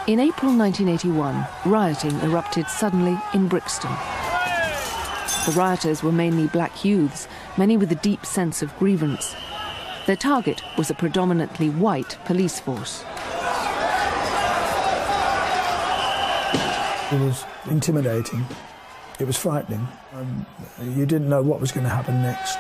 In April 1981, rioting erupted suddenly in Brixton. The rioters were mainly black youths, many with a deep sense of grievance. Their target was a predominantly white police force. It was intimidating. It was frightening. You didn't know what was going to happen next.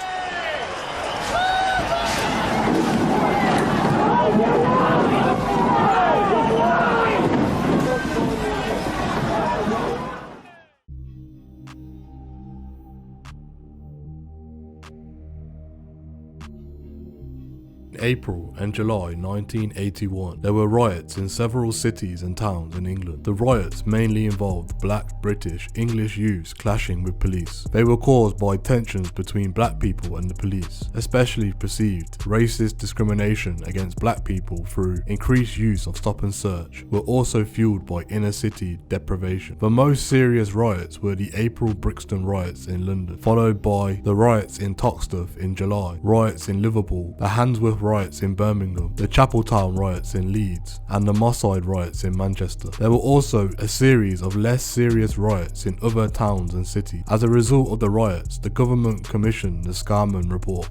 In April and July 1981, there were riots in several cities and towns in England. The riots mainly involved black, British, English youths clashing with police. They were caused by tensions between black people and the police, especially perceived racist discrimination against black people through increased use of stop and search, were also fueled by inner city deprivation. The most serious riots were the April Brixton riots in London, followed by the riots in Toxteth in July, riots in Liverpool, the Handsworth riots in Birmingham, the Chapeltown riots in Leeds, and the Mosside riots in Manchester. There were also a series of less serious riots in other towns and cities. As a result of the riots, the government commissioned the Scarman Report.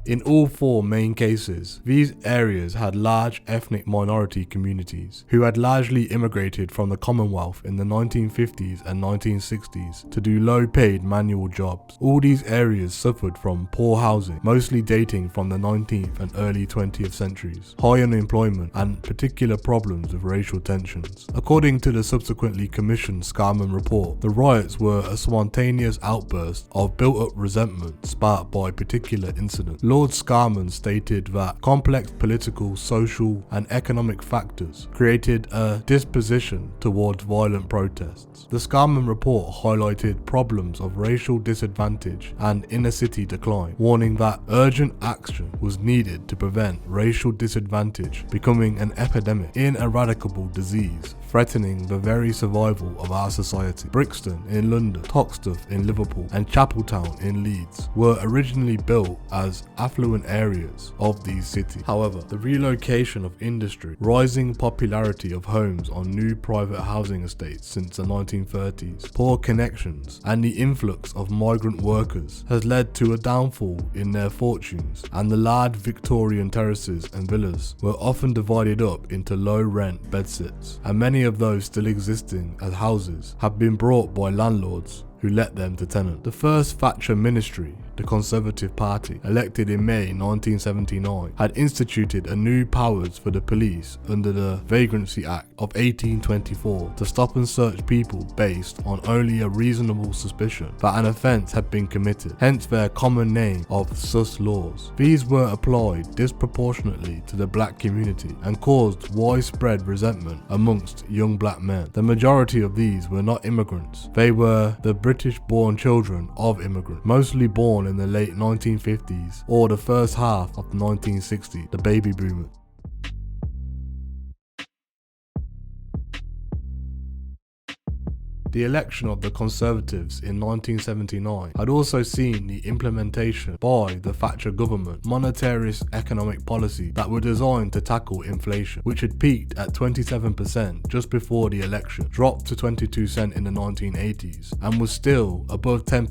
In all four main cases, these areas had large ethnic minority communities who had largely immigrated from the Commonwealth in the 1950s and 1960s to do low-paid manual jobs. All these areas suffered from poor housing, mostly dating from the 19th and early 20th centuries, high unemployment, and particular problems with racial tensions. According to the subsequently commissioned Scarman Report, the riots were a spontaneous outburst of built-up resentment sparked by particular incidents. Lord Scarman stated that complex political, social, and economic factors created a disposition towards violent protests. The Scarman Report highlighted problems of racial disadvantage and inner city decline, warning that urgent action was needed to prevent racial disadvantage becoming an epidemic, ineradicable disease threatening the very survival of our society. Brixton in London, Toxteth in Liverpool, and Chapeltown in Leeds were originally built as affluent areas of these cities. However, the relocation of industry, rising popularity of homes on new private housing estates since the 1930s, poor connections, and the influx of migrant workers has led to a downfall in their fortunes, and the large Victorian terraces and villas were often divided up into low-rent bedsits, and many of those still existing as houses have been bought by landlords who let them to tenant. The first Thatcher ministry, the Conservative Party, elected in May 1979, had instituted a new powers for the police under the Vagrancy Act of 1824 to stop and search people based on only a reasonable suspicion that an offence had been committed, hence their common name of sus laws. These were applied disproportionately to the black community and caused widespread resentment amongst young black men. The majority of these were not immigrants. They were the British-born children of immigrants, mostly born in the late 1950s or the first half of the 1960s, the baby boomers. The election of the Conservatives in 1979 had also seen the implementation by the Thatcher government monetarist economic policy that were designed to tackle inflation, which had peaked at 27% just before the election, dropped to 22 cents in the 1980s, and was still above 10%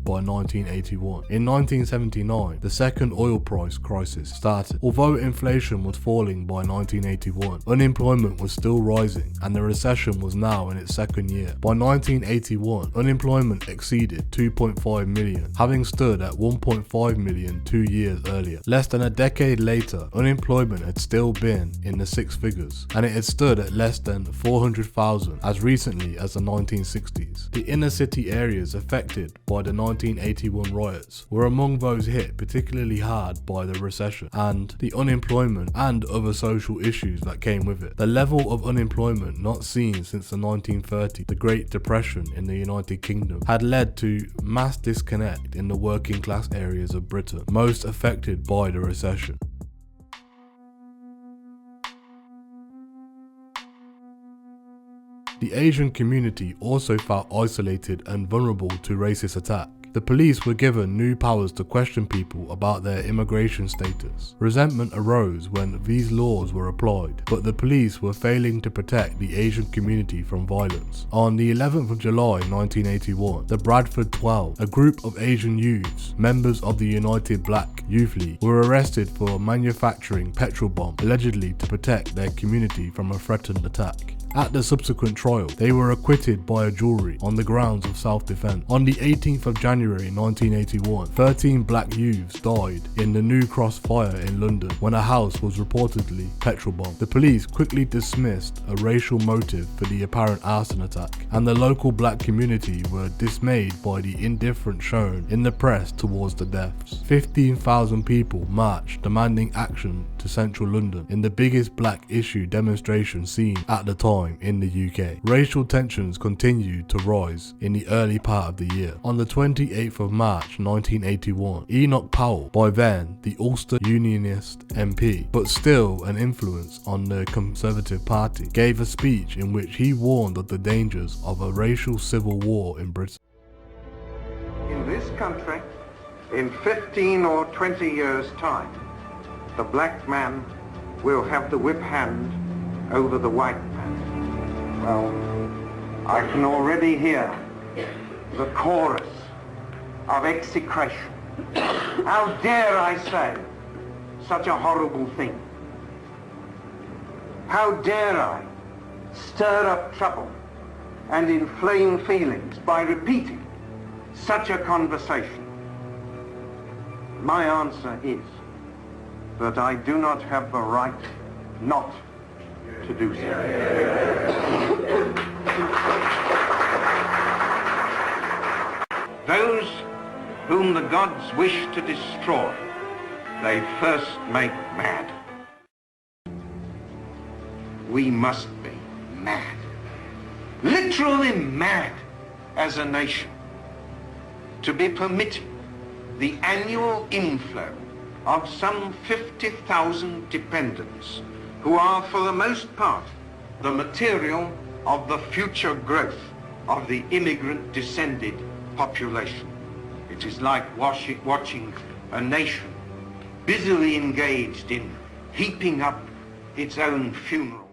by 1981. In 1979, the second oil price crisis started. Although inflation was falling by 1981, unemployment was still rising, and the recession was now in its second year. By 1981, unemployment exceeded 2.5 million, having stood at 1.5 million 2 years earlier. Less than a decade later, unemployment had still been in the six figures, and it had stood at less than 400,000 as recently as the 1960s. The inner city areas affected by the 1981 riots were among those hit particularly hard by the recession and the unemployment and other social issues that came with it. The level of unemployment not seen since the 1930s, the Great Depression in the United Kingdom, had led to mass disconnect in the working class areas of Britain, most affected by the recession. The Asian community also felt isolated and vulnerable to racist attack. The police were given new powers to question people about their immigration status. Resentment arose when these laws were applied, but the police were failing to protect the Asian community from violence. On the 11th of July 1981, the Bradford 12, a group of Asian youths, members of the United Black Youth League, were arrested for manufacturing petrol bombs, allegedly to protect their community from a threatened attack. At the subsequent trial, they were acquitted by a jury on the grounds of self-defense. On the 18th of January 1981, 13 black youths died in the New Cross fire in London when a house was reportedly petrol bombed. The police quickly dismissed a racial motive for the apparent arson attack, and the local black community were dismayed by the indifference shown in the press towards the deaths. 15,000 people marched demanding action to central London in the biggest black issue demonstration seen at the time in the UK. Racial tensions continued to rise in the early part of the year. On the 28th of March 1981, Enoch Powell, by then the Ulster Unionist MP, but still an influence on the Conservative Party, gave a speech in which he warned of the dangers of a racial civil war in Britain. In this country, in 15 or 20 years' time, the black man will have the whip hand over the white man. Well, I can already hear the chorus of execration. How dare I say such a horrible thing? How dare I stir up trouble and inflame feelings by repeating such a conversation? My answer is that I do not have the right not to do so. Those whom the gods wish to destroy, they first make mad. We must be mad, literally mad as a nation, to be permitting the annual inflow of some 50,000 dependents who are for the most part the material of the future growth of the immigrant descended population. It is like watching a nation busily engaged in heaping up its own funeral.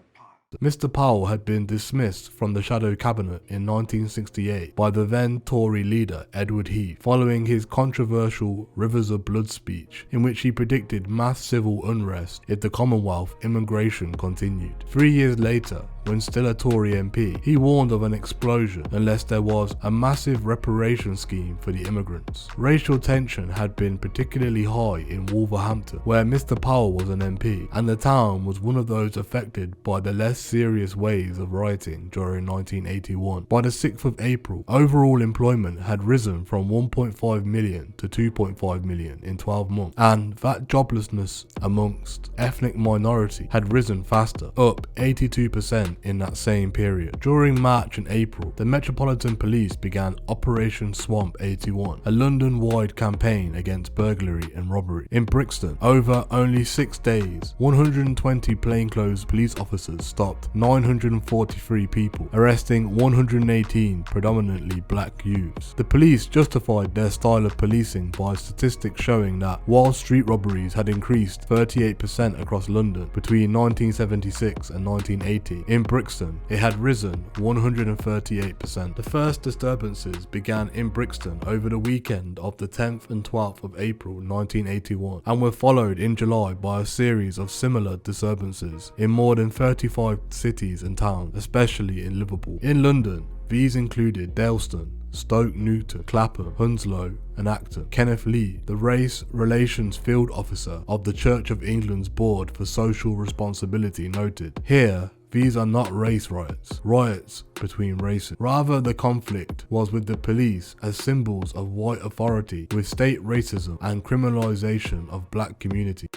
Mr. Powell had been dismissed from the Shadow Cabinet in 1968 by the then Tory leader Edward Heath following his controversial Rivers of Blood speech, in which he predicted mass civil unrest if the Commonwealth immigration continued. 3 years later, when still a Tory MP, he warned of an explosion unless there was a massive reparation scheme for the immigrants. Racial tension had been particularly high in Wolverhampton, where Mr. Powell was an MP, and the town was one of those affected by the less serious waves of rioting during 1981. By the 6th of April, overall employment had risen from 1.5 million to 2.5 million in 12 months, and that joblessness amongst ethnic minority had risen faster, up 82% in that same period. During March and April, the Metropolitan Police began Operation Swamp 81, a London-wide campaign against burglary and robbery. In Brixton, over only 6 days, 120 plainclothes police officers stopped 943 people, arresting 118 predominantly black youths. The police justified their style of policing by statistics showing that while street robberies had increased 38% across London between 1976 and 1980, in Brixton, it had risen 138%. The first disturbances began in Brixton over the weekend of the 10th and 12th of April 1981 and were followed in July by a series of similar disturbances in more than 35 cities and towns, especially in Liverpool. In London, these included Dalston, Stoke Newton, Clapham, Hounslow and Acton. Kenneth Lee, the Race Relations Field Officer of the Church of England's Board for Social Responsibility, noted, "Here, these are not race riots between races. Rather, the conflict was with the police as symbols of white authority, with state racism and criminalisation of black community."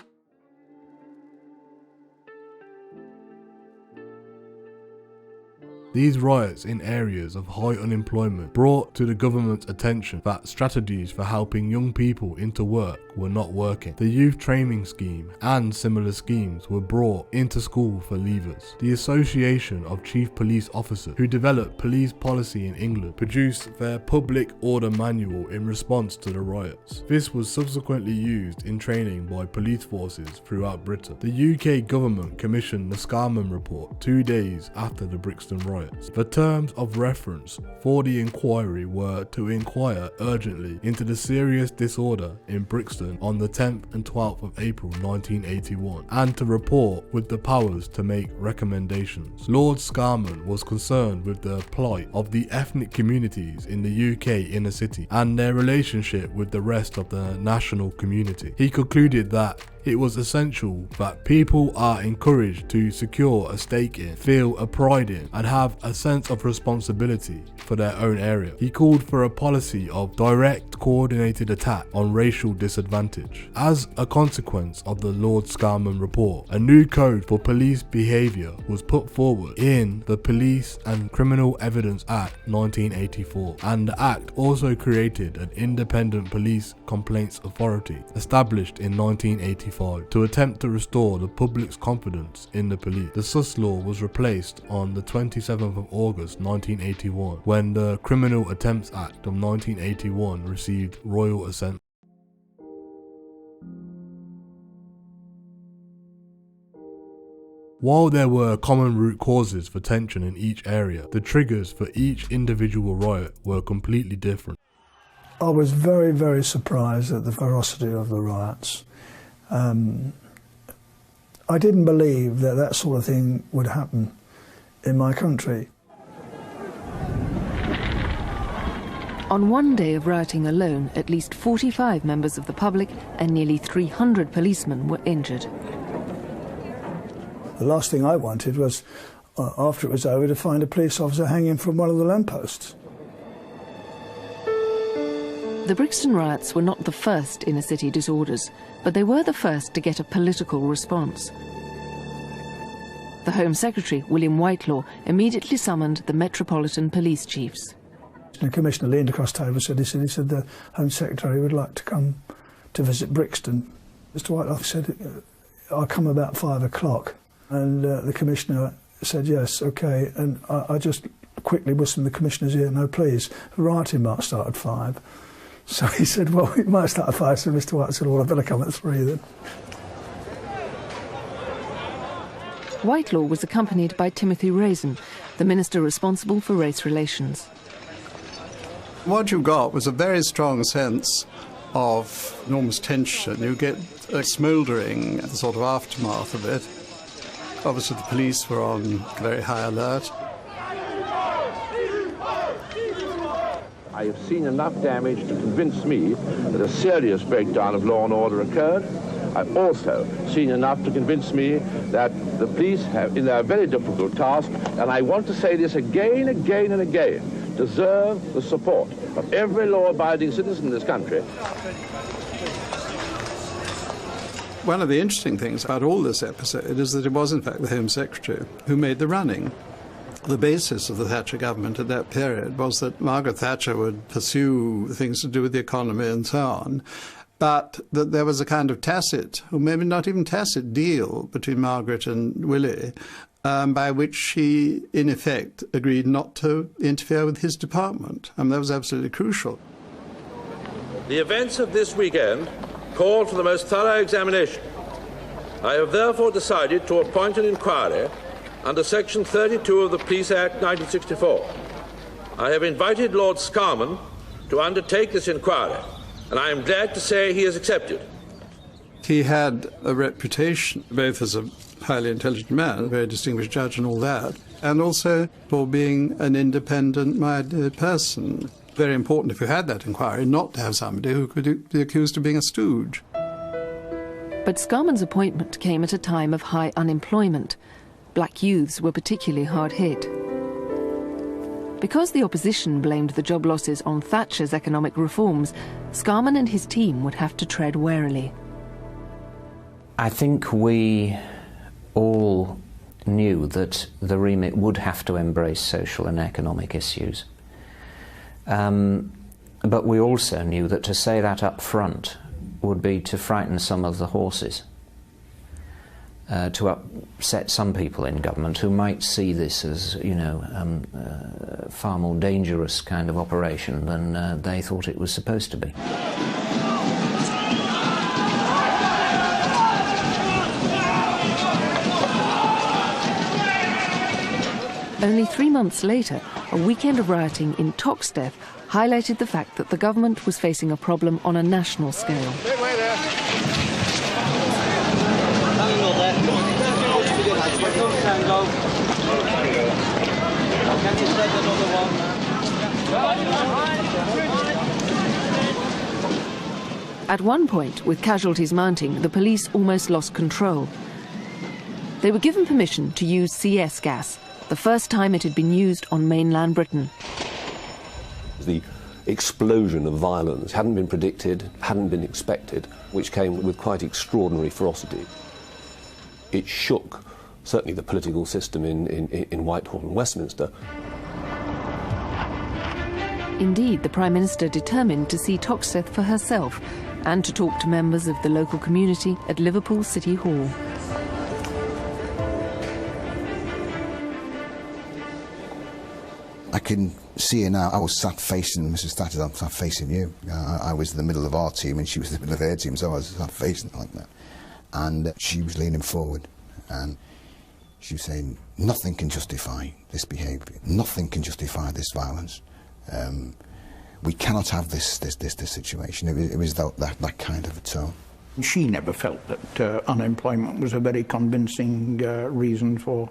These riots in areas of high unemployment brought to the government's attention that strategies for helping young people into work were not working. The youth training scheme and similar schemes were brought into school for leavers. The Association of Chief Police Officers, who developed police policy in England, produced their public order manual in response to the riots. This was subsequently used in training by police forces throughout Britain. The UK government commissioned the Scarman Report 2 days after the Brixton riots. The terms of reference for the inquiry were to inquire urgently into the serious disorder in Brixton on the 10th and 12th of April 1981 and to report with the powers to make recommendations. Lord Scarman was concerned with the plight of the ethnic communities in the UK inner city and their relationship with the rest of the national community. He concluded that it was essential that people are encouraged to secure a stake in, feel a pride in, and have a sense of responsibility for their own area. He called for a policy of direct, coordinated attack on racial disadvantage. As a consequence of the Lord Scarman Report, a new code for police behaviour was put forward in the Police and Criminal Evidence Act 1984, and the Act also created an independent police complaints authority established in 1985 to attempt to restore the public's confidence in the police. The Sus Law was replaced on the 27th of August 1981 when the Criminal Attempts Act of 1981 received royal assent. While there were common root causes for tension in each area, the triggers for each individual riot were completely different. I was very, very surprised at the ferocity of the riots. I didn't believe that that sort of thing would happen in my country. On one day of rioting alone, at least 45 members of the public and nearly 300 policemen were injured. The last thing I wanted was, after it was over, to find a police officer hanging from one of the lampposts. The Brixton riots were not the first inner city disorders, but they were the first to get a political response. The Home Secretary, William Whitelaw, immediately summoned the Metropolitan Police Chiefs. The Commissioner leaned across the table and said the Home Secretary would like to come to visit Brixton. Mr Whitelaw said, I'll come about 5 o'clock. And the Commissioner said, yes, OK. And I just quickly whistled the Commissioner's ear, no, please, the rioting might start at 5. So he said, well, it might start at 5. So Mr White said, well, I better come at 3 then. Whitelaw was accompanied by Timothy Raisin, the minister responsible for race relations. What you got was a very strong sense of enormous tension. You get a smouldering sort of aftermath of it. Obviously the police were on very high alert. I have seen enough damage to convince me that a serious breakdown of law and order occurred. I've also seen enough to convince me that the police have, in their very difficult task, and I want to say this again, again and again, deserve the support of every law-abiding citizen in this country. One of the interesting things about all this episode is that it was in fact the Home Secretary who made the running. The basis of the Thatcher government at that period was that Margaret Thatcher would pursue things to do with the economy and so on, but that there was a kind of tacit, or maybe not even tacit, deal between Margaret and Willie, by which she, in effect, agreed not to interfere with his department. That was absolutely crucial. The events of this weekend called for the most thorough examination. I have therefore decided to appoint an inquiry under Section 32 of the Police Act 1964. I have invited Lord Scarman to undertake this inquiry, and I am glad to say he has accepted. He had a reputation, both as a highly intelligent man, a very distinguished judge and all that, and also for being an independent-minded person. Very important, if you had that inquiry, not to have somebody who could be accused of being a stooge. But Scarman's appointment came at a time of high unemployment. Black youths were particularly hard hit. Because the opposition blamed the job losses on Thatcher's economic reforms, Scarman and his team would have to tread warily. I think we all knew that the remit would have to embrace social and economic issues. But we also knew that to say that up front would be to frighten some of the horses, to upset some people in government who might see this as, you know, far more dangerous kind of operation than they thought it was supposed to be. Only 3 months later, a weekend of rioting in Toxteth highlighted the fact that the government was facing a problem on a national scale. At one point, with casualties mounting, the police almost lost control. They were given permission to use CS gas, the first time it had been used on mainland Britain. The explosion of violence hadn't been predicted, hadn't been expected, which came with quite extraordinary ferocity. It shook certainly the political system in Whitehall and Westminster. Indeed, the Prime Minister determined to see Toxteth for herself and to talk to members of the local community at Liverpool City Hall. I can see her now. I was sat facing Mrs. Thatcher, I'm sat facing you. I was in the middle of our team and she was in the middle of her team, so I was sat facing like that. And she was leaning forward and she was saying, nothing can justify this behaviour, nothing can justify this violence. We cannot have this situation. It was that kind of a tone. She never felt that unemployment was a very convincing reason for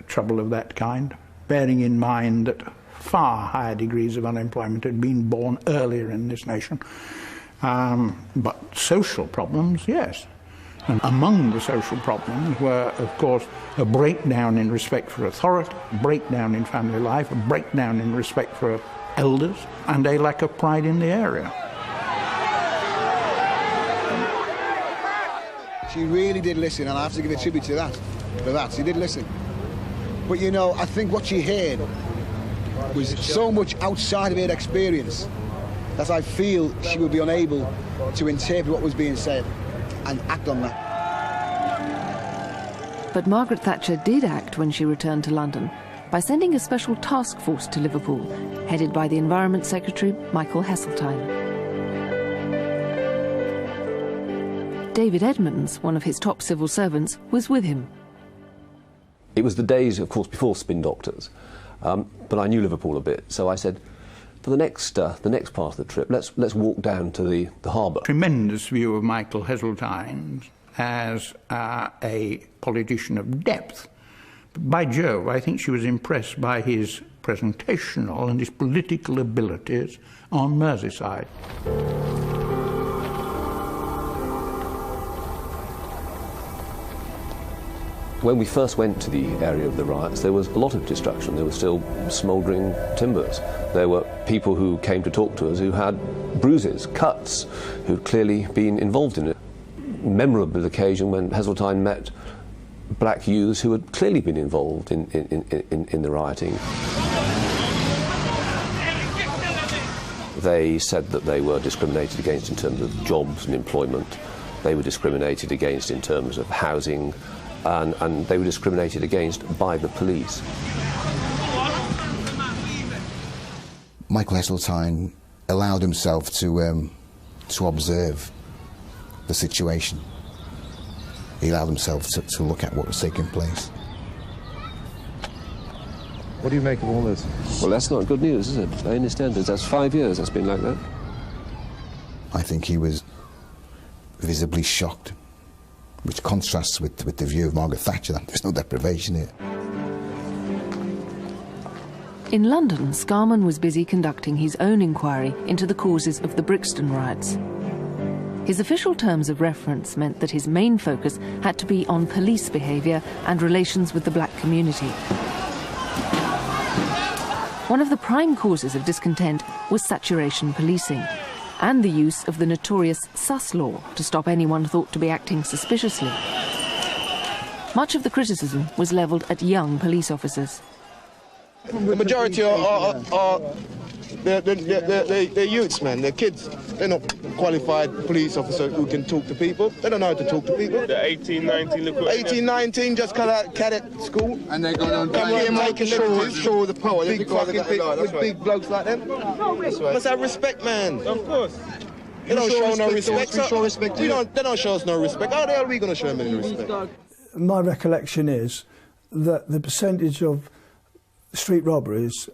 trouble of that kind, bearing in mind that far higher degrees of unemployment had been born earlier in this nation. But social problems, yes. And among the social problems were, of course, a breakdown in respect for authority, a breakdown in family life, a breakdown in respect for elders, and a lack of pride in the area. She really did listen, and I have to give a tribute to that. For that, she did listen. But you know, I think what she heard was so much outside of her experience that I feel she would be unable to interpret what was being said and act on that. But Margaret Thatcher did act when she returned to London by sending a special task force to Liverpool, headed by the Environment Secretary, Michael Heseltine. David Edmonds, one of his top civil servants, was with him. It was the days, of course, before spin doctors, but I knew Liverpool a bit, so I said, for the next part of the trip, let's walk down to the harbour. Tremendous view of Michael Heseltine as a politician of depth. By Jove, I think she was impressed by his presentational and his political abilities on Merseyside. When we first went to the area of the riots, there was a lot of destruction. There were still smouldering timbers. There were people who came to talk to us who had bruises, cuts, who'd clearly been involved in it. Memorable occasion when Heseltine met black youths who had clearly been involved in the rioting. They said that they were discriminated against in terms of jobs and employment. They were discriminated against in terms of housing, and they were discriminated against by the police. Michael Heseltine allowed himself to observe the situation. He allowed himself to look at what was taking place. What do you make of all this? Well, that's not good news, is it? By any standards, that's 5 years that's been like that. I think he was visibly shocked, which contrasts with the view of Margaret Thatcher that there's no deprivation here. In London, Scarman was busy conducting his own inquiry into the causes of the Brixton riots. His official terms of reference meant that his main focus had to be on police behaviour and relations with the black community. One of the prime causes of discontent was saturation policing and the use of the notorious sus law to stop anyone thought to be acting suspiciously. Much of the criticism was levelled at young police officers. The majority are they're youths, man. They're kids. They're not qualified police officers who can talk to people. They don't know how to talk to people. They're 18, 19, look what 18, 19, just come out cadet school. And they're going on making show the power. Big fucking big blokes like them. Let's have respect, man. Of course. They don't show no respect. They don't show us no respect. How the hell are we going to show them any respect? My recollection is that the percentage of street robberies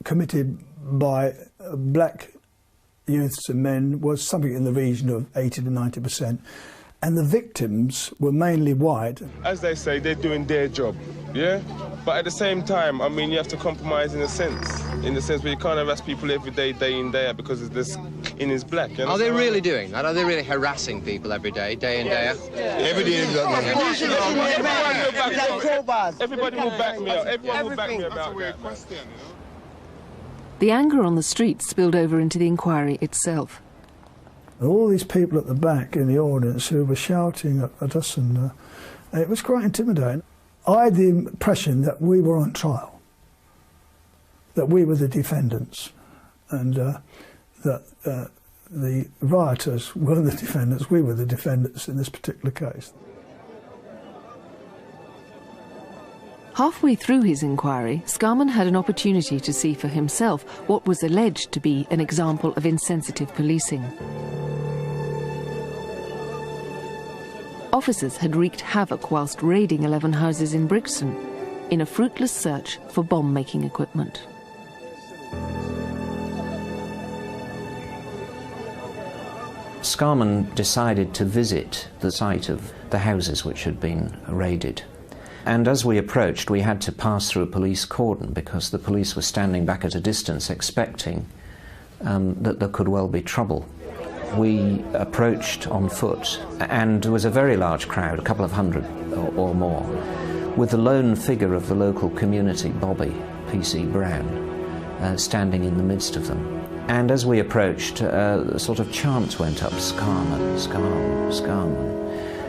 committed by black youths and men was something in the region of 80 to 90%, and the victims were mainly white. As they say, they're doing their job, yeah? But at the same time, I mean, you have to compromise in a sense where you can't harass people every day, day in, day out, because this in is black. You know? Are they really doing that? Are they really harassing people every day, day in, day out? Every day. Everybody will back me up. Everyone will back me about that. The anger on the streets spilled over into the inquiry itself. All these people at the back in the audience who were shouting at us, and it was quite intimidating. I had the impression that we were on trial, that we were the defendants, and that the rioters were the defendants, we were the defendants in this particular case. Halfway through his inquiry, Scarman had an opportunity to see for himself what was alleged to be an example of insensitive policing. Officers had wreaked havoc whilst raiding 11 houses in Brixton in a fruitless search for bomb-making equipment. Scarman decided to visit the site of the houses which had been raided. And as we approached, we had to pass through a police cordon because the police were standing back at a distance expecting that there could well be trouble. We approached on foot, and there was a very large crowd, a couple of hundred or more, with the lone figure of the local community, Bobby, P.C. Brown, standing in the midst of them. And as we approached, a sort of chant went up, Scarman, Scarman, Scarman.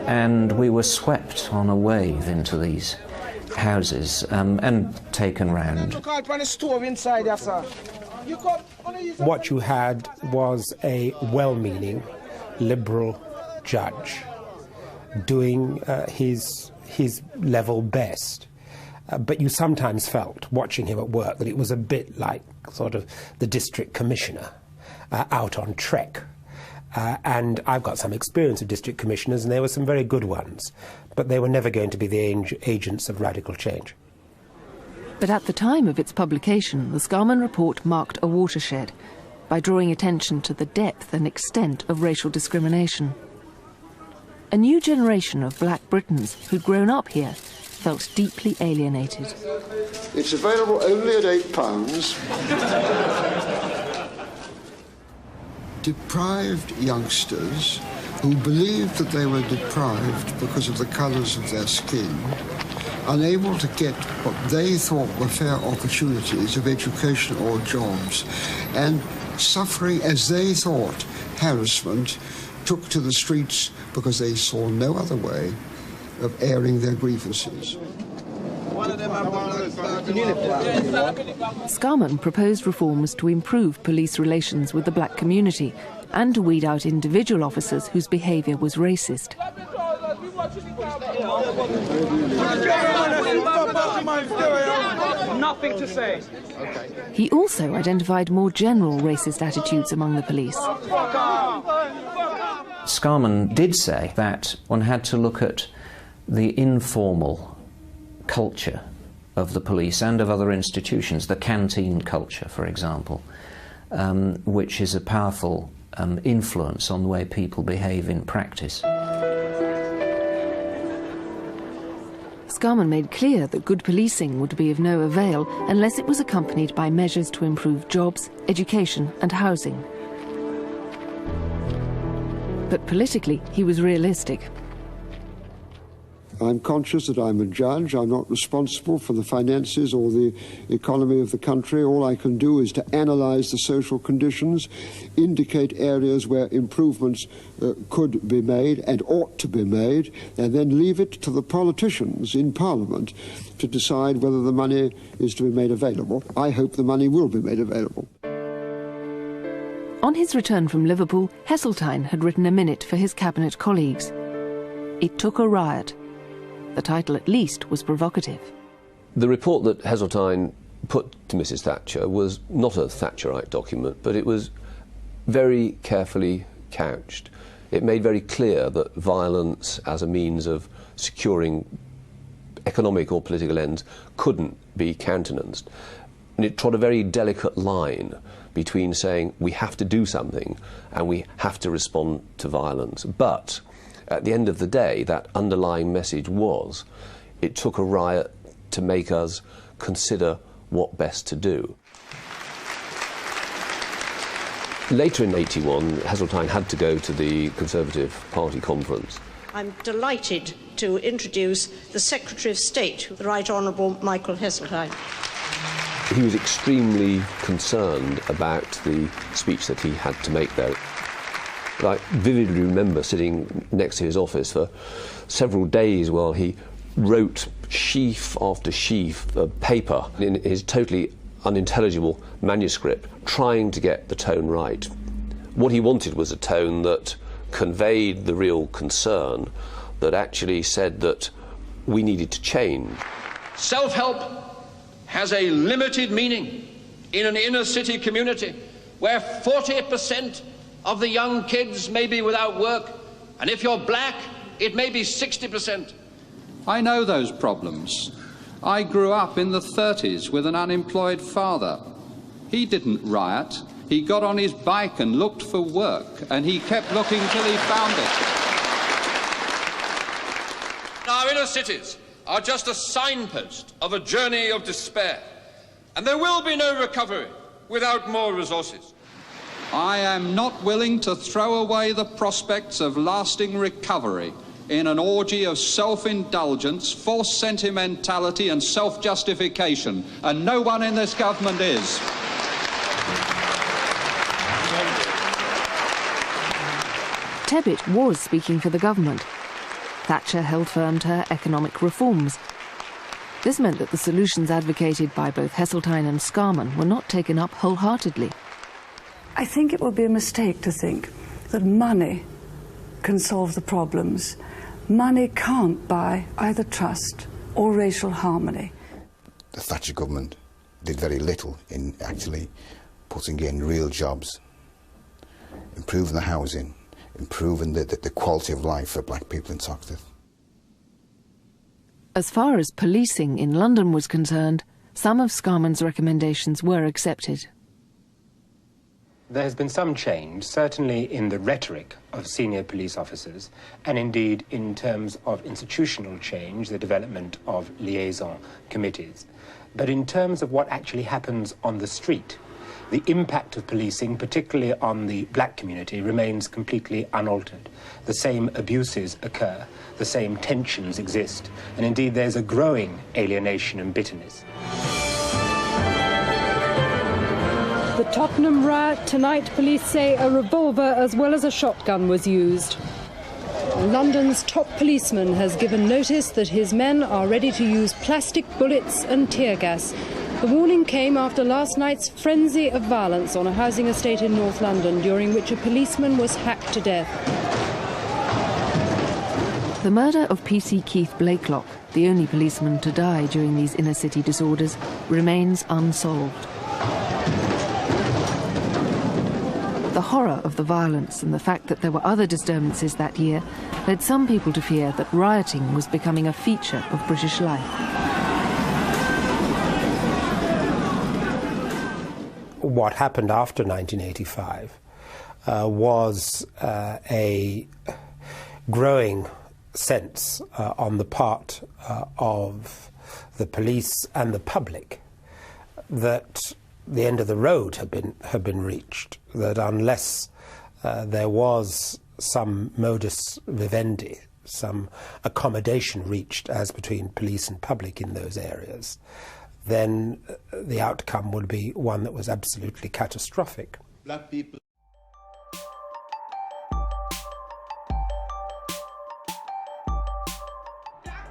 And we were swept on a wave into these houses and taken round. What you had was a well-meaning liberal judge doing his level best. But you sometimes felt, watching him at work, that it was a bit like sort of the district commissioner out on trek. And I've got some experience of district commissioners, and there were some very good ones, but they were never going to be the agents of radical change. But at the time of its publication, the Scarman report marked a watershed by drawing attention to the depth and extent of racial discrimination. A new generation of black Britons who'd grown up here felt deeply alienated. It's available only at £8. Deprived youngsters who believed that they were deprived because of the colours of their skin, unable to get what they thought were fair opportunities of education or jobs, and suffering, as they thought, harassment, took to the streets because they saw no other way of airing their grievances. Scarman proposed reforms to improve police relations with the black community and to weed out individual officers whose behaviour was racist. Nothing to say. He also identified more general racist attitudes among the police. Scarman did say that one had to look at the informal culture of the police and of other institutions, the canteen culture, for example, which is a powerful influence on the way people behave in practice. Scarman made clear that good policing would be of no avail unless it was accompanied by measures to improve jobs, education and housing. But politically, he was realistic. I'm conscious that I'm a judge. I'm not responsible for the finances or the economy of the country. All I can do is to analyse the social conditions, indicate areas where improvements could be made and ought to be made, and then leave it to the politicians in Parliament to decide whether the money is to be made available. I hope the money will be made available. On his return from Liverpool, Heseltine had written a minute for his cabinet colleagues. It took a riot. The title, at least, was provocative. The report that Heseltine put to Mrs Thatcher was not a Thatcherite document, but it was very carefully couched. It made very clear that violence as a means of securing economic or political ends couldn't be countenanced. And it trod a very delicate line between saying we have to do something and we have to respond to violence. But at the end of the day, that underlying message was it took a riot to make us consider what best to do. Later in '81, Heseltine had to go to the Conservative Party conference. I'm delighted to introduce the Secretary of State, the Right Honourable Michael Heseltine. He was extremely concerned about the speech that he had to make there. I vividly remember sitting next to his office for several days while he wrote sheaf after sheaf of paper in his totally unintelligible manuscript, trying to get the tone right. What he wanted was a tone that conveyed the real concern, that actually said that we needed to change. Self-help has a limited meaning in an inner-city community where 40% of the young kids may be without work, and if you're black, it may be 60%. I know those problems. I grew up in the 30s with an unemployed father. He didn't riot. He got on his bike and looked for work, and he kept looking till he found it. Our inner cities are just a signpost of a journey of despair, and there will be no recovery without more resources. I am not willing to throw away the prospects of lasting recovery in an orgy of self-indulgence, false sentimentality and self-justification, and no one in this government is. Tebbit was speaking for the government. Thatcher held firm to her economic reforms. This meant that the solutions advocated by both Heseltine and Scarman were not taken up wholeheartedly. I think it would be a mistake to think that money can solve the problems. Money can't buy either trust or racial harmony. The Thatcher government did very little in actually putting in real jobs, improving the housing, improving the quality of life for black people in Toxteth. As far as policing in London was concerned, some of Scarman's recommendations were accepted. There has been some change, certainly in the rhetoric of senior police officers, and indeed in terms of institutional change, the development of liaison committees. But in terms of what actually happens on the street, the impact of policing, particularly on the black community, remains completely unaltered. The same abuses occur, the same tensions exist, and indeed there's a growing alienation and bitterness. The Tottenham riot tonight, police say a revolver as well as a shotgun was used. London's top policeman has given notice that his men are ready to use plastic bullets and tear gas. The warning came after last night's frenzy of violence on a housing estate in North London, during which a policeman was hacked to death. The murder of PC Keith Blakelock, the only policeman to die during these inner-city disorders, remains unsolved. The horror of the violence and the fact that there were other disturbances that year led some people to fear that rioting was becoming a feature of British life. What happened after 1985 was a growing sense on the part of the police and the public that the end of the road had been reached, that unless there was some modus vivendi some accommodation reached as between police and public in those areas, then the outcome would be one that was absolutely catastrophic. Black people.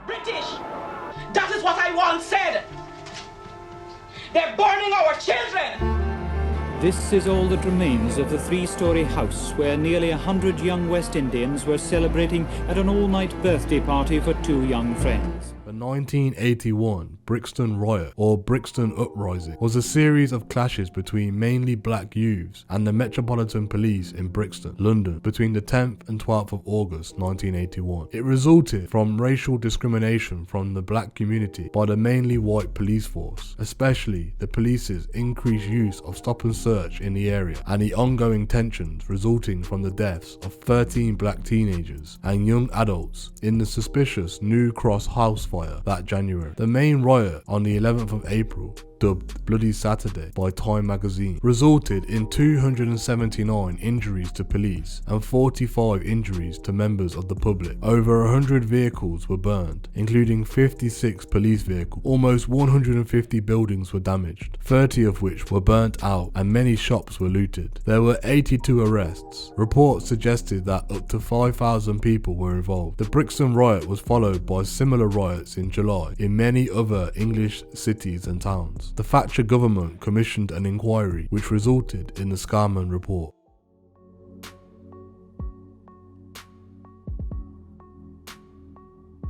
British! That is what I once said! They're burning our children! This is all that remains of the three-storey house where nearly 100 young West Indians were celebrating at an all-night birthday party for two young friends. The 1981 Brixton Riot, or Brixton Uprising, was a series of clashes between mainly black youths and the Metropolitan Police in Brixton, London, between the 10th and 12th of August 1981. It resulted from racial discrimination from the black community by the mainly white police force, especially the police's increased use of stop and search in the area, and the ongoing tensions resulting from the deaths of 13 black teenagers and young adults in the suspicious New Cross house fire that January. The main riot on the 11th of April, dubbed Bloody Saturday by Time magazine, resulted in 279 injuries to police and 45 injuries to members of the public. Over 100 vehicles were burned, including 56 police vehicles. Almost 150 buildings were damaged, 30 of which were burnt out, and many shops were looted. There were 82 arrests. Reports suggested that up to 5,000 people were involved. The Brixton Riot was followed by similar riots in July in many other English cities and towns. The Thatcher government commissioned an inquiry which resulted in the Scarman Report.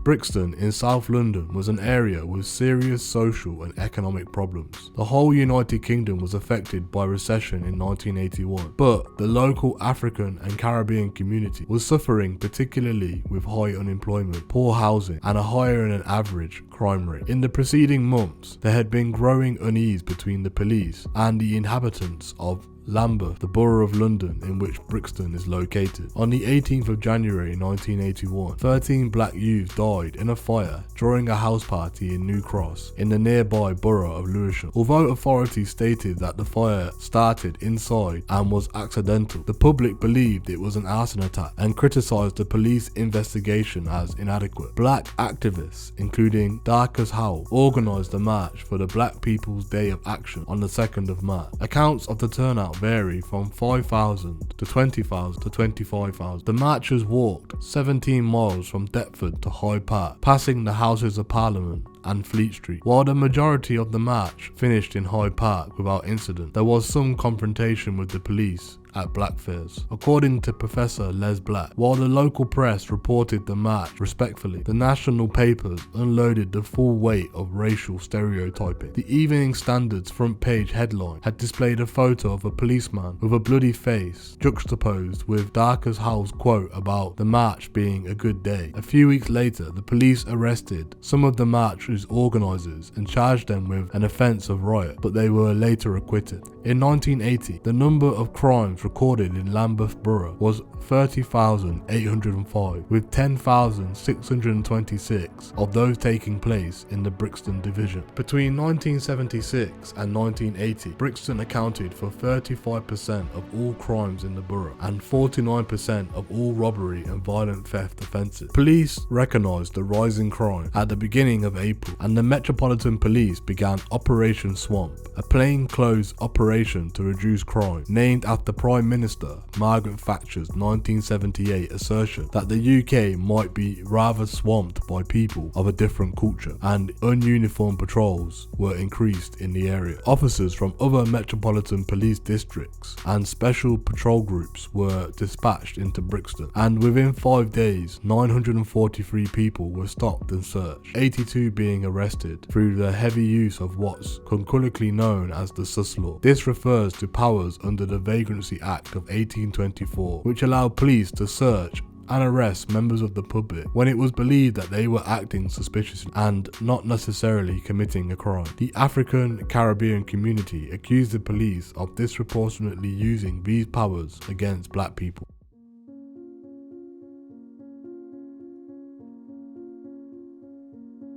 Brixton in South London was an area with serious social and economic problems. The whole United Kingdom was affected by recession in 1981, but the local African and Caribbean community was suffering particularly with high unemployment, poor housing, and a higher than average crime rate. In the preceding months, there had been growing unease between the police and the inhabitants of Lambeth, the borough of London in which Brixton is located. On the 18th of January 1981, 13 black youths died in a fire during a house party in New Cross in the nearby borough of Lewisham. Although authorities stated that the fire started inside and was accidental, the public believed it was an arson attack and criticised the police investigation as inadequate. Black activists, including Darkest Howl, organised a march for the Black People's Day of Action on the 2nd of March. Accounts of the turnout vary from 5,000 to 20,000 to 25,000. The marchers walked 17 miles from Deptford to Hyde Park, passing the Houses of Parliament and Fleet Street. While the majority of the march finished in Hyde Park without incident, there was some confrontation with the police at Blackfriars. According to Professor Les Black, while the local press reported the march respectfully, the national papers unloaded the full weight of racial stereotyping. The Evening Standard's front page headline had displayed a photo of a policeman with a bloody face juxtaposed with Darkest Howl's quote about the march being a good day. A few weeks later, the police arrested some of the march's organisers and charged them with an offence of riot, but they were later acquitted. In 1980, the number of crimes recorded in Lambeth Borough was 30,805, with 10,626 of those taking place in the Brixton division. Between 1976 and 1980, Brixton accounted for 35% of all crimes in the borough and 49% of all robbery and violent theft offences. Police recognised the rising crime at the beginning of April, and the Metropolitan Police began Operation Swamp, a plainclothes operation to reduce crime, named after Prime Minister Margaret Thatcher's 1978 assertion that the UK might be rather swamped by people of a different culture, and ununiformed patrols were increased in the area. Officers from other Metropolitan Police districts and special patrol groups were dispatched into Brixton, and within 5 days 943 people were stopped and searched, 82 being arrested through the heavy use of what's colloquially known as the sus law. This refers to powers under the Vagrancy Act of 1824, which allowed police to search and arrest members of the public when it was believed that they were acting suspiciously and not necessarily committing a crime. The African Caribbean community accused the police of disproportionately using these powers against black people.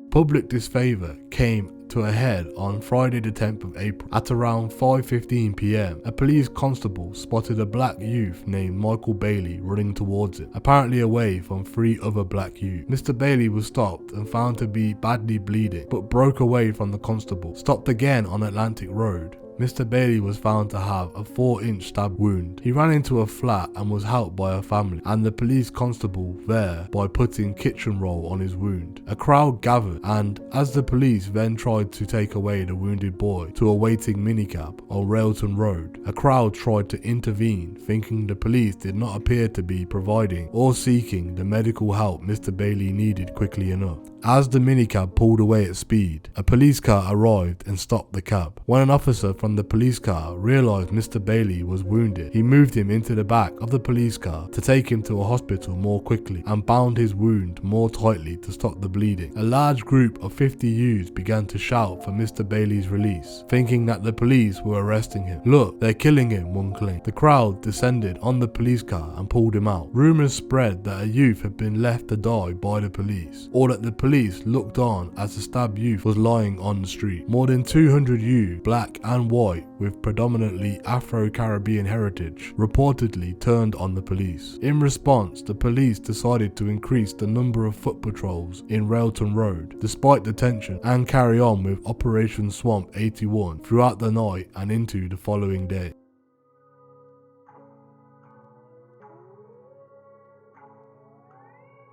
Public disfavour came to a head on Friday the 10th of April. At around 5:15 p.m, a police constable spotted a black youth named Michael Bailey running towards it, apparently away from 3 other black youths. Mr. Bailey was stopped and found to be badly bleeding, but broke away from the constable. Stopped again on Atlantic Road, Mr. Bailey was found to have a 4-inch stab wound. He ran into a flat and was helped by a family and the police constable there by putting kitchen roll on his wound. A crowd gathered, and as the police then tried to take away the wounded boy to a waiting minicab on Rioting Road, a crowd tried to intervene, thinking the police did not appear to be providing or seeking the medical help Mr. Bailey needed quickly enough. As the minicab pulled away at speed, a police car arrived and stopped the cab. When an officer from the police car realised Mr. Bailey was wounded, he moved him into the back of the police car to take him to a hospital more quickly and bound his wound more tightly to stop the bleeding. A large group of 50 youths began to shout for Mr. Bailey's release, thinking that the police were arresting him. "Look, they're killing him," one claimed. The crowd descended on the police car and pulled him out. Rumours spread that a youth had been left to die by the police, or that the police looked on as the stabbed youth was lying on the street. More than 200 youths, black and white, with predominantly Afro-Caribbean heritage, reportedly turned on the police. In response, the police decided to increase the number of foot patrols in Rioting Road, despite the tension, and carry on with Operation Swamp 81 throughout the night and into the following day.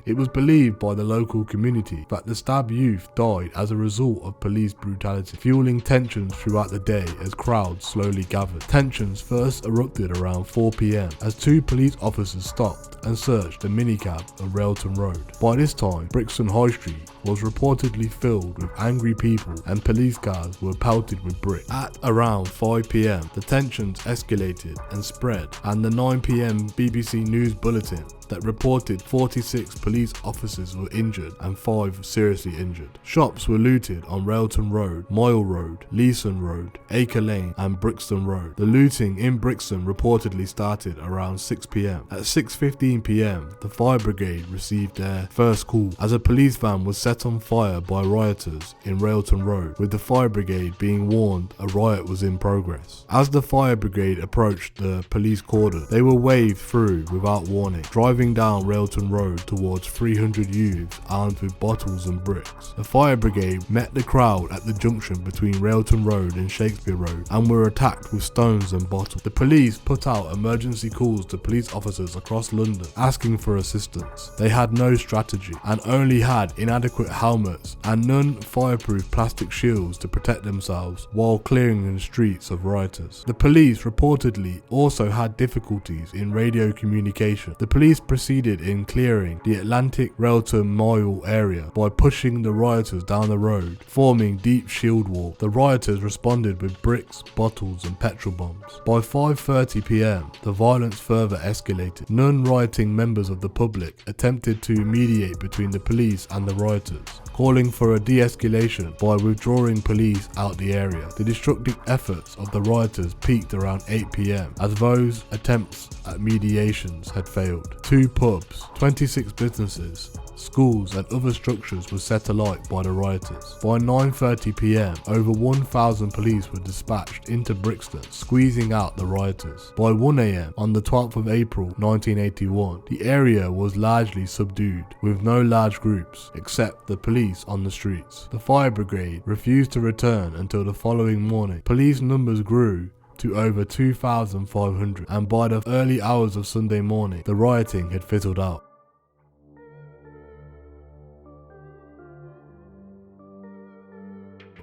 It was believed by the local community that the stabbed youth died as a result of police brutality, fueling tensions throughout the day as crowds slowly gathered. Tensions first erupted around 4 p.m. as 2 police officers stopped and searched the minicab on Rioting Road. By this time, Brixton High Street was reportedly filled with angry people and police cars were pelted with bricks. At around 5 p.m, the tensions escalated and spread, and the 9 p.m. BBC News bulletin that reported 46 police officers were injured and 5 seriously injured. Shops were looted on Rioting Road, Mile Road, Leeson Road, Acre Lane and Brixton Road. The looting in Brixton reportedly started around 6 p.m. At 6:15 p.m, the fire brigade received their first call as a police van was set on fire by rioters in Rioting Road, with the fire brigade being warned a riot was in progress. As the fire brigade approached the police cordon, they were waved through without warning, driving down Rioting Road towards 300 youths armed with bottles and bricks. The fire brigade met the crowd at the junction between Rioting Road and Shakespeare Road and were attacked with stones and bottles. The police put out emergency calls to police officers across London asking for assistance. They had no strategy and only had inadequate helmets and non-fireproof plastic shields to protect themselves while clearing the streets of rioters. The police reportedly also had difficulties in radio communication. The police proceeded in clearing the Atlantic Rioting Mile area by pushing the rioters down the road, forming deep shield wall. The rioters responded with bricks, bottles and petrol bombs. By 5:30 p.m, the violence further escalated. Non-rioting members of the public attempted to mediate between the police and the rioters, calling for a de-escalation by withdrawing police out the area. The destructive efforts of the rioters peaked around 8 p.m. as those attempts at mediations had failed. 2 pubs, 26 businesses, schools and other structures were set alight by the rioters. By 9:30 p.m, over 1,000 police were dispatched into Brixton, squeezing out the rioters. By 1 a.m. on the 12th of April 1981, the area was largely subdued, with no large groups except the police on the streets. The fire brigade refused to return until the following morning. Police numbers grew to over 2,500, and by the early hours of Sunday morning, the rioting had fizzled out.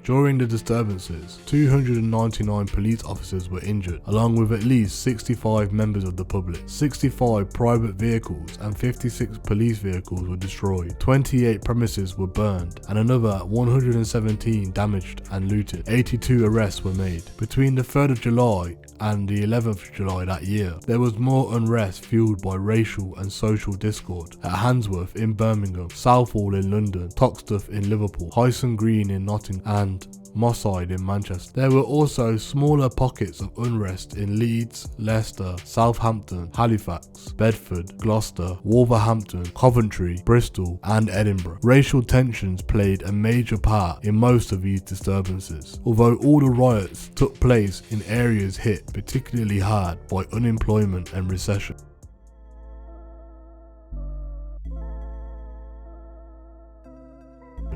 During the disturbances, 299 police officers were injured, along with at least 65 members of the public. 65 private vehicles and 56 police vehicles were destroyed. 28 premises were burned, and another 117 damaged and looted. 82 arrests were made. Between the 3rd of July and the 11th of July that year, there was more unrest fueled by racial and social discord at Handsworth in Birmingham, Southall in London, Toxteth in Liverpool, Hyson Green in Nottingham, and Moss Side in Manchester. There were also smaller pockets of unrest in Leeds, Leicester, Southampton, Halifax, Bedford, Gloucester, Wolverhampton, Coventry, Bristol and Edinburgh. Racial tensions played a major part in most of these disturbances, although all the riots took place in areas hit particularly hard by unemployment and recession.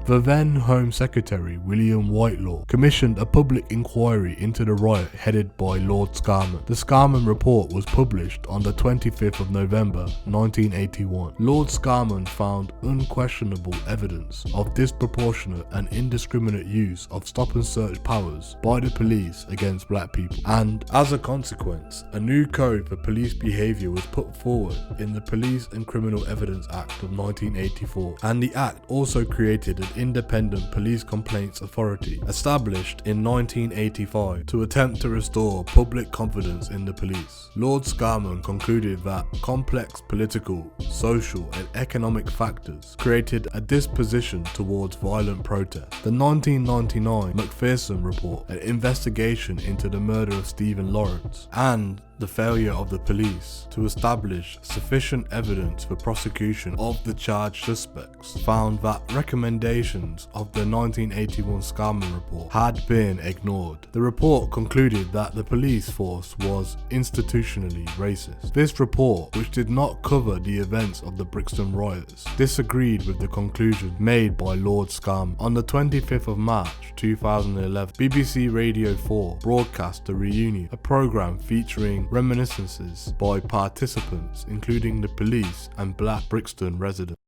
The then Home Secretary, William Whitelaw, commissioned a public inquiry into the riot headed by Lord Scarman. The Scarman report was published on the 25th of November 1981. Lord Scarman found unquestionable evidence of disproportionate and indiscriminate use of stop and search powers by the police against black people, and as a consequence, a new code for police behaviour was put forward in the Police and Criminal Evidence Act of 1984, and the Act also created an independent police complaints authority established in 1985 to attempt to restore public confidence in the police. Lord Scarman concluded that complex political, social and economic factors created a disposition towards violent protest. The 1999 Macpherson report, an investigation into the murder of Stephen Lawrence, and the failure of the police to establish sufficient evidence for prosecution of the charged suspects, found that recommendations of the 1981 Scarman report had been ignored. The report concluded that the police force was institutionally racist. This report, which did not cover the events of the Brixton Riots, disagreed with the conclusions made by Lord Scarman. On the 25th of March 2011, BBC Radio 4 broadcast The Reunion, a programme featuring reminiscences by participants including the police and black Brixton residents.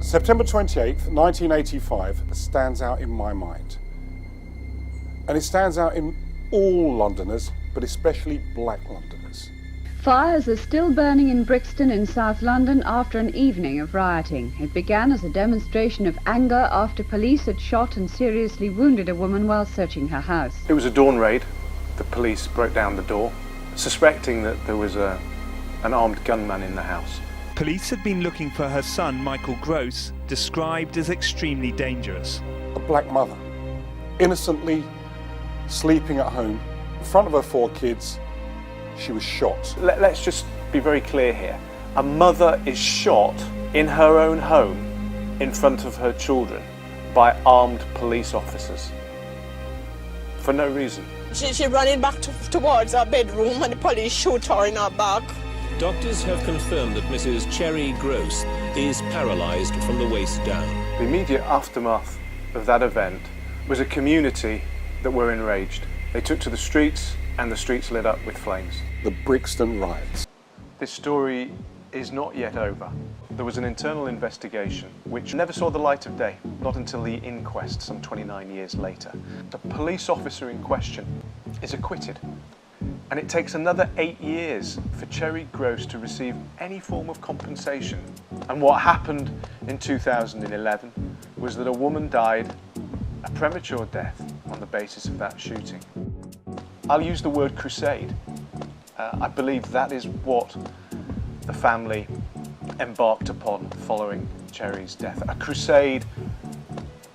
September 28th, 1985 stands out in my mind. And it stands out in all Londoners, but especially black Londoners. Fires are still burning in Brixton in South London after an evening of rioting. It began as a demonstration of anger after police had shot and seriously wounded a woman while searching her house. It was a dawn raid. The police broke down the door, suspecting that there was an armed gunman in the house. Police had been looking for her son, Michael Gross, described as extremely dangerous. A black mother, innocently sleeping at home, in front of her 4 kids, she was shot. Let's just be very clear here. A mother is shot in her own home in front of her children by armed police officers for no reason. She running back towards her bedroom and the police shoot her in her back. Doctors have confirmed that Mrs. Cherry Gross is paralysed from the waist down. The immediate aftermath of that event was a community that were enraged. They took to the streets and the streets lit up with flames. The Brixton Riots. This story is not yet over. There was an internal investigation which never saw the light of day, not until the inquest some 29 years later. The police officer in question is acquitted, and it takes another 8 years for Cherry Gross to receive any form of compensation. And what happened in 2011 was that a woman died a premature death on the basis of that shooting. I'll use the word crusade. I believe that is what the family embarked upon following Cherry's death. A crusade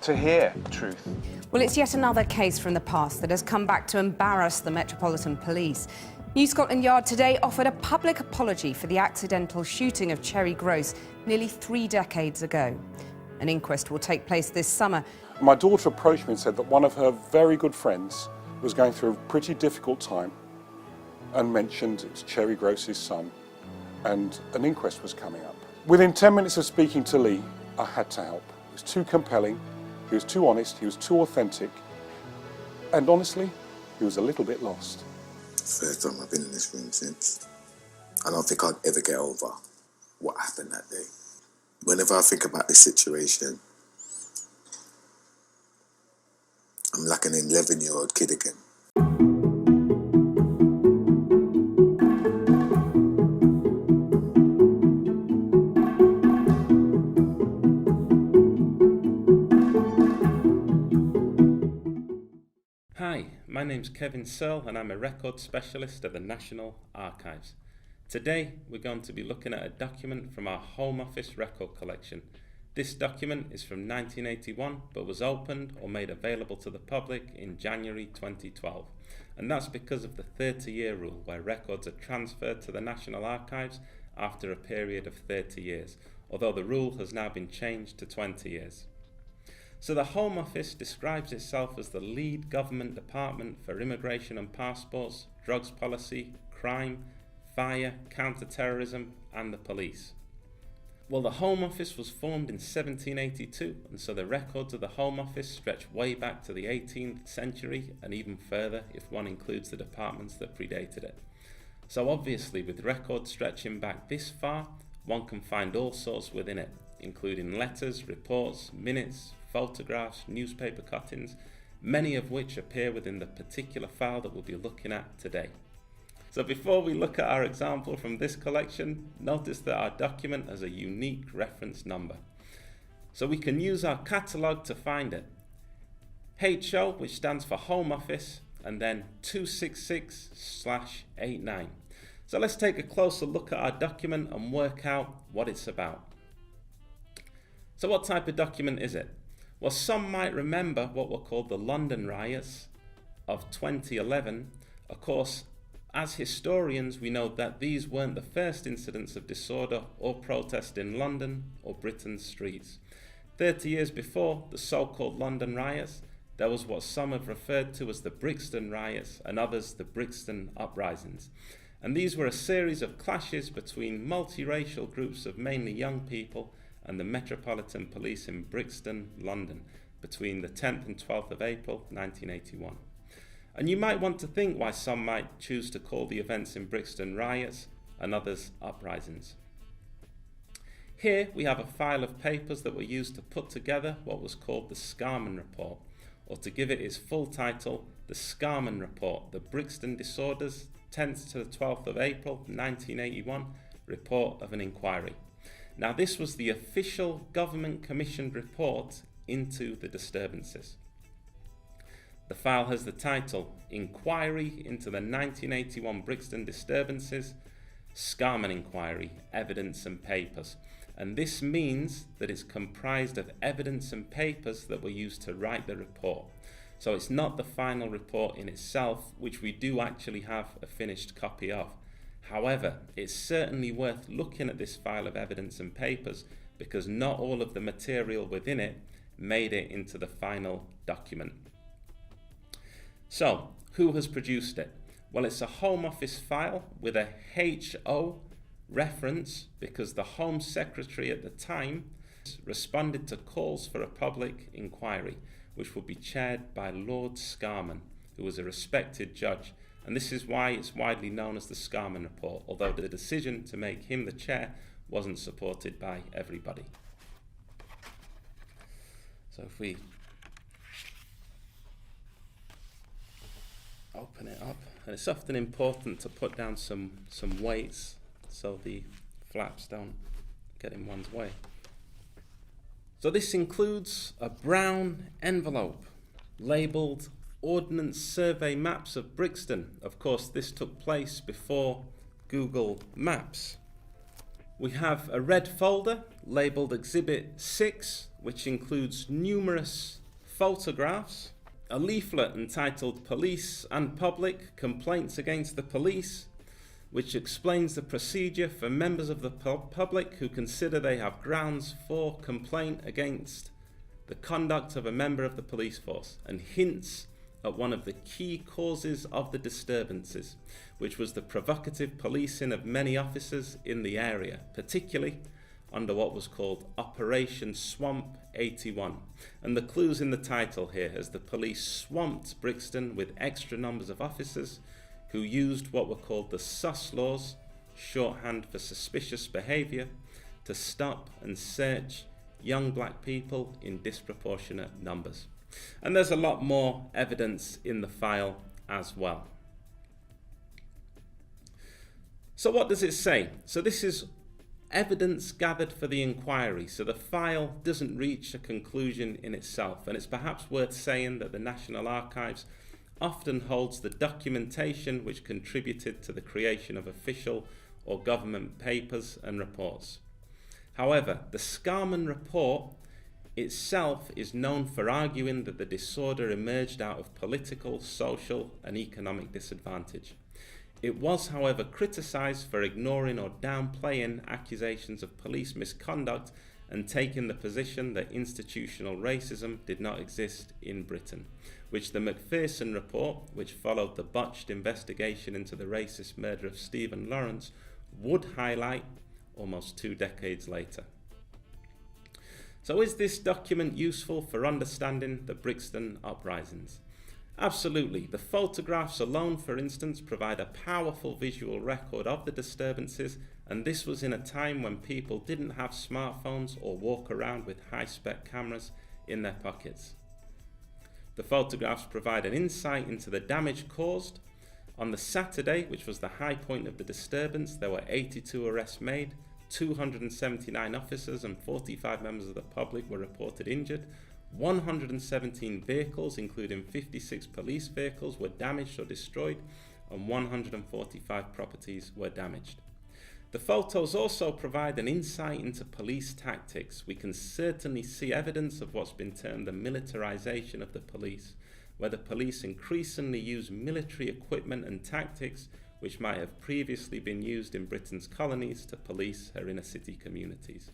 to hear truth. Well, it's yet another case from the past that has come back to embarrass the Metropolitan Police. New Scotland Yard today offered a public apology for the accidental shooting of Cherry Gross nearly 3 decades ago. An inquest will take place this summer. My daughter approached me and said that one of her very good friends was going through a pretty difficult time and mentioned it's Cherry Gross's son, and an inquest was coming up. Within 10 minutes of speaking to Lee, I had to help. It was too compelling, he was too honest, he was too authentic, and honestly, he was a little bit lost. First time I've been in this room since. I don't think I'd ever get over what happened that day. Whenever I think about this situation, I'm like an 11-year-old kid again. Hi, my name's Kevin Searle and I'm a record specialist at the National Archives. Today we're going to be looking at a document from our Home Office record collection This document is from 1981 but was opened or made available to the public in January 2012, and that's because of the 30-year rule where records are transferred to the National Archives after a period of 30 years, although the rule has now been changed to 20 years. So the Home Office describes itself as the lead government department for immigration and passports, drugs policy, crime, fire, counter-terrorism and the police. Well, the Home Office was formed in 1782, and so the records of the Home Office stretch way back to the 18th century and even further if one includes the departments that predated it. So obviously, with records stretching back this far, one can find all sorts within it, including letters, reports, minutes, photographs, newspaper cuttings, many of which appear within the particular file that we'll be looking at today. So before we look at our example from this collection, notice that our document has a unique reference number. So we can use our catalogue to find it. HO, which stands for Home Office, and then 266/89. So let's take a closer look at our document and work out what it's about. So what type of document is it? Well, some might remember what were called the London Riots of 2011. Of course, as historians, we know that these weren't the first incidents of disorder or protest in London or Britain's streets. 30 years before the so-called London Riots, there was what some have referred to as the Brixton Riots and others the Brixton Uprisings. And these were a series of clashes between multiracial groups of mainly young people and the Metropolitan Police in Brixton, London, between the 10th and 12th of April 1981. And you might want to think why some might choose to call the events in Brixton riots and others uprisings. Here we have a file of papers that were used to put together what was called the Scarman Report, or to give it its full title, the Scarman Report, the Brixton Disorders, 10th to the 12th of April 1981, Report of an Inquiry. Now this was the official government commissioned report into the disturbances. The file has the title, Inquiry into the 1981 Brixton Disturbances, Scarman Inquiry, Evidence and Papers. And this means that it's comprised of evidence and papers that were used to write the report. So it's not the final report in itself, which we do actually have a finished copy of. However, it's certainly worth looking at this file of evidence and papers because not all of the material within it made it into the final document. So, who has produced it? Well, it's a Home Office file with a HO reference because the Home Secretary at the time responded to calls for a public inquiry, which would be chaired by Lord Scarman, who was a respected judge. And this is why it's widely known as the Scarman Report, although the decision to make him the chair wasn't supported by everybody. So if we open it up, and it's often important to put down some weights so the flaps don't get in one's way. So this includes a brown envelope labelled Ordnance Survey Maps of Brixton. Of course, this took place before Google Maps. We have a red folder labelled Exhibit 6, which includes numerous photographs, a leaflet entitled Police and Public Complaints Against the Police, which explains the procedure for members of the public who consider they have grounds for complaint against the conduct of a member of the police force, and hints at one of the key causes of the disturbances, which was the provocative policing of many officers in the area, particularly under what was called Operation Swamp 81. And the clues in the title here as the police swamped Brixton with extra numbers of officers who used what were called the sus laws, shorthand for suspicious behaviour, to stop and search young black people in disproportionate numbers. And there's a lot more evidence in the file as well. So what does it say? So this is evidence gathered for the inquiry, so the file doesn't reach a conclusion in itself, and it's perhaps worth saying that the National Archives often holds the documentation which contributed to the creation of official or government papers and reports. However, the Scarman report itself is known for arguing that the disorder emerged out of political, social and economic disadvantage. It was, however, criticised for ignoring or downplaying accusations of police misconduct and taking the position that institutional racism did not exist in Britain, which the Macpherson report, which followed the botched investigation into the racist murder of Stephen Lawrence, would highlight almost 2 decades later. So is this document useful for understanding the Brixton uprisings? Absolutely. The photographs alone, for instance, provide a powerful visual record of the disturbances, and this was in a time when people didn't have smartphones or walk around with high-spec cameras in their pockets. The photographs provide an insight into the damage caused. On the Saturday, which was the high point of the disturbance, there were 82 arrests made, 279 officers and 45 members of the public were reported injured. 117 vehicles, including 56 police vehicles, were damaged or destroyed, and 145 properties were damaged. The photos also provide an insight into police tactics. We can certainly see evidence of what's been termed the militarization of the police, where the police increasingly use military equipment and tactics which might have previously been used in Britain's colonies to police her inner city communities.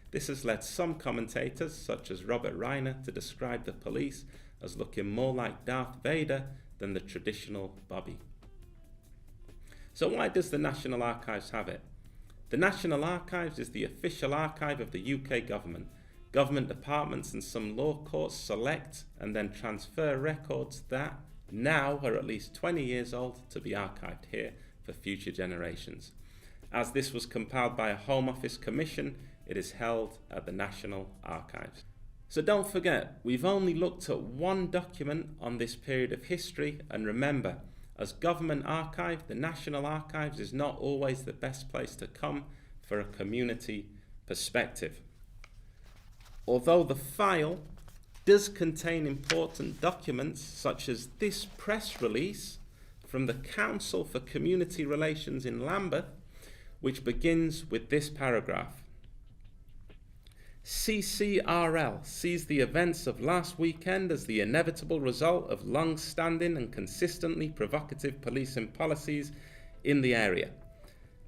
This has led some commentators, such as Robert Reiner, to describe the police as looking more like Darth Vader than the traditional Bobby. So why does the National Archives have it? The National Archives is the official archive of the UK government. Government departments and some law courts select and then transfer records that now are at least 20 years old to be archived here for future generations. As this was compiled by a Home Office commission, it is held at the National Archives. So don't forget, we've only looked at one document on this period of history, and remember, as government archive, the National Archives is not always the best place to come for a community perspective. Although the file does contain important documents such as this press release from the Council for Community Relations in Lambeth, which begins with this paragraph. CCRL sees the events of last weekend as the inevitable result of long-standing and consistently provocative policing policies in the area.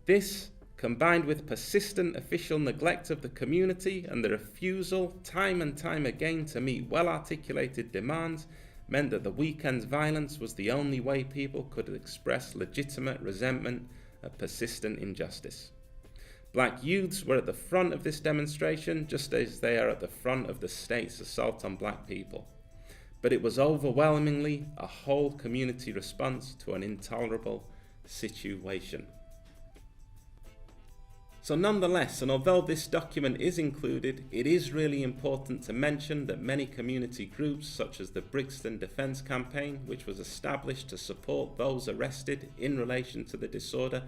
This, combined with persistent official neglect of the community and the refusal time and time again to meet well-articulated demands, meant that the weekend's violence was the only way people could express legitimate resentment at persistent injustice. Black youths were at the front of this demonstration, just as they are at the front of the state's assault on black people. But it was overwhelmingly a whole community response to an intolerable situation. So nonetheless, and although this document is included, it is really important to mention that many community groups, such as the Brixton Defence Campaign, which was established to support those arrested in relation to the disorder,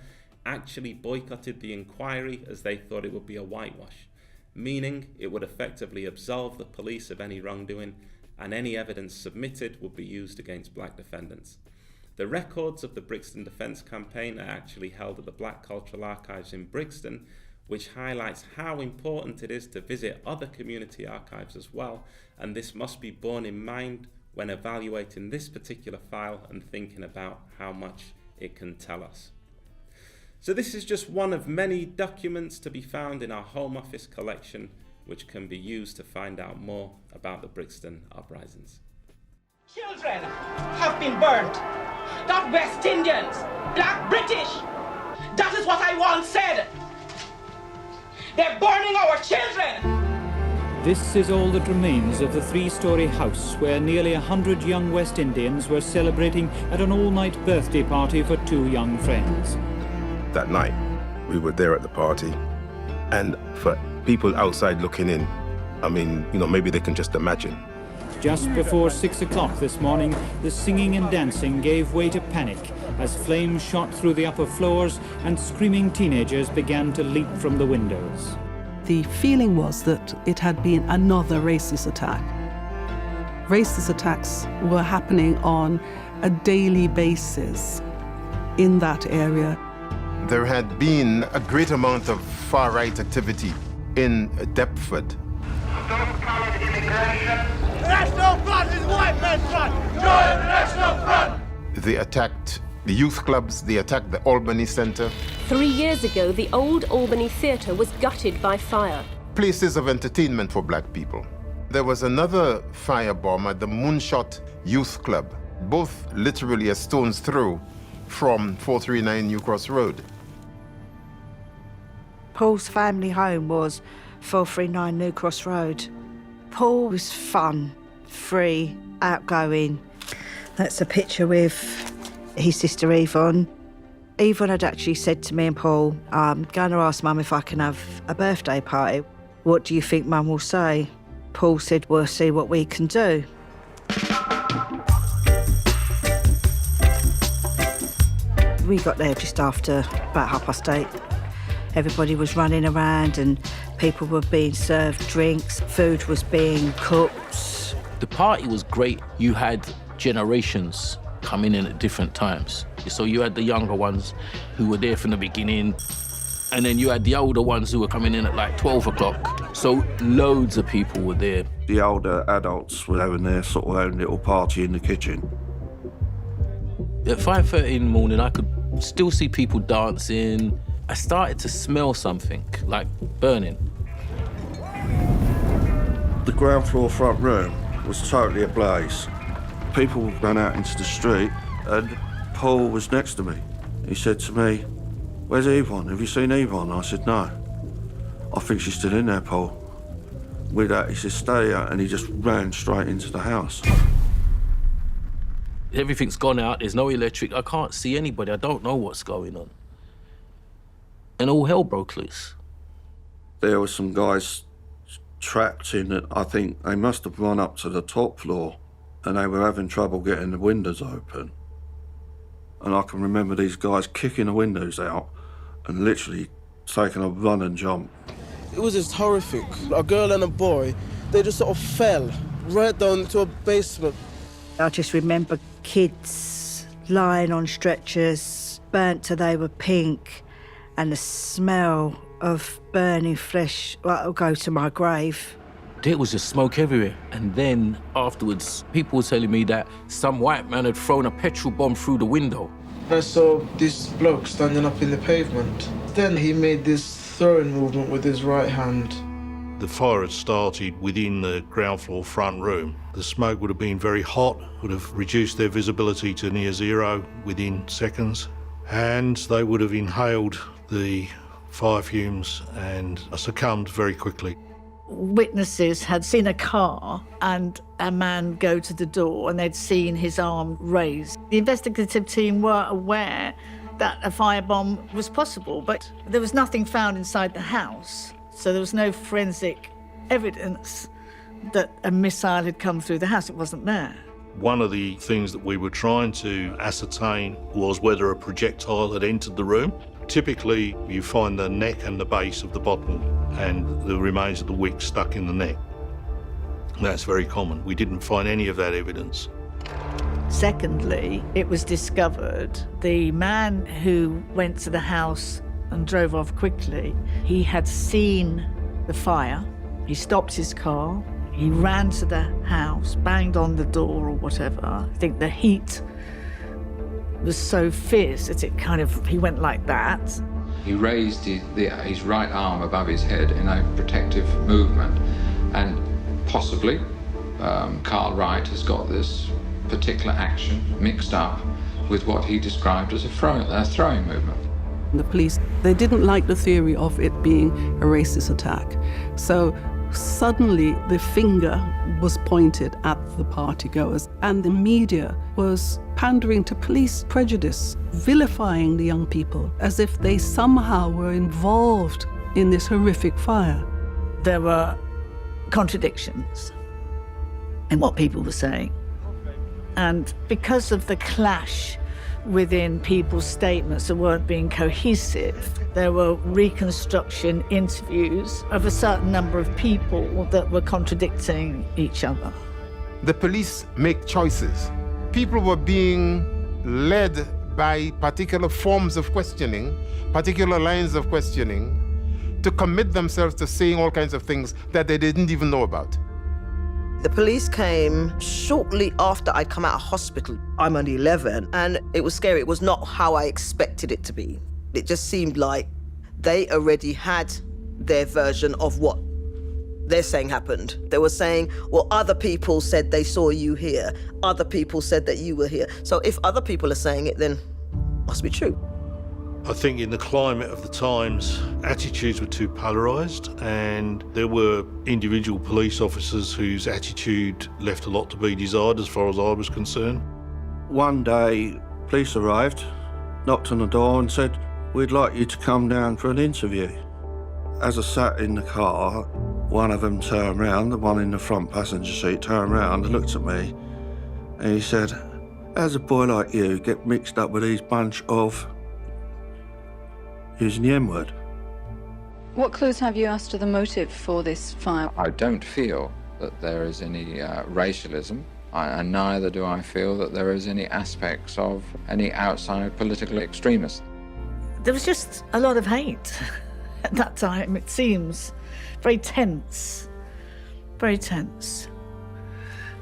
actually boycotted the inquiry as they thought it would be a whitewash, meaning it would effectively absolve the police of any wrongdoing, and any evidence submitted would be used against black defendants. The records of the Brixton Defence Campaign are actually held at the Black Cultural Archives in Brixton, which highlights how important it is to visit other community archives as well, and this must be borne in mind when evaluating this particular file and thinking about how much it can tell us. So this is just one of many documents to be found in our Home Office collection, which can be used to find out more about the Brixton uprisings. Children have been burnt. Not West Indians, black British. That is what I once said. They're burning our children. This is all that remains of the 3-storey house where nearly 100 young West Indians were celebrating at an all-night birthday party for 2 young friends. That night, we were there at the party, and for people outside looking in, I mean, maybe they can just imagine. Just before 6 o'clock this morning, the singing and dancing gave way to panic as flames shot through the upper floors and screaming teenagers began to leap from the windows. The feeling was that it had been another racist attack. Racist attacks were happening on a daily basis in that area. There had been a great amount of far-right activity in Deptford. National Front is white men's front! Join the National Front! They attacked the youth clubs, they attacked the Albany Centre. 3 years ago, the old Albany Theatre was gutted by fire. Places of entertainment for black people. There was another firebomb at the Moonshot Youth Club, both literally a stone's throw from 439 New Cross Road. Paul's family home was 439 New Cross Road. Paul was fun, free, outgoing. That's a picture with his sister Yvonne. Yvonne had actually said to me and Paul, I'm going to ask Mum if I can have a birthday party. What do you think Mum will say? Paul said, we'll see what we can do. We got there just after about 8:30. Everybody was running around and people were being served drinks, food was being cooked. The party was great. You had generations coming in at different times. So you had the younger ones who were there from the beginning, and then you had the older ones who were coming in at like 12 o'clock. So loads of people were there. The older adults were having their sort of own little party in the kitchen. At 5:30 in the morning, I could still see people dancing. I started to smell something, like burning. The ground floor front room was totally ablaze. People ran out into the street and Paul was next to me. He said to me, "Where's Yvonne? Have you seen Yvonne?" I said, "No." "I think she's still in there, Paul." With that, he said, "Stay out," and he just ran straight into the house. Everything's gone out, there's no electric, I can't see anybody, I don't know what's going on. And all hell broke loose. There were some guys trapped in it. I think they must have run up to the top floor and they were having trouble getting the windows open. And I can remember these guys kicking the windows out and literally taking a run and jump. It was just horrific. A girl and a boy, they just sort of fell right down into a basement. I just remember kids lying on stretchers, burnt till they were pink, and the smell of burning flesh, well, it'll go to my grave. There was just smoke everywhere. And then afterwards, people were telling me that some white man had thrown a petrol bomb through the window. I saw this bloke standing up in the pavement. Then he made this throwing movement with his right hand. The fire had started within the ground floor front room. The smoke would have been very hot, would have reduced their visibility to near zero within seconds, and they would have inhaled the fire fumes and succumbed very quickly. Witnesses had seen a car and a man go to the door and they'd seen his arm raised. The investigative team were aware that a firebomb was possible, but there was nothing found inside the house, so there was no forensic evidence that a missile had come through the house. It wasn't there. One of the things that we were trying to ascertain was whether a projectile had entered the room. Typically, you find the neck and the base of the bottle and the remains of the wick stuck in the neck. That's very common. We didn't find any of that evidence. Secondly, it was discovered the man who went to the house and drove off quickly, he had seen the fire. He stopped his car, he ran to the house, banged on the door or whatever. I think the heat was so fierce that he went like that. He raised his right arm above his head in a protective movement, and possibly Carl Wright has got this particular action mixed up with what he described as a throwing movement. The police, they didn't like the theory of it being a racist attack. So suddenly the finger was pointed at the partygoers, and the media was pandering to police prejudice, vilifying the young people as if they somehow were involved in this horrific fire. There were contradictions in what people were saying. And because of the clash within people's statements that weren't being cohesive, there were reconstruction interviews of a certain number of people that were contradicting each other. The police make choices. People were being led by particular forms of questioning, particular lines of questioning, to commit themselves to saying all kinds of things that they didn't even know about. The police came shortly after I'd come out of hospital. I'm only 11, and it was scary. It was not how I expected it to be. It just seemed like they already had their version of what they're saying happened. They were saying, well, other people said they saw you here. Other people said that you were here. So if other people are saying it, then it must be true. I think in the climate of the times, attitudes were too polarised, and there were individual police officers whose attitude left a lot to be desired as far as I was concerned. One day, police arrived, knocked on the door and said, "We'd like you to come down for an interview." As I sat in the car, one of them turned round, the one in the front passenger seat turned round and looked at me, and he said, "How's a boy like you get mixed up with these bunch of..." using the N-word. What clues have you as to the motive for this fire? I don't feel that there is any racialism, and neither do I feel that there is any aspects of any outside political extremist. There was just a lot of hate at that time, it seems. Very tense. Very tense.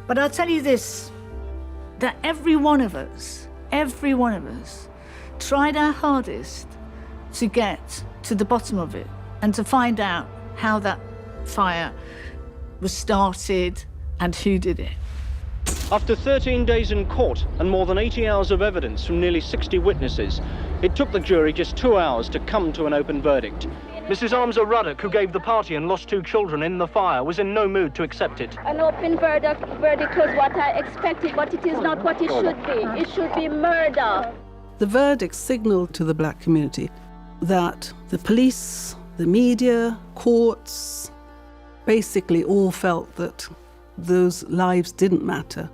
But I'll tell you this, that every one of us tried our hardest to get to the bottom of it and to find out how that fire was started and who did it. After 13 days in court and more than 80 hours of evidence from nearly 60 witnesses, it took the jury just 2 hours to come to an open verdict. Mrs. Armser Ruddock, who gave the party and lost 2 children in the fire, was in no mood to accept it. An open verdict was what I expected, but it is not what it should be. It should be murder. The verdict signalled to the black community that the police, the media, courts, basically all felt that those lives didn't matter.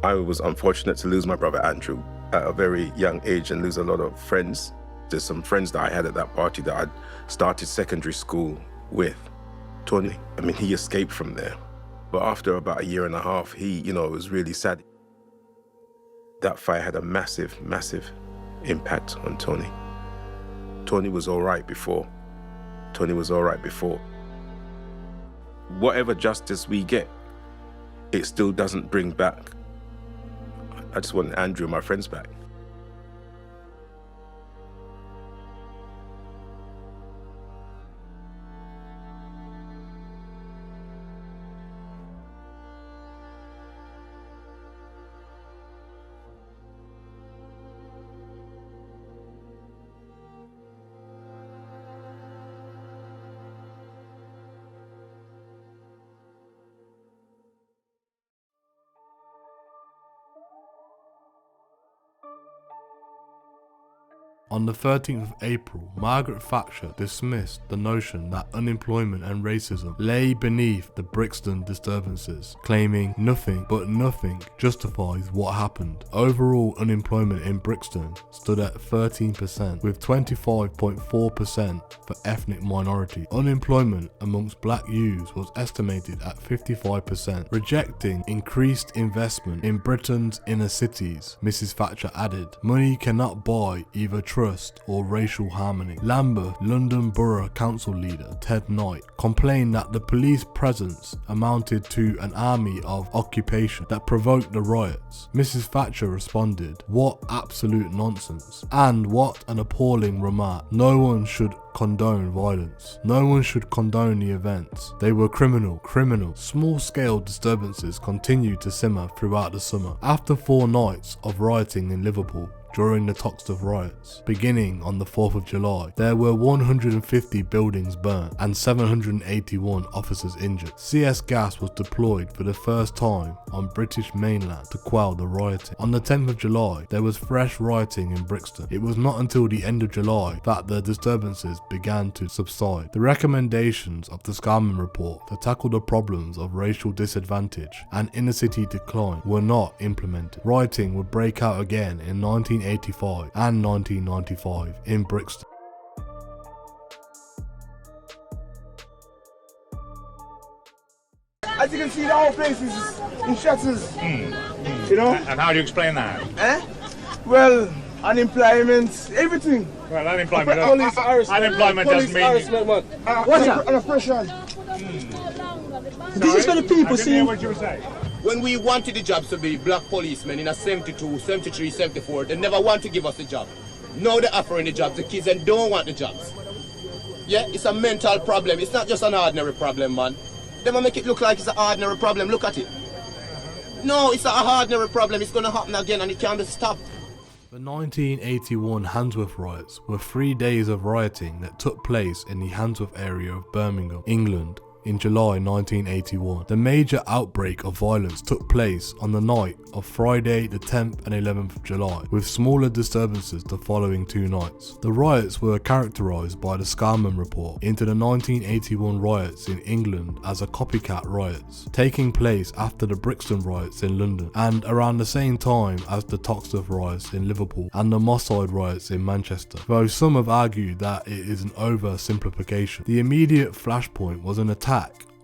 I was unfortunate to lose my brother Andrew at a very young age and lose a lot of friends. There's some friends that I had at that party that I'd started secondary school with. Tony, I mean, he escaped from there. But after about a year and a half, he, it was really sad. That fire had a massive, massive impact on Tony. Tony was all right before. Whatever justice we get, it still doesn't bring back. I just want Andrew and my friends back. On the 13th of April, Margaret Thatcher dismissed the notion that unemployment and racism lay beneath the Brixton disturbances, claiming nothing but nothing justifies what happened. Overall unemployment in Brixton stood at 13%, with 25.4% for ethnic minorities. Unemployment amongst black youths was estimated at 55%, rejecting increased investment in Britain's inner cities. Mrs. Thatcher added, "Money cannot buy either trust or racial harmony." Lambeth London Borough Council leader Ted Knight complained that the police presence amounted to an army of occupation that provoked the riots. Mrs. Thatcher responded, "What absolute nonsense, and what an appalling remark. No one should condone violence. No one should condone the events. They were criminal. Small-scale disturbances continued to simmer throughout the summer. After 4 nights of rioting in Liverpool, during the Toxteth riots, beginning on the 4th of July, there were 150 buildings burnt and 781 officers injured. CS gas was deployed for the first time on British mainland to quell the rioting. On the 10th of July, there was fresh rioting in Brixton. It was not until the end of July that the disturbances began to subside. The recommendations of the Scarman report to tackle the problems of racial disadvantage and inner city decline were not implemented. Rioting would break out again in 19 1985 and 1995 in Brixton. As you can see, the whole place is in shutters. You know? And how do you explain that? Well, unemployment, everything. Well, unemployment. Police harassment. Unemployment doesn't mean. What's that? And oppression. This is for the people, see. What you were saying. When we wanted the jobs to be black policemen in a 72, 73, 74, they never want to give us the job. Now they're offering the jobs. The kids and don't want the jobs. Yeah, it's a mental problem. It's not just an ordinary problem, man. They will make it look like it's an ordinary problem. Look at it. No, it's not an ordinary problem. It's going to happen again and it can't be stopped. The 1981 Handsworth riots were 3 days of rioting that took place in the Handsworth area of Birmingham, England, in July 1981. The major outbreak of violence took place on the night of Friday the 10th and 11th of July, with smaller disturbances the following 2 nights. The riots were characterized by the Scarman report into the 1981 riots in England as a copycat riots, taking place after the Brixton riots in London and around the same time as the Toxteth riots in Liverpool and the Moss Side riots in Manchester, though some have argued that it is an oversimplification. The immediate flashpoint was an attack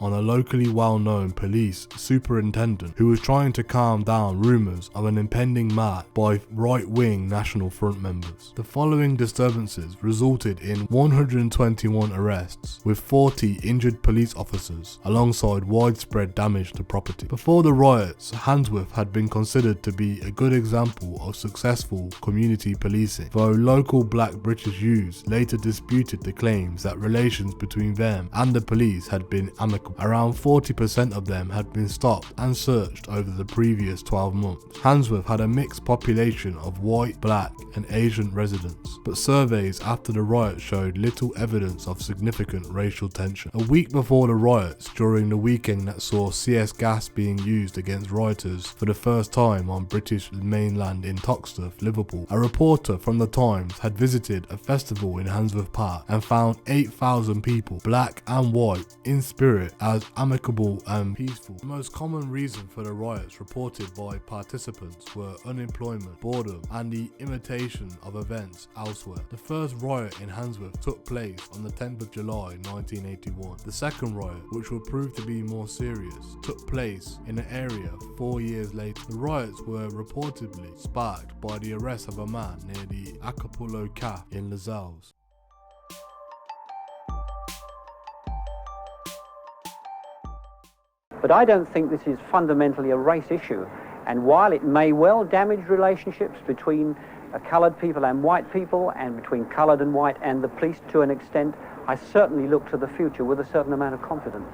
on a locally well-known police superintendent who was trying to calm down rumours of an impending march by right-wing National Front members. The following disturbances resulted in 121 arrests, with 40 injured police officers, alongside widespread damage to property. Before the riots, Handsworth had been considered to be a good example of successful community policing, though local black British youths later disputed the claims that relations between them and the police had been amicable. Around 40% of them had been stopped and searched over the previous 12 months. Handsworth had a mixed population of white, black and Asian residents, but surveys after the riot showed little evidence of significant racial tension. A week before the riots, during the weekend that saw CS gas being used against rioters for the first time on British mainland in Toxteth, Liverpool, a reporter from the Times had visited a festival in Handsworth Park and found 8,000 people, black and white, in spirit as amicable and peaceful. The most common reason for the riots reported by participants were unemployment, boredom, and the imitation of events elsewhere. The first riot in Handsworth took place on the 10th of July 1981. The second riot, which would prove to be more serious, took place in an area 4 years later. The riots were reportedly sparked by the arrest of a man near the Acapulco Cafe in Leeds. But I don't think this is fundamentally a race issue. And while it may well damage relationships between coloured people and white people, and between coloured and white and the police to an extent, I certainly look to the future with a certain amount of confidence.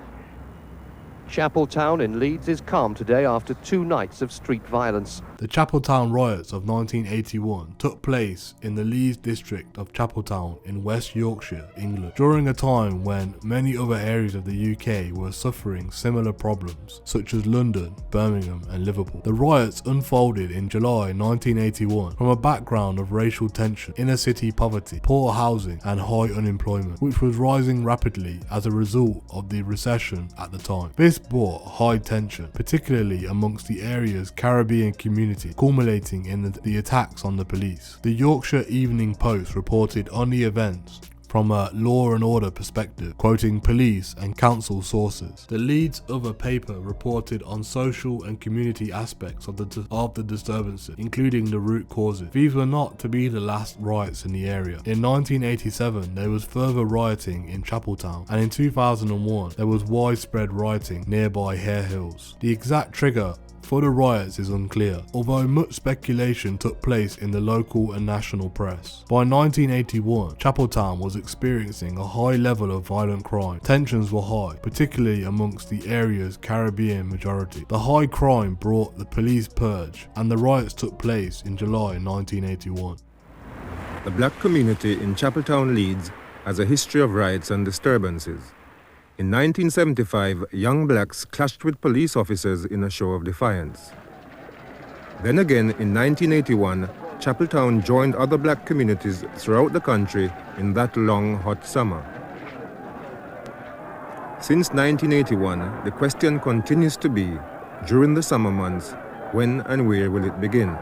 Chapeltown in Leeds is calm today after 2 nights of street violence. The Chapeltown riots of 1981 took place in the Leeds district of Chapeltown in West Yorkshire, England, during a time when many other areas of the UK were suffering similar problems, such as London, Birmingham and Liverpool. The riots unfolded in July 1981 from a background of racial tension, inner city poverty, poor housing and high unemployment, which was rising rapidly as a result of the recession at the time. This brought high tension, particularly amongst the area's Caribbean community, culminating in the attacks on the police. The Yorkshire Evening Post reported on the events from a law and order perspective, quoting police and council sources. The Leeds Other paper reported on social and community aspects of the disturbances, including the root causes. These were not to be the last riots in the area. In 1987, there was further rioting in Chapeltown, and in 2001, there was widespread rioting nearby Hare Hills. The exact trigger for the riots is unclear, although much speculation took place in the local and national press. By 1981, Chapeltown was experiencing a high level of violent crime. Tensions were high, particularly amongst the area's Caribbean majority. The high crime brought the police purge, and the riots took place in July 1981. The black community in Chapeltown, Leeds, has a history of riots and disturbances. In 1975, young blacks clashed with police officers in a show of defiance. Then again, in 1981, Chapeltown joined other black communities throughout the country in that long, hot summer. Since 1981, the question continues to be, during the summer months, when and where will it begin?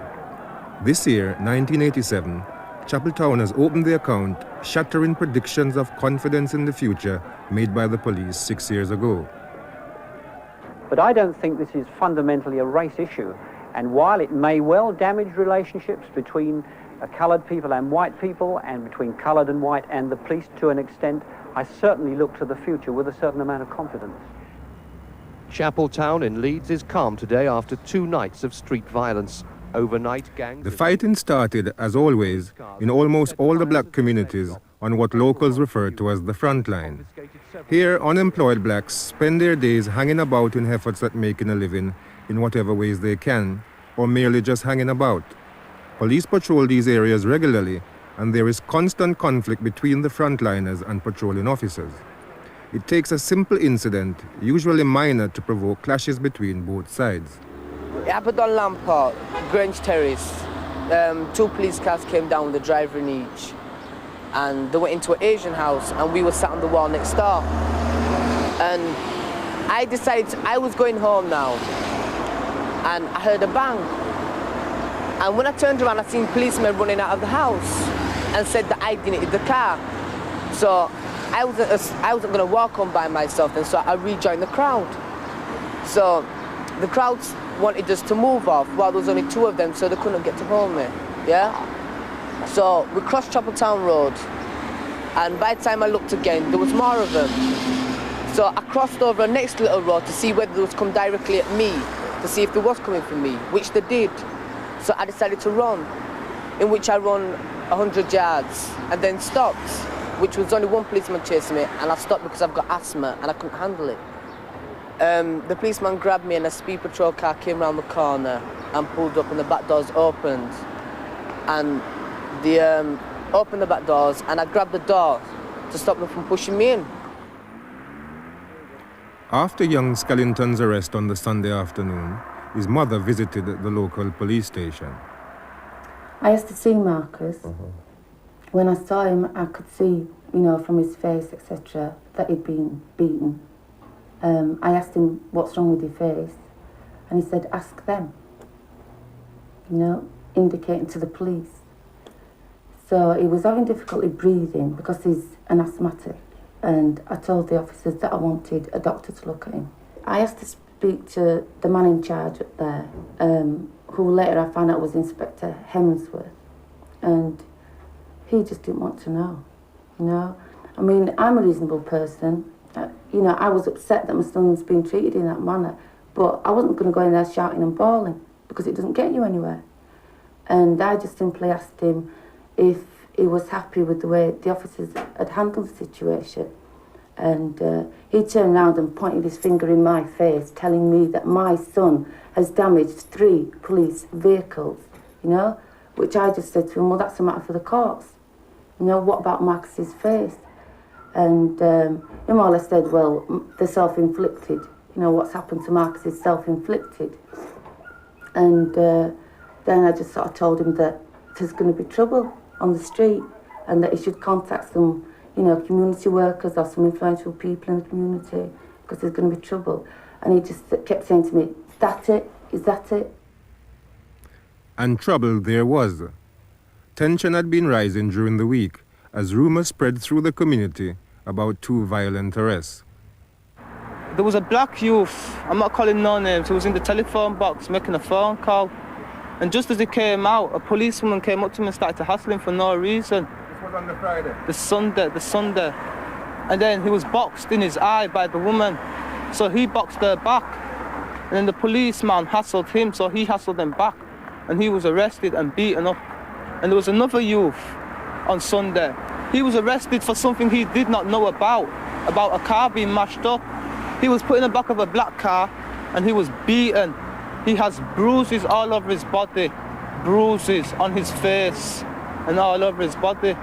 This year, 1987, Chapeltown has opened the account shattering predictions of confidence in the future made by the police 6 years ago. But I don't think this is fundamentally a race issue. And while it may well damage relationships between coloured people and white people, and between coloured and white and the police to an extent, I certainly look to the future with a certain amount of confidence. Chapeltown in Leeds is calm today after 2 nights of street violence. Overnight gangs... The fighting started, as always, in almost all the black communities on what locals refer to as the front line. Here, unemployed blacks spend their days hanging about in efforts at making a living in whatever ways they can, or merely just hanging about. Police patrol these areas regularly, and there is constant conflict between the frontliners and patrolling officers. It takes a simple incident, usually minor, to provoke clashes between both sides. It happened on Lampart, Grange Terrace. 2 police cars came down with a driver in each, and they went into an Asian house, and we were sat on the wall next door. And I decided I was going home now, and I heard a bang. And when I turned around, I seen policemen running out of the house and said that I didn't hit the car. So I wasn't going to walk home by myself, and so I rejoined the crowd. So the crowds wanted us to move off while there was only 2 of them, so they couldn't get to hold me, yeah? So we crossed Chapeltown Road, and by the time I looked again, there was more of them. So I crossed over a next little road to see whether they was come directly at me, to see if they was coming for me, which they did. So I decided to run, in which I run 100 yards and then stopped, which was only 1 policeman chasing me, and I stopped because I've got asthma and I couldn't handle it. The policeman grabbed me and a speed patrol car came around the corner and pulled up, and the back doors opened. And they opened the back doors, and I grabbed the door to stop them from pushing me in. After young Skellington's arrest on the Sunday afternoon, his mother visited the local police station. I used to see Marcus. When I saw him, I could see, from his face, etc., that he'd been beaten. I asked him, what's wrong with your face? And he said, ask them. Indicating to the police. So he was having difficulty breathing because he's an asthmatic. And I told the officers that I wanted a doctor to look at him. I asked to speak to the man in charge up there, who later I found out was Inspector Handsworth. And he just didn't want to know, I mean, I'm a reasonable person. I was upset that my son's been treated in that manner, but I wasn't going to go in there shouting and bawling because it doesn't get you anywhere. And I just simply asked him if he was happy with the way the officers had handled the situation. And he turned around and pointed his finger in my face, telling me that my son has damaged 3 police vehicles, which I just said to him, well, that's a matter for the courts. What about Marcus's face? And he more or less said, well, they're self-inflicted. What's happened to Marcus is self-inflicted. And then I just sort of told him that there's going to be trouble on the street and that he should contact some, community workers or some influential people in the community because there's going to be trouble. And he just kept saying to me, is that it? Is that it? And trouble there was. Tension had been rising during the week as rumours spread through the community about 2 violent arrests. There was a black youth, I'm not calling no names, who was in the telephone box making a phone call. And just as he came out, a policewoman came up to him and started to hassle him for no reason. This was on the Friday? The Sunday. And then he was boxed in his eye by the woman. So he boxed her back. And then the policeman hassled him, so he hassled him back. And he was arrested and beaten up. And there was another youth on Sunday. He was arrested for something he did not know about a car being mashed up. He was put in the back of a black car and he was beaten. He has bruises all over his body, bruises on his face and all over his body.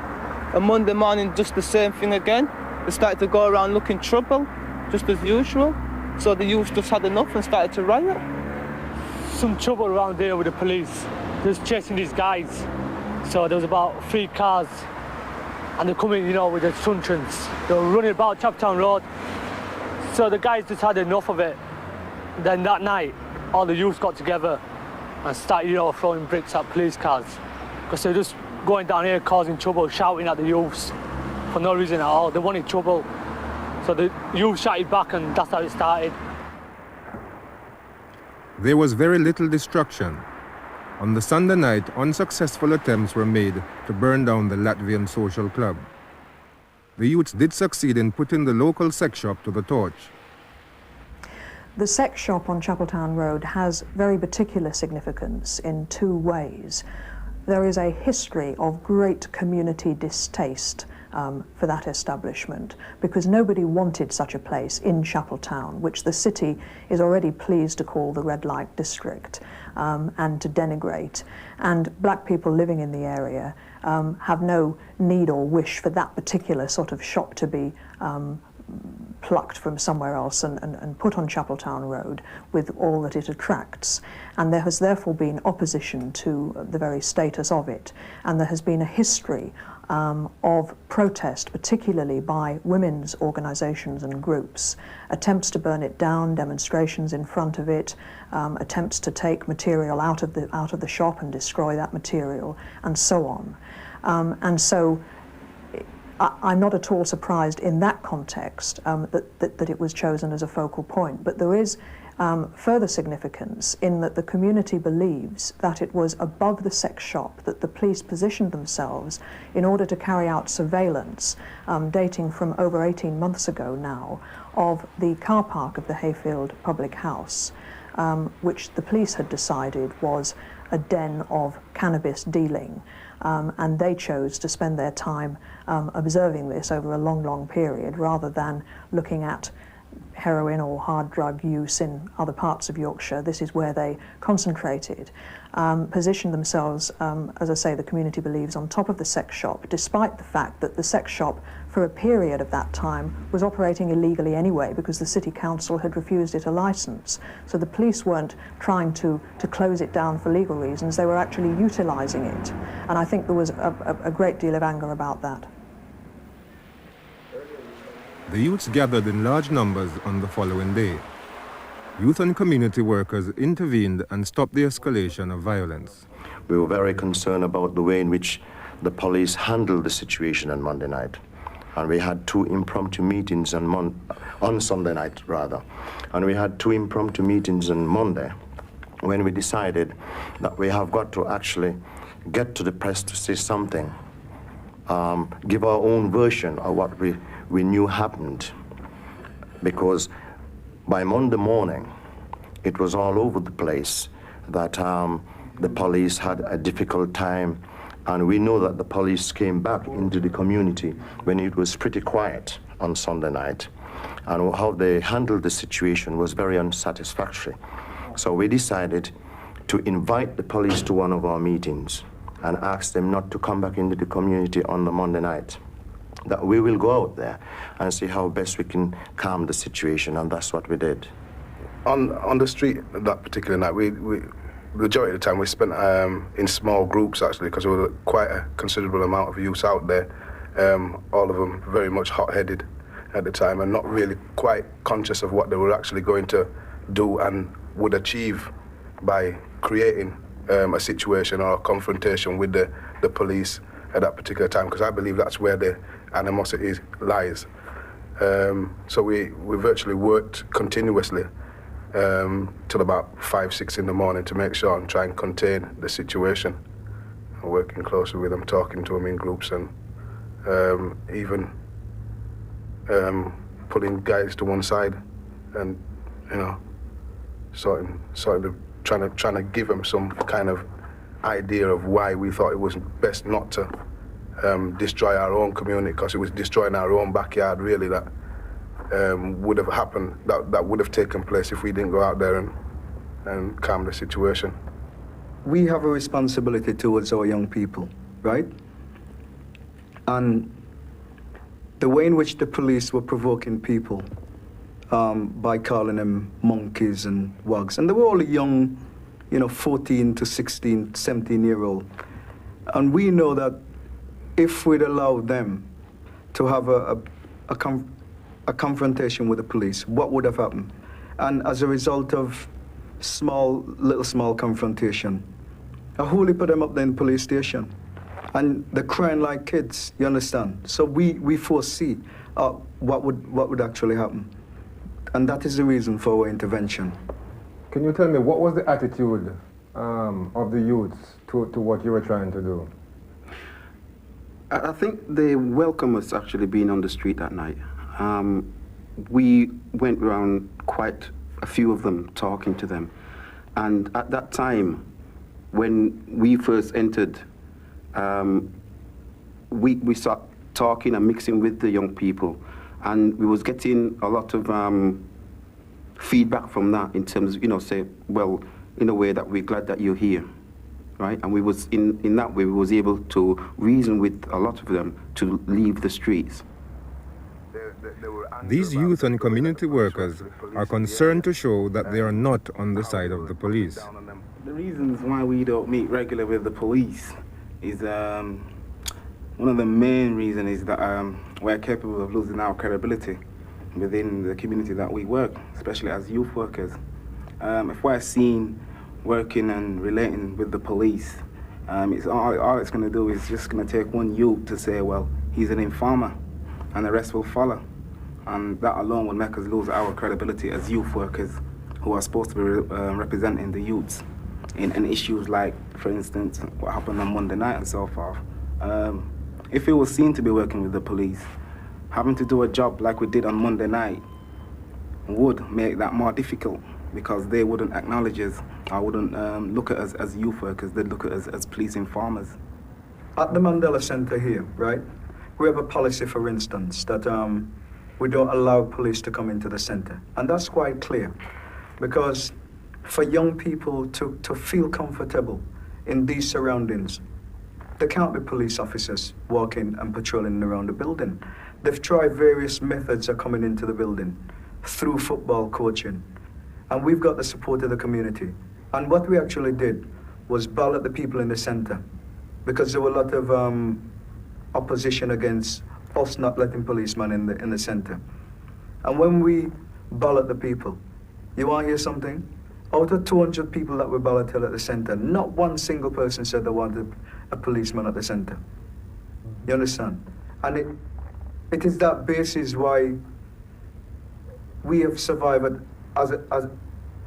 And Monday morning, just the same thing again. They started to go around looking trouble, just as usual. So the youth just had enough and started to riot. Some trouble around here with the police. They was chasing these guys. So there was about 3 cars and they're coming, with their truncheons. They were running about Chapeltown Road. So the guys just had enough of it. Then that night, all the youth got together and started, throwing bricks at police cars. Because they were just going down here causing trouble, shouting at the youths for no reason at all. They wanted trouble. So the youth shouted back and that's how it started. There was very little destruction. On the Sunday night, unsuccessful attempts were made to burn down the Latvian social club. The youths did succeed in putting the local sex shop to the torch. The sex shop on Chapeltown Road has very particular significance in two ways. There is a history of great community distaste for that establishment, because nobody wanted such a place in Chapeltown, which the city is already pleased to call the red light district, and to denigrate. And black people living in the area have no need or wish for that particular sort of shop to be plucked from somewhere else and put on Chapeltown Road with all that it attracts. And there has therefore been opposition to the very status of it, and there has been a history of protest, particularly by women's organisations and groups, attempts to burn it down, demonstrations in front of it, attempts to take material out of the shop and destroy that material, and so on. And so I'm not at all surprised in that context that it was chosen as a focal point, but there is further significance in that the community believes that it was above the sex shop that the police positioned themselves in order to carry out surveillance, dating from over 18 months ago now, of the car park of the Hayfield Public House, which the police had decided was a den of cannabis dealing. And they chose to spend their time observing this over a long, long period, rather than looking at heroin or hard drug use in other parts of Yorkshire. This is where they concentrated, positioned themselves, as I say, the community believes, on top of the sex shop, despite the fact that the sex shop, for a period of that time, was operating illegally anyway, because the City Council had refused it a licence. So the police weren't trying to close it down for legal reasons, they were actually utilising it. And I think there was a great deal of anger about that. The youths gathered in large numbers on the following day. Youth and community workers intervened and stopped the escalation of violence. We were very concerned about the way in which the police handled the situation on Monday night. And we had two impromptu meetings on Sunday night, rather. And we had two impromptu meetings on Monday, when we decided that we have got to actually get to the press to say something, give our own version of what we knew happened. Because by Monday morning, it was all over the place that the police had a difficult time, and we know that the police came back into the community when it was pretty quiet on Sunday night, and how they handled the situation was very unsatisfactory. So we decided to invite the police to one of our meetings and ask them not to come back into the community on the Monday night, that we will go out there and see how best we can calm the situation, and that's what we did. On the street that particular night, we the majority of the time we spent in small groups, actually, because there was quite a considerable amount of youths out there, all of them very much hot-headed at the time and not really quite conscious of what they were actually going to do and would achieve by creating a situation or a confrontation with the police at that particular time, because I believe that's where the animosity lies. So we virtually worked continuously till about 5, 6 in the morning to make sure and try and contain the situation. Working closely with them, talking to them in groups, and even pulling guys to one side, and trying to give them some kind of idea of why we thought it was best not to destroy our own community, because it was destroying our own backyard, really, that would have happened, that would have taken place if we didn't go out there and calm the situation. We have a responsibility towards our young people, right? And the way in which the police were provoking people by calling them monkeys and wugs, and they were all young, 14 to 16, 17-year-old. And we know that if we'd allowed them to have a confrontation with the police, what would have happened? And as a result of little small confrontation, a whole heap of them up there in the police station. And they're crying like kids, you understand? So we foresee what would actually happen. And that is the reason for our intervention. Can you tell me, what was the attitude of the youths to what you were trying to do? I think they welcome us actually being on the street that night. We went around quite a few of them, talking to them. And at that time, when we first entered, we started talking and mixing with the young people. And we was getting a lot of feedback from that in terms of, say, well, in a way that we're glad that you're here, right? And we was, in that way, we was able to reason with a lot of them to leave the streets. These youth and community workers are concerned to show that they are not on the side of the police. The reasons why we don't meet regularly with the police is one of the main reasons is that we're capable of losing our credibility within the community that we work, especially as youth workers. If we're seen working and relating with the police, all it's going to do is just going to take one youth to say, well, he's an informer, and the rest will follow. And that alone will make us lose our credibility as youth workers who are supposed to be representing the youths in issues like, for instance, what happened on Monday night and so forth. If it was seen to be working with the police, having to do a job like we did on Monday night would make that more difficult, because they wouldn't acknowledge us or wouldn't look at us as youth workers, they'd look at us as police informers. At the Mandela Center here, right, we have a policy, for instance, that we don't allow police to come into the center. And that's quite clear, because for young people to feel comfortable in these surroundings, there can't be police officers walking and patrolling around the building. They've tried various methods of coming into the building through football coaching. And we've got the support of the community. And what we actually did was ballot the people in the center, because there were a lot of opposition against us not letting policemen in the center. And when we ballot the people, you want to hear something? Out of 200 people that were balloted at the center, not one single person said they wanted a policeman at the center. You understand? And it is that basis why we have survived as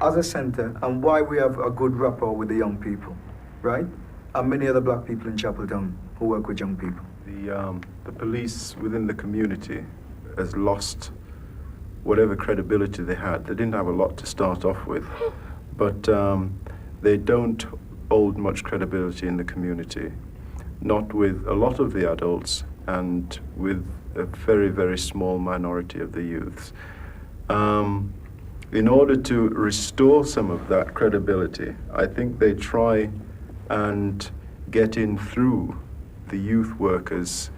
a center, and why we have a good rapport with the young people, right? And many other black people in Chapeltown who work with young people. The police within the community has lost whatever credibility they had. They didn't have a lot to start off with, but they don't hold much credibility in the community, not with a lot of the adults and with a very, very small minority of the youths. In order to restore some of that credibility, I think they try and get in through the youth workers,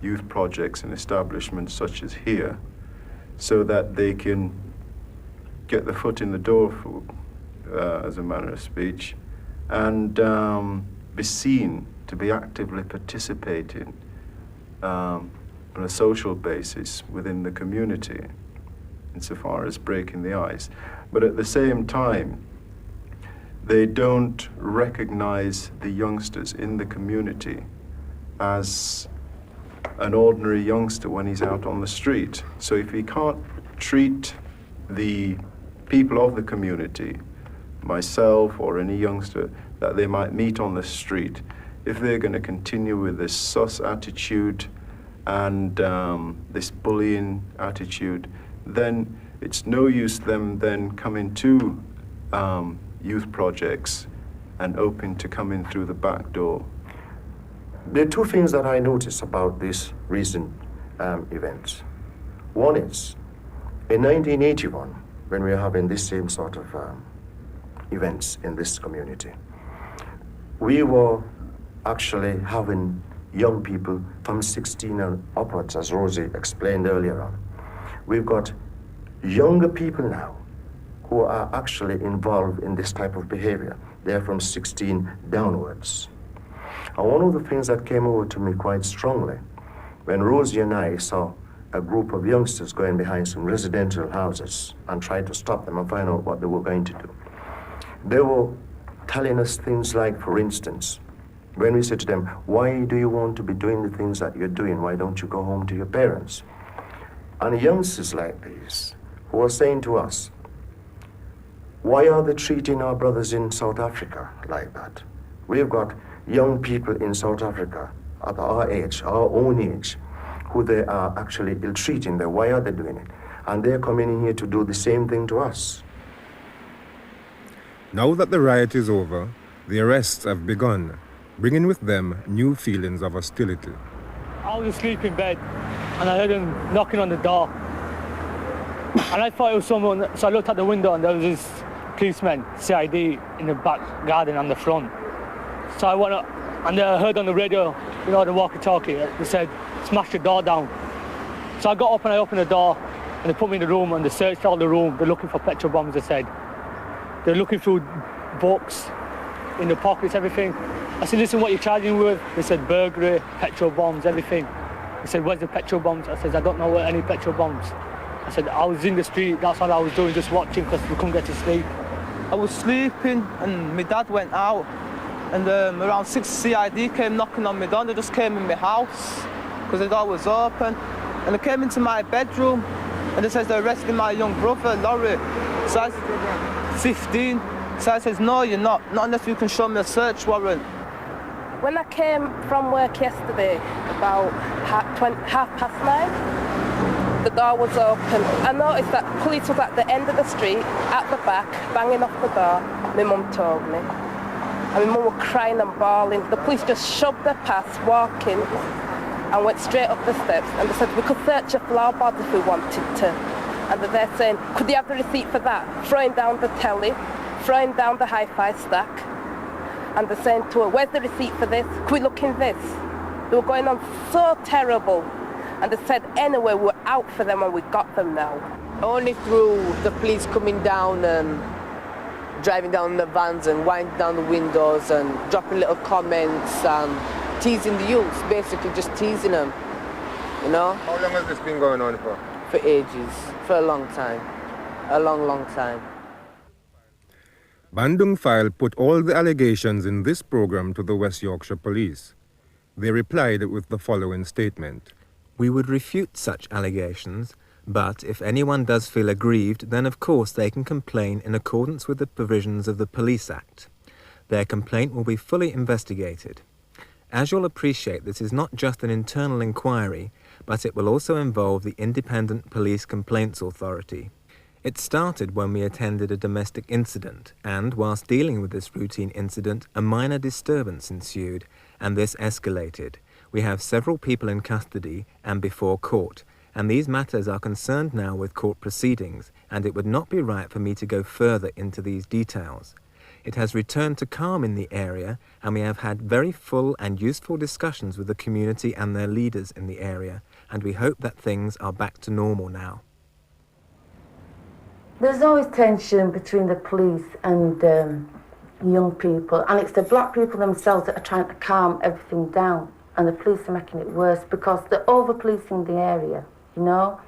youth projects and establishments such as here, so that they can get the foot in the door, for, as a manner of speech, and be seen to be actively participating on a social basis within the community, insofar as breaking the ice. But at the same time, they don't recognize the youngsters in the community as an ordinary youngster when he's out on the street. So if he can't treat the people of the community, myself or any youngster that they might meet on the street, if they're going to continue with this sus attitude and this bullying attitude, then it's no use them then coming to youth projects and hoping to come in through the back door. There are two things that I noticed about these recent events. One is, in 1981, when we were having this same sort of events in this community, we were actually having young people from 16 and upwards, as Rosie explained earlier on. We've got younger people now who are actually involved in this type of behavior. They're from 16 downwards. And one of the things that came over to me quite strongly when Rosie and I saw a group of youngsters going behind some residential houses and tried to stop them and find out what they were going to do. They were telling us things like, for instance, when we said to them, why do you want to be doing the things that you're doing? Why don't you go home to your parents? And youngsters like these who are saying to us, why are they treating our brothers in South Africa like that? We've got young people in South Africa at our age, our own age, who they are actually ill-treating. Why are they doing it? And they're coming in here to do the same thing to us. Now that the riot is over, the arrests have begun, bringing with them new feelings of hostility. I was asleep in bed and I heard him knocking on the door. And I thought it was someone, so I looked out the window and there was this policeman, CID, in the back garden on the front. So I went up and I heard on the radio, you know, the walkie-talkie, they said, smash the door down. So I got up and I opened the door and they put me in the room and they searched all the room. They're looking for petrol bombs, they said. They're looking through books, in the pockets, everything. I said, listen, what you're charging me with? They said, burglary, petrol bombs, everything. They said, where's the petrol bombs? I said, I don't know where any petrol bombs. I said, I was in the street, that's all I was doing, just watching because we couldn't get to sleep. I was sleeping and my dad went out and around 6 CID came knocking on my door. They just came in my house because the door was open. And they came into my bedroom and they says they're arresting my young brother, Laurie. So I said, 15. So I says, no, you're not unless you can show me a search warrant. When I came from work yesterday, about 9:30, the door was open. I noticed that police was at the end of the street, at the back, banging off the door. My mum told me. And my mum was crying and bawling. The police just shoved her past, walking, and went straight up the steps. And they said, we could search your floorboards if we wanted to. And they're there saying, could you have the receipt for that? Throwing down the telly, throwing down the hi-fi stack. And they're saying to her, where's the receipt for this? Could we look in this? They were going on so terrible. And they said, anyway, we're out for them and we got them now. Only through the police coming down and driving down the vans and winding down the windows and dropping little comments and teasing the youths, basically just teasing them, you know? How long has this been going on for? For ages, for a long time, a long, long time. Bandung File put all the allegations in this program to the West Yorkshire Police. They replied with the following statement. We would refute such allegations, but if anyone does feel aggrieved, then of course they can complain in accordance with the provisions of the Police Act. Their complaint will be fully investigated. As you'll appreciate, this is not just an internal inquiry, but it will also involve the Independent Police Complaints Authority. It started when we attended a domestic incident, and whilst dealing with this routine incident, a minor disturbance ensued, and this escalated. We have several people in custody and before court, and these matters are concerned now with court proceedings, and it would not be right for me to go further into these details. It has returned to calm in the area, and we have had very full and useful discussions with the community and their leaders in the area, and we hope that things are back to normal now. There's always tension between the police and young people, and it's the black people themselves that are trying to calm everything down, and the police are making it worse because they're over-policing the area, you know,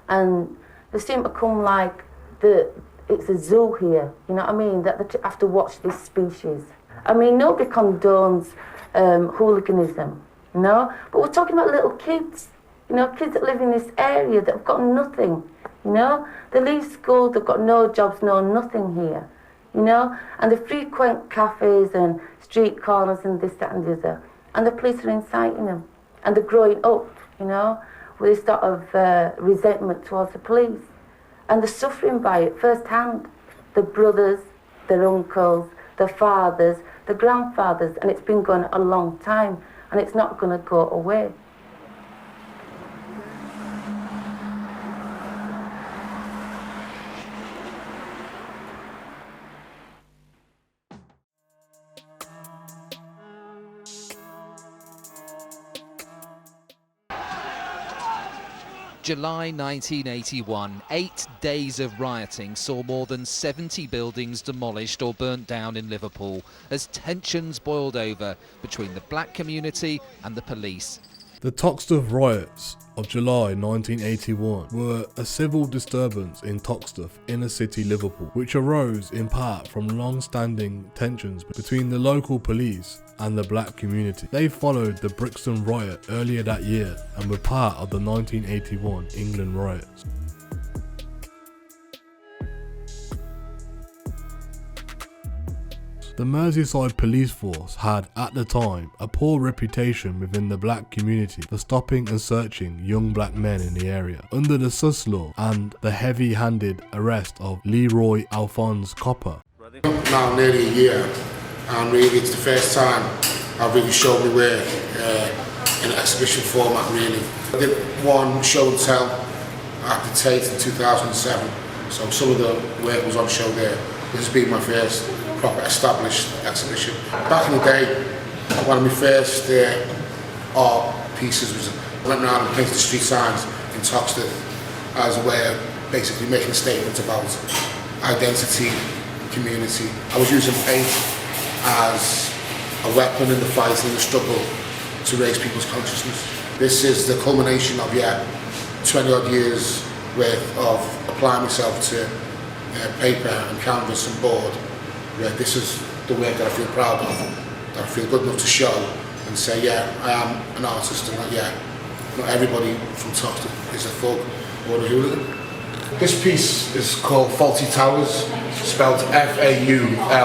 and they seem to come like it's a zoo here, you know what I mean, that they have to watch this species. I mean, nobody condones hooliganism, you know, but we're talking about little kids, you know, kids that live in this area that have got nothing, you know. They leave school, they've got no jobs, no nothing here, you know, and they frequent cafes and street corners and this, that and the other, and the police are inciting them, and they're growing up, you know, with this sort of resentment towards the police. And they're suffering by it firsthand. Their brothers, their uncles, their fathers, their grandfathers, and it's been going a long time, and it's not going to go away. July 1981, 8 days of rioting saw more than 70 buildings demolished or burnt down in Liverpool as tensions boiled over between the black community and the police. The Toxteth riots of July 1981 were a civil disturbance in Toxteth, inner city Liverpool, which arose in part from long-standing tensions between the local police and the black community. They followed the Brixton Riot earlier that year and were part of the 1981 England riots. The Merseyside police force had, at the time, a poor reputation within the black community for stopping and searching young black men in the area. Under the Sus Law and the heavy-handed arrest of Leroy Alphonse Copper. Now nearly a year, and really it's the first time I've really shown my work in an exhibition format really. I did one show and tell at the Tate in 2007, so some of the work was on show there. This has been my first proper established exhibition. Back in the day, one of my first art pieces was I went around and painted the street signs in Toxteth as a way of basically making a statement about identity, community. I was using paint as a weapon in the fight and the struggle to raise people's consciousness. This is the culmination of 20 odd years worth of applying myself to paper and canvas and board. This is the work that I feel proud of, that I feel good enough to show and say, yeah, I am an artist and not everybody from Toxteth is a thug or a hooligan. This piece is called Faulty Towers, spelled F-A-U-L-T-Y.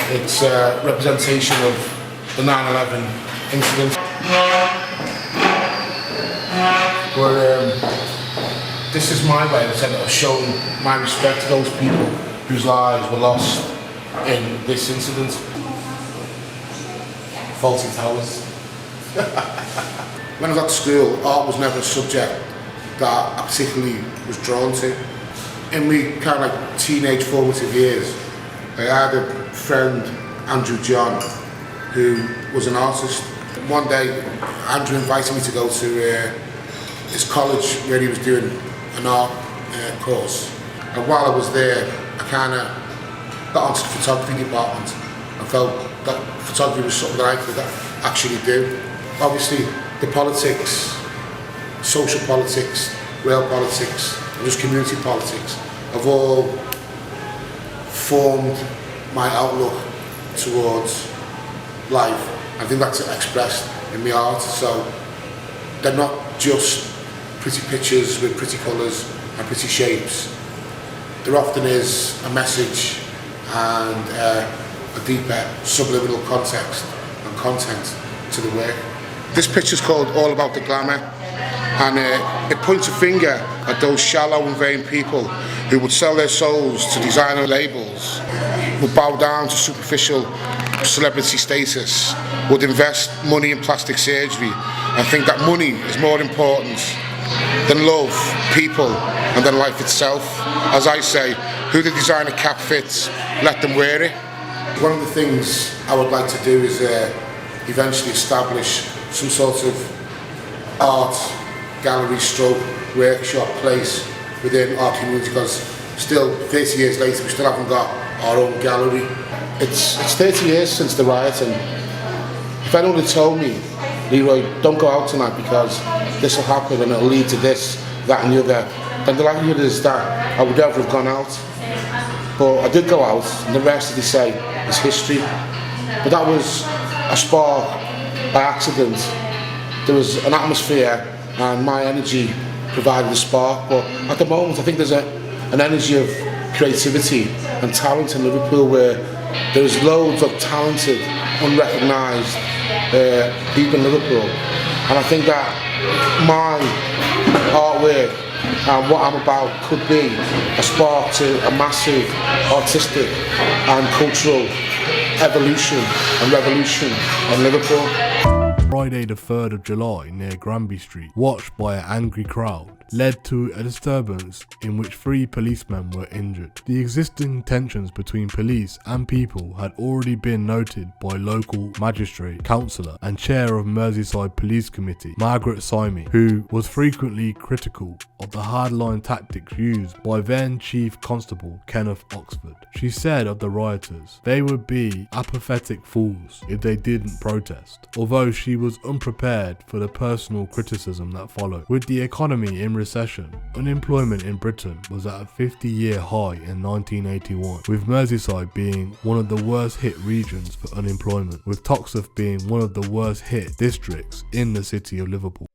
It's a representation of the 9/11 incident. This is my way of showing my respect to those people whose lives were lost in this incident. Faulty Towers. When I got to school, art was never a subject that I particularly was drawn to. In my kind of like teenage formative years, I had a friend, Andrew John, who was an artist. One day, Andrew invited me to go to his college where he was doing an art course. And while I was there, I kind of got onto the photography department and felt that photography was something that I could actually do. Obviously, the politics, social politics, rail politics, and just community politics have all formed my outlook towards life. I think that's expressed in my art. So they're not just pretty pictures with pretty colours and pretty shapes. There often is a message and a deeper subliminal context and content to the work. This picture's called All About the Glamour, and it points a finger at those shallow and vain people who would sell their souls to designer labels, would bow down to superficial celebrity status, would invest money in plastic surgery and think that money is more important than love, people and than life itself. As I say, who the designer cap fits, let them wear it. One of the things I would like to do is eventually establish some sort of art gallery stroke workshop place within our community, because still 30 years later we still haven't got our own gallery. It's 30 years since the riot, and if anyone had told me, Leroy, don't go out tonight because this will happen and it'll lead to this, that and the other, then the likelihood is that I would never have gone out. But I did go out, and the rest, as they say, is history. But that was a spark by accident. There was an atmosphere and my energy provided a spark, but at the moment I think there's an energy of creativity and talent in Liverpool where there's loads of talented, unrecognised people in Liverpool, and I think that my artwork and what I'm about could be a spark to a massive artistic and cultural evolution and revolution in Liverpool. Friday the 3rd of July near Granby Street, watched by an angry crowd. led to a disturbance in which 3 policemen were injured. The existing tensions between police and people had already been noted by local magistrate, councillor and chair of Merseyside Police Committee, Margaret Symey, who was frequently critical of the hardline tactics used by then Chief Constable Kenneth Oxford. She said of the rioters, they would be apathetic fools if they didn't protest, although she was unprepared for the personal criticism that followed. With the economy in recession, unemployment in Britain was at a 50-year high in 1981, with Merseyside being one of the worst hit regions for unemployment, with Toxteth being one of the worst hit districts in the city of Liverpool.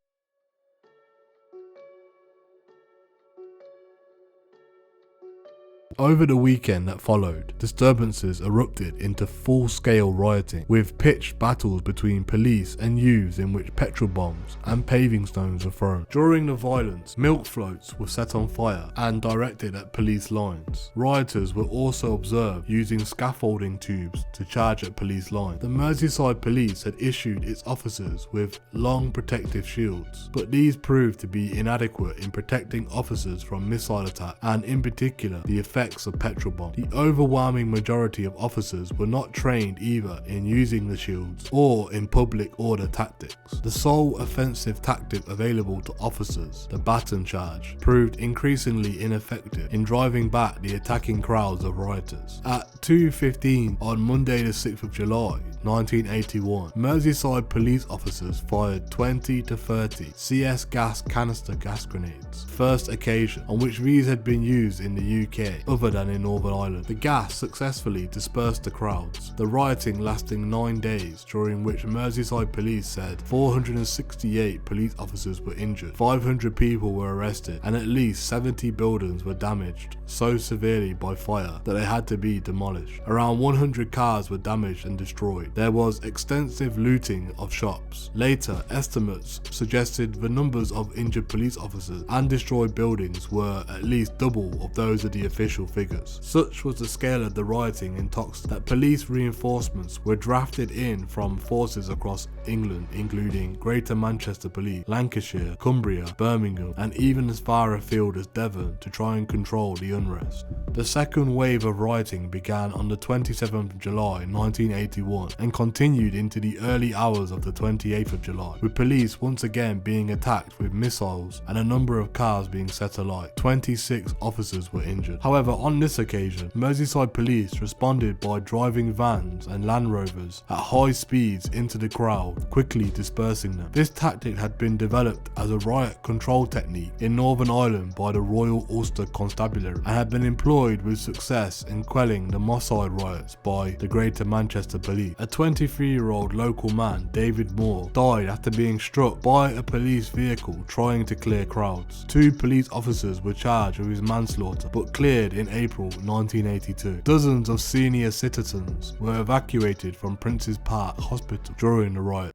Over the weekend that followed, disturbances erupted into full-scale rioting, with pitched battles between police and youths in which petrol bombs and paving stones were thrown. During the violence, milk floats were set on fire and directed at police lines. Rioters were also observed using scaffolding tubes to charge at police lines. The Merseyside Police had issued its officers with long protective shields, but these proved to be inadequate in protecting officers from missile attack and in particular the effects of petrol bombs. The overwhelming majority of officers were not trained either in using the shields or in public order tactics. The sole offensive tactic available to officers, the baton charge, proved increasingly ineffective in driving back the attacking crowds of rioters. At 2:15 on Monday the 6th of July 1981, Merseyside police officers fired 20 to 30 CS gas canister gas grenades, first occasion on which these had been used in the UK other than in Northern Ireland. The gas successfully dispersed the crowds, the rioting lasting 9 days, during which Merseyside police said 468 police officers were injured, 500 people were arrested and at least 70 buildings were damaged so severely by fire that they had to be demolished. Around 100 cars were damaged and destroyed. There was extensive looting of shops. Later, estimates suggested the numbers of injured police officers and destroyed buildings were at least double of those of the official figures. Such was the scale of the rioting in Toxteth that police reinforcements were drafted in from forces across England, including Greater Manchester Police, Lancashire, Cumbria, Birmingham, and even as far afield as Devon to try and control the unrest. The second wave of rioting began on the 27th of July 1981 and continued into the early hours of the 28th of July, with police once again being attacked with missiles and a number of cars being set alight. 26 officers were injured. However, on this occasion, Merseyside police responded by driving vans and Land Rovers at high speeds into the crowd, quickly dispersing them. This tactic had been developed as a riot control technique in Northern Ireland by the Royal Ulster Constabulary and had been employed with success in quelling the Moss Side riots by the Greater Manchester Police. A 23-year-old local man, David Moore, died after being struck by a police vehicle trying to clear crowds. 2 police officers were charged with his manslaughter but cleared in April 1982. Dozens of senior citizens were evacuated from Prince's Park Hospital during the riot.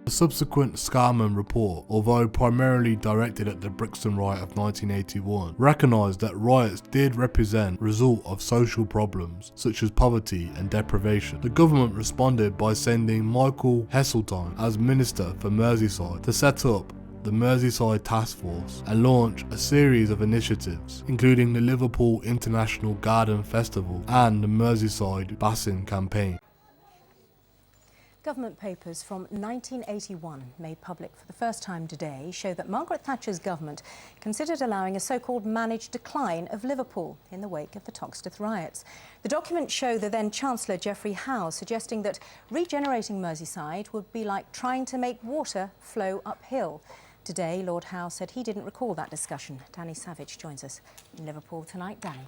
The subsequent Scarman report, although primarily directed at the Brixton Riot of 1981, recognised that riots did represent result of social problems such as poverty and deprivation. The government responded by sending Michael Heseltine as Minister for Merseyside to set up the Merseyside Task Force and launch a series of initiatives, including the Liverpool International Garden Festival and the Merseyside Basin Campaign. Government papers from 1981, made public for the first time today, show that Margaret Thatcher's government considered allowing a so-called managed decline of Liverpool in the wake of the Toxteth riots. The documents show the then Chancellor Geoffrey Howe suggesting that regenerating Merseyside would be like trying to make water flow uphill. Today, Lord Howe said he didn't recall that discussion. Danny Savage joins us in Liverpool tonight. Danny.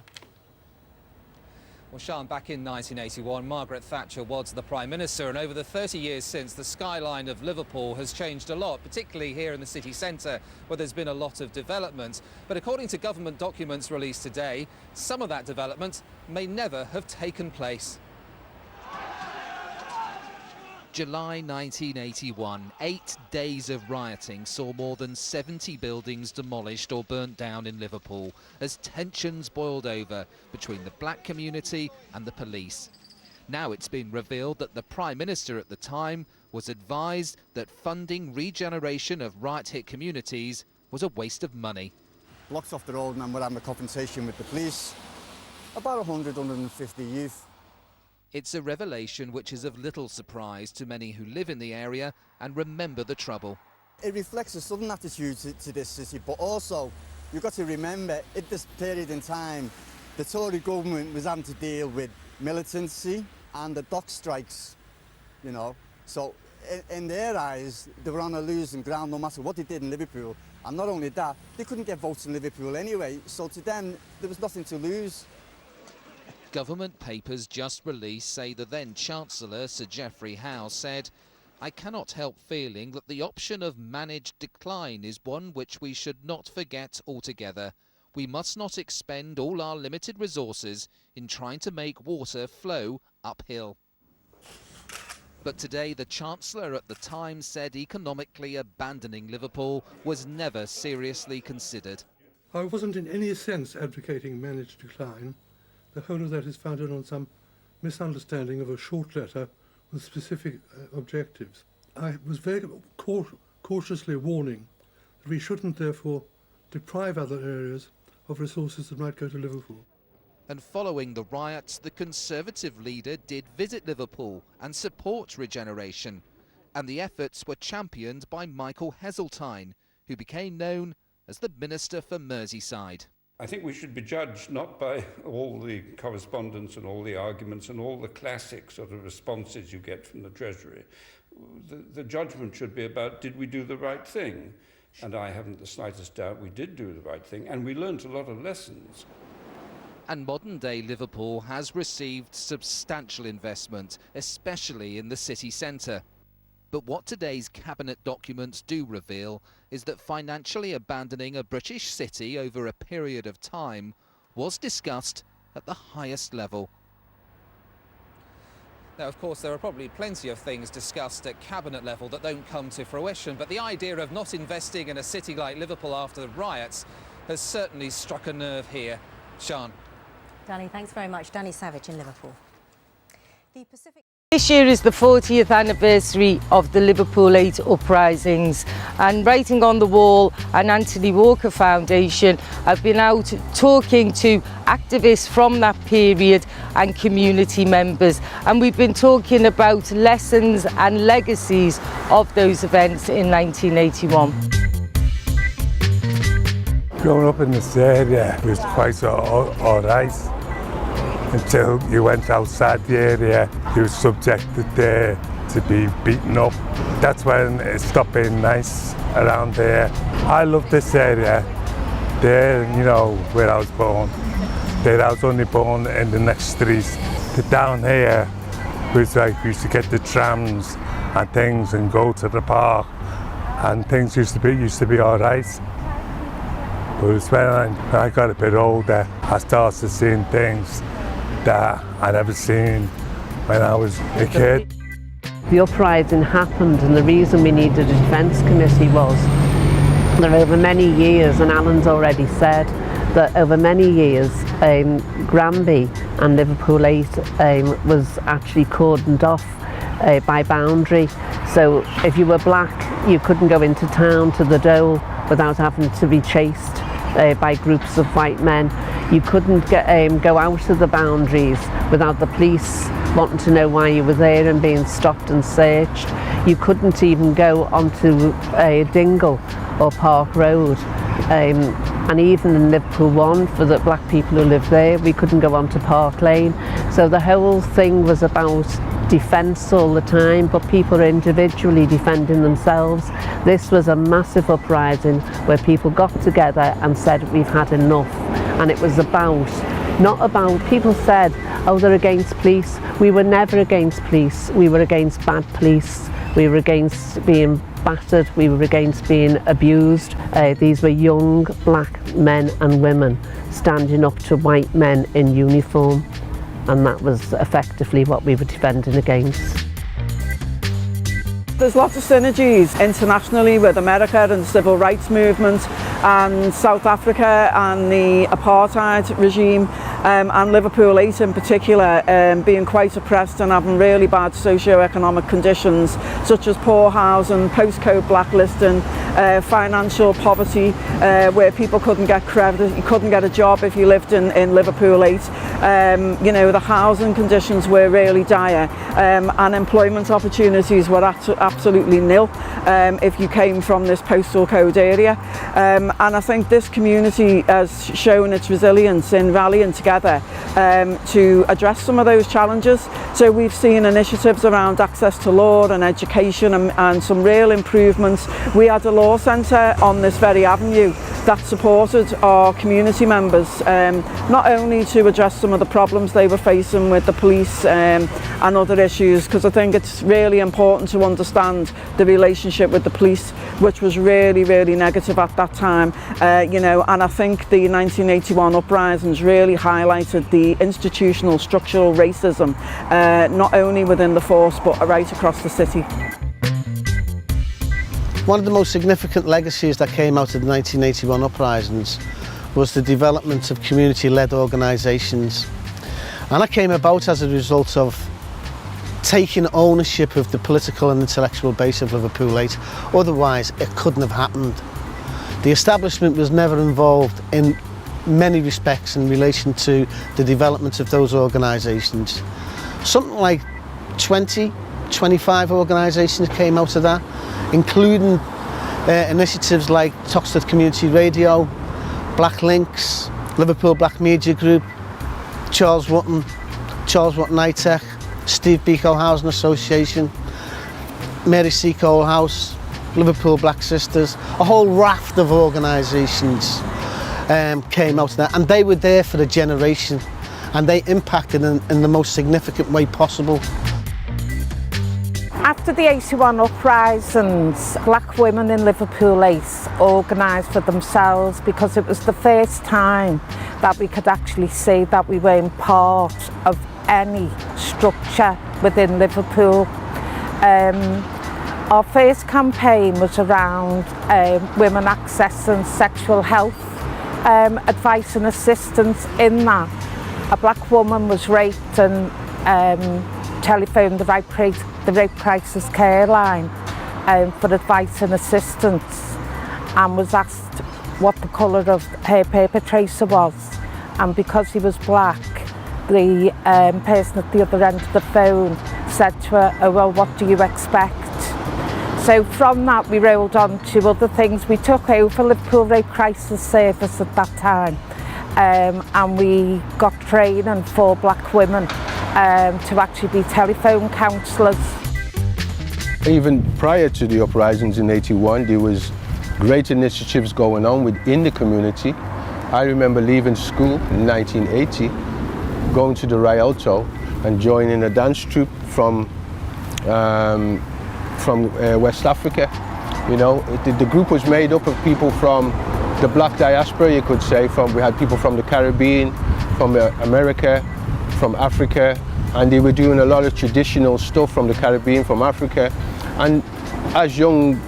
Well, Sian, back in 1981, Margaret Thatcher was the Prime Minister, and over the 30 years since, the skyline of Liverpool has changed a lot, particularly here in the city centre, where there's been a lot of development. But according to government documents released today, some of that development may never have taken place. July 1981, 8 days of rioting saw more than 70 buildings demolished or burnt down in Liverpool as tensions boiled over between the black community and the police. Now it's been revealed that the Prime Minister at the time was advised that funding regeneration of riot-hit communities was a waste of money. Blocks off the road and we're having a confrontation with the police. About 150 youth. It's a revelation which is of little surprise to many who live in the area and remember the trouble. It reflects a southern attitude to this city, but also you've got to remember at this period in time the Tory government was having to deal with militancy and the dock strikes, you know. So in their eyes, they were on a losing ground no matter what they did in Liverpool. And not only that, they couldn't get votes in Liverpool anyway, so to them, there was nothing to lose. Government papers just released say the then Chancellor, Sir Geoffrey Howe, said, "I cannot help feeling that the option of managed decline is one which we should not forget altogether. We must not expend all our limited resources in trying to make water flow uphill." But today the Chancellor at the time said economically abandoning Liverpool was never seriously considered. I wasn't in any sense advocating managed decline. The whole of that is founded on some misunderstanding of a short letter with specific objectives. I was very cautiously warning that we shouldn't therefore deprive other areas of resources that might go to Liverpool. And following the riots, the Conservative leader did visit Liverpool and support regeneration. And the efforts were championed by Michael Heseltine, who became known as the Minister for Merseyside. I think we should be judged not by all the correspondence and all the arguments and all the classic sort of responses you get from the Treasury. The judgment should be about, did we do the right thing? And I haven't the slightest doubt we did do the right thing, and we learnt a lot of lessons. And modern-day Liverpool has received substantial investment, especially in the city centre. But what today's cabinet documents do reveal is that financially abandoning a British city over a period of time was discussed at the highest level. Now, of course, there are probably plenty of things discussed at cabinet level that don't come to fruition, but the idea of not investing in a city like Liverpool after the riots has certainly struck a nerve here. Sian. Danny, thanks very much. Danny Savage in Liverpool. This year is the 40th anniversary of the Liverpool 8 uprisings, and Writing on the Wall and Anthony Walker Foundation have been out talking to activists from that period and community members, and we've been talking about lessons and legacies of those events in 1981. Growing up in this area was quite all right. Until you went outside the area, you were subjected there to be beaten up. That's when it stopped being nice around there. I love this area. There, you know, where I was born. There, I was only born in the next street. The down here was like we used to get the trams and things and go to the park, and things used to be all right. But it's when I got a bit older, I started seeing things that I never seen when I was a kid. The uprising happened, and the reason we needed a defence committee was that over many years, and Alan's already said, that over many years Granby and Liverpool 8 was actually cordoned off by boundary. So if you were black, you couldn't go into town to the Dole without having to be chased by groups of white men. You couldn't go out of the boundaries without the police wanting to know why you were there and being stopped and searched. You couldn't even go onto Dingle or Park Road. And even in Liverpool 1, for the black people who lived there, we couldn't go onto Park Lane. So the whole thing was about defence all the time, but people are individually defending themselves. This was a massive uprising where people got together and said, we've had enough. And it was not about, people said, oh, they're against police. We were never against police. We were against bad police. We were against being battered. We were against being abused. These were young black men and women standing up to white men in uniform. And that was effectively what we were defending against. There's lots of synergies internationally with America and the civil rights movement and South Africa and the apartheid regime. and Liverpool 8 in particular being quite oppressed and having really bad socio-economic conditions such as poor housing, postcode blacklisting, financial poverty where people couldn't get credit, you couldn't get a job if you lived in Liverpool 8. You know, the housing conditions were really dire and employment opportunities were absolutely nil if you came from this postal code area. And I think this community has shown its resilience in rallying together to address some of those challenges. So we've seen initiatives around access to law and education and some real improvements. We had a law centre on this very avenue that supported our community members, not only to address some of the problems they were facing with the police and other issues, because I think it's really important to understand the relationship with the police, which was really, really negative at that time, you know, and I think the 1981 uprisings really highlighted the institutional structural racism, not only within the force but right across the city. One of the most significant legacies that came out of the 1981 uprisings was the development of community-led organisations, and that came about as a result of taking ownership of the political and intellectual base of Liverpool 8. Otherwise it couldn't have happened. The establishment was never involved in many respects in relation to the development of those organisations. Something like 25 organisations came out of that, including initiatives like Toxteth Community Radio, Black Links, Liverpool Black Media Group, Charles Wotton ITech, Steve Biko Housing Association, Mary Seacole House, Liverpool Black Sisters, a whole raft of organisations came out of that, and they were there for a generation and they impacted in the most significant way possible. After the 81 uprisings, black women in Liverpool 8 organised for themselves because it was the first time that we could actually say that we weren't part of any structure within Liverpool. Our first campaign was around women accessing sexual health advice and assistance. In that, a black woman was raped and telephoned the Rape Crisis Care Line for advice and assistance, and was asked what the colour of her perpetrator was, and because he was black, the person at the other end of the phone said to her, "Oh well, what do you expect?" So from that we rolled on to other things. We took over Liverpool Rape Crisis Service at that time, and we got training for black women to actually be telephone counsellors. Even prior to the uprisings in 81, there was great initiatives going on within the community. I remember leaving school in 1980, going to the Rioting and joining a dance troupe from West Africa. You know, the group was made up of people from the black diaspora, you could say. We had people from the Caribbean, from America, from Africa, and they were doing a lot of traditional stuff from the Caribbean, from Africa. And as young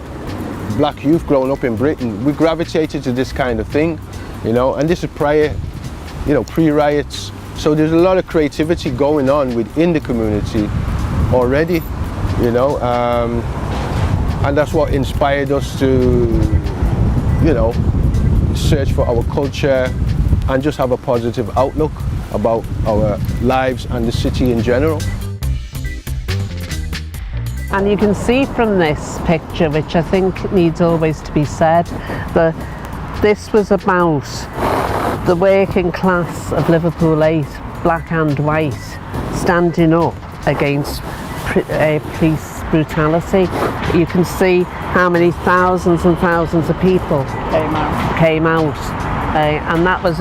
black youth growing up in Britain, we gravitated to this kind of thing, you know, and this is prior, you know, pre-riots. So there's a lot of creativity going on within the community already, you know, and that's what inspired us to, you know, search for our culture and just have a positive outlook about our lives and the city in general. And you can see from this picture, which I think needs always to be said, that this was about the working class of Liverpool 8, black and white, standing up against police brutality. You can see how many thousands and thousands of people came out. And that was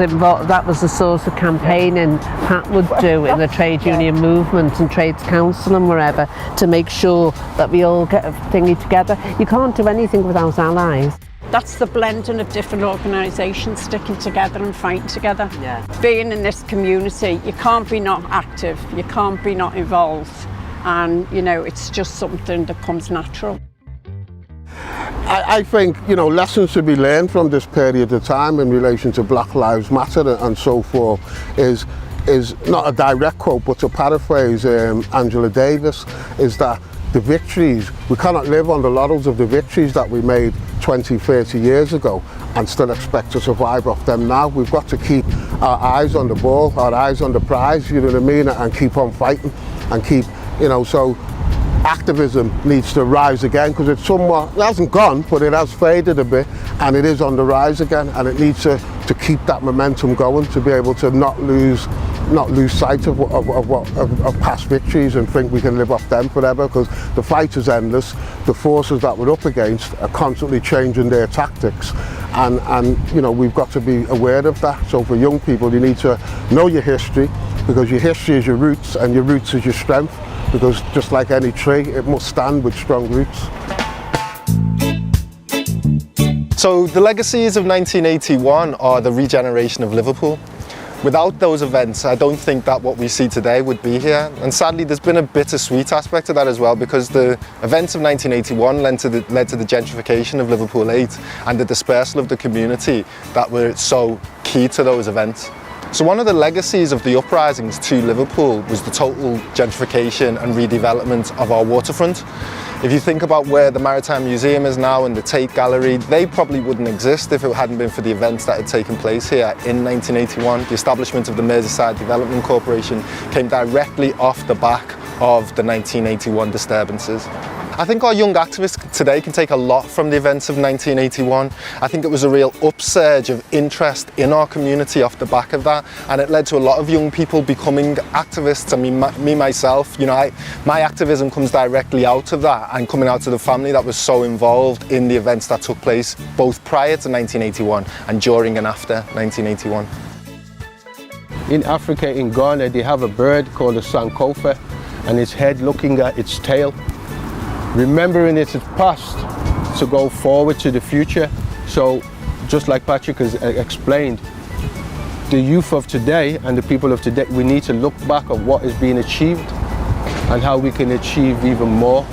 the sort of campaigning Pat would do in the trade union movement and trades council and wherever, to make sure that we all get a thingy together. You can't do anything without allies. That's the blending of different organisations sticking together and fighting together. Yeah. Being in this community, you can't be not active, you can't be not involved, and you know, it's just something that comes natural. I think, you know, lessons should be learned from this period of time in relation to Black Lives Matter and so forth is not a direct quote, but to paraphrase Angela Davis, is that the victories, we cannot live on the laurels of the victories that we made 20, 30 years ago and still expect to survive off them now. We've got to keep our eyes on the ball, our eyes on the prize, you know what I mean, and keep on fighting and keep, you know, so activism needs to rise again, because it's somewhat, it hasn't gone, but it has faded a bit, and it is on the rise again, and it needs to keep that momentum going, to be able to not lose sight of past victories and think we can live off them forever, because the fight is endless. The forces that we're up against are constantly changing their tactics, and you know, we've got to be aware of that. So for young people, you need to know your history, because your history is your roots and your roots is your strength, because just like any tree, it must stand with strong roots. So the legacies of 1981 are the regeneration of Liverpool. Without those events, I don't think that what we see today would be here. And sadly, there's been a bittersweet aspect to that as well, because the events of 1981 led to the gentrification of Liverpool 8 and the dispersal of the community that were so key to those events. So one of the legacies of the uprisings to Liverpool was the total gentrification and redevelopment of our waterfront. If you think about where the Maritime Museum is now and the Tate Gallery, they probably wouldn't exist if it hadn't been for the events that had taken place here in 1981. The establishment of the Merseyside Development Corporation came directly off the back of the 1981 disturbances. I think our young activists today can take a lot from the events of 1981. I think it was a real upsurge of interest in our community off the back of that, and it led to a lot of young people becoming activists. I mean, me myself, you know, my activism comes directly out of that, and coming out of the family that was so involved in the events that took place both prior to 1981 and during and after 1981. In Africa, in Ghana, they have a bird called a sankofa, and its head looking at its tail, remembering its past to go forward to the future. So just like Patrick has explained, the youth of today and the people of today, we need to look back at what is being achieved and how we can achieve even more,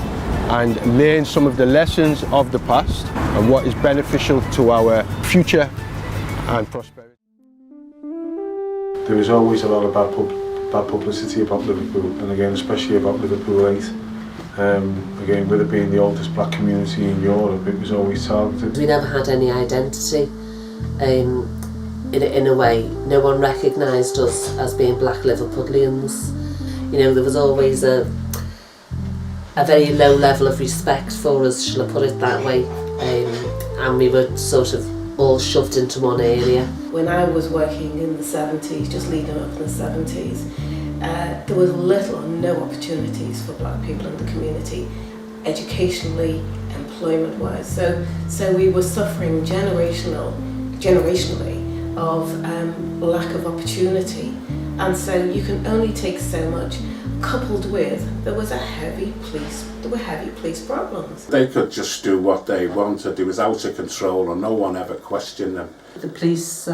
and learn some of the lessons of the past and what is beneficial to our future and prosperity. There was always a lot of bad publicity about Liverpool, and again especially about Liverpool 8. Again, with it being the oldest black community in Europe, it was always targeted. We never had any identity. In a way, no one recognised us as being black Liverpudlians. You know, there was always a very low level of respect for us, shall I put it that way, and we were sort of all shoved into one area. When I was working in the 70s, just leading up in the 70s, there was little or no opportunities for black people in the community, educationally, employment-wise. So we were suffering generationally of lack of opportunity, and so you can only take so much. Coupled with there were heavy police problems. They could just do what they wanted. It was out of control, and no one ever questioned them. The police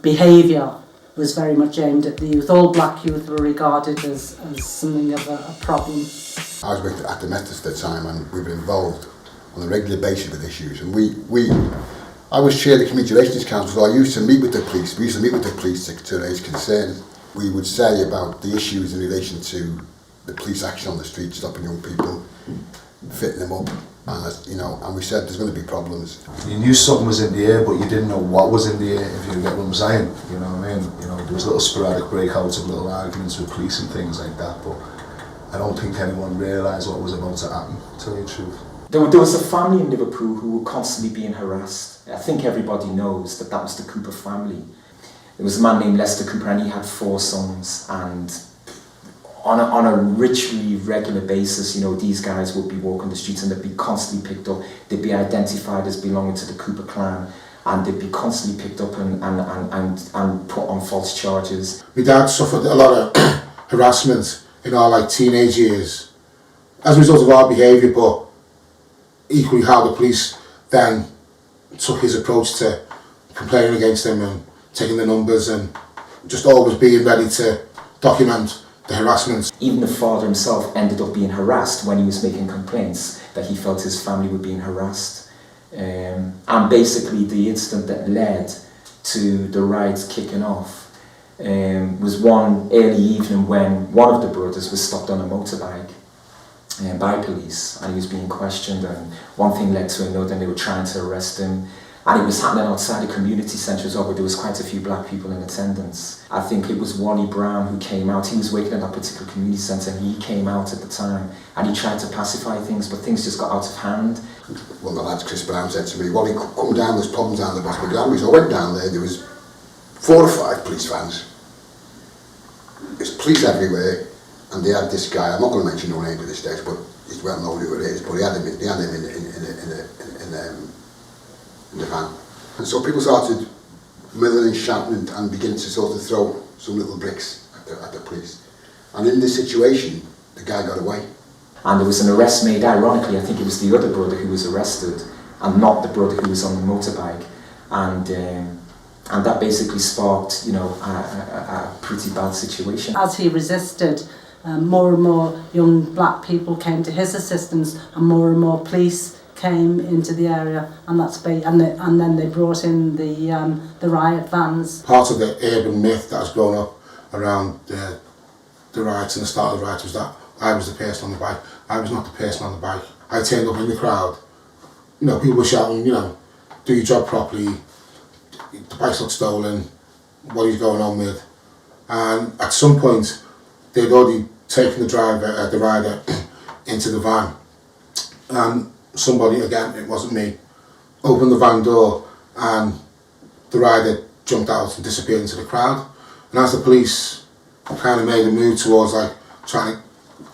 behaviour was very much aimed at the youth. All black youth were regarded as something of a problem. I was working at the Methodist at the time, and we were involved on a regular basis with issues. And I was chair of the Community Relations Council, so I used to meet with the police. We used to meet with the police to raise concerns. We would say about the issues in relation to the police action on the street, stopping young people, fitting them up, and you know, and we said there's going to be problems. You knew something was in the air, but you didn't know what was in the air, if you get what I'm saying. You know what I mean? You know, there was little sporadic breakouts of little arguments with police and things like that, but I don't think anyone realised what was about to happen, to tell you the truth. There was a family in Liverpool who were constantly being harassed. I think everybody knows that was the Cooper family. There was a man named Lester Cooper, and he had 4 sons, and on a ritually regular basis, you know, these guys would be walking the streets and they'd be constantly picked up. They'd be identified as belonging to the Cooper clan, and they'd be constantly picked up and put on false charges. My dad suffered a lot of harassment in our teenage years as a result of our behaviour, but equally how the police then took his approach to complaining against him and taking the numbers and just always being ready to document the the harassment. Even the father himself ended up being harassed when he was making complaints that he felt his family were being harassed. And basically the incident that led to the riots kicking off was one early evening when one of the brothers was stopped on a motorbike by police, and he was being questioned, and one thing led to another, and they were trying to arrest him. And it was happening outside the community centre as well, where there was quite a few black people in attendance. I think it was Wally Brown who came out. He was working at that particular community centre, and he came out at the time, and he tried to pacify things, but things just got out of hand. One of the lads, Chris Brown, said to me, "Wally, come down, there's problems down the back of the ground." So I went down there was 4 or 5 police vans. There's police everywhere, and they had this guy, I'm not going to mention no name at this stage, but it's well known who it is, but they had him in the van. And so people started milling and shouting and beginning to sort of throw some little bricks at the police. And in this situation, the guy got away. And there was an arrest made, ironically, I think it was the other brother who was arrested, and not the brother who was on the motorbike. And that basically sparked, a pretty bad situation. As he resisted, more and more young black people came to his assistance, and more police came into the area, and and then they brought in the riot vans. Part of the urban myth that has grown up around the riots and the start of the riots was that I was the person on the bike. I was not the person on the bike. I turned up in the crowd. People were shouting, do your job properly. The bike's not stolen. What are you going on with? And at some point, they'd already taken the rider into the van, and somebody, again, it wasn't me, opened the van door, and the rider jumped out and disappeared into the crowd. And as the police kind of made a move towards trying to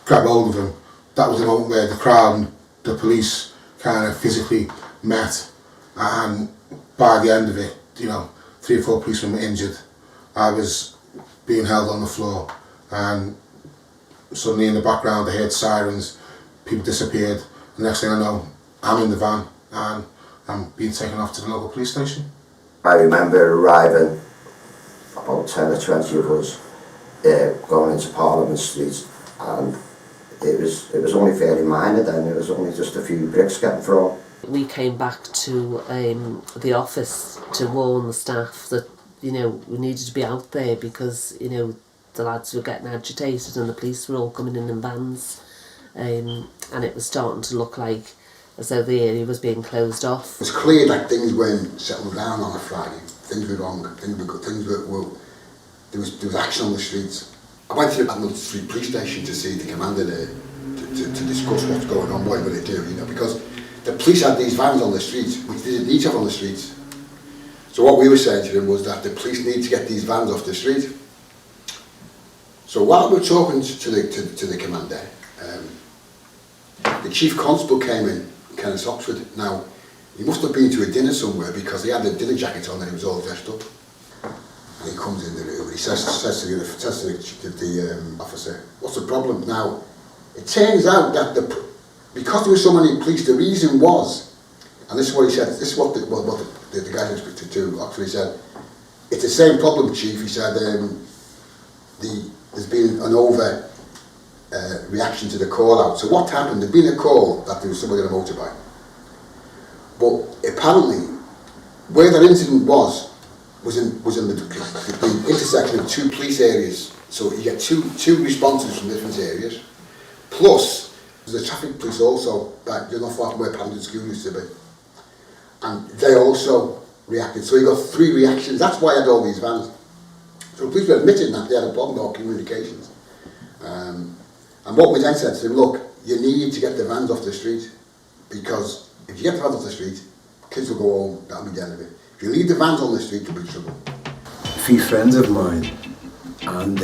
grab hold of him, that was the moment where the crowd and the police kind of physically met, and by the end of it, 3 or 4 policemen were injured. I was being held on the floor, and suddenly in the background I heard sirens, people disappeared. The next thing I know, I'm in the van and I'm being taken off to the local police station. I remember arriving, about 10 or 20 of us, going into Parliament Street, and it was only fairly minor then. It was only just a few bricks getting thrown. We came back to the office to warn the staff that we needed to be out there because the lads were getting agitated and the police were all coming in vans, and it was starting to look like as though the area was being closed off. It was clear that things weren't settled down on a Friday. Things were wrong. Things were there was action on the streets. I went to the Inital Street police station to see the commander there to discuss what's going on, what we're going to do, because the police had these vans on the streets, which they didn't need to have on the streets. So what we were saying to them was that the police need to get these vans off the street. So while we were talking to the commander, the chief constable came in, Kenneth Oxford. Now, he must have been to a dinner somewhere because he had a dinner jacket on and he was all dressed up. And he comes in the room and he says to the officer, "What's the problem?" Now, it turns out that because there were so many police, the reason was, and this is what he said, this is what the guy who was to Oxford, he said, "It's the same problem, Chief." He said, there's been an reaction to the call out. So what happened? There'd been a call that there was somebody on a motorbike. But apparently, where that incident was in the intersection of 2 police areas. So you get two responses from different areas. Plus, there's a traffic police also, you're not far from where Paddington School used to be. And they also reacted. So you got 3 reactions. That's why I had all these vans. So the police were admitting that they had a problem with our communications. And what we then said to them, look, you need to get the vans off the street, because if you get the vans off the street, kids will go home, that'll be the end of it. If you leave the vans on the street, you'll be in trouble. A few friends of mine, and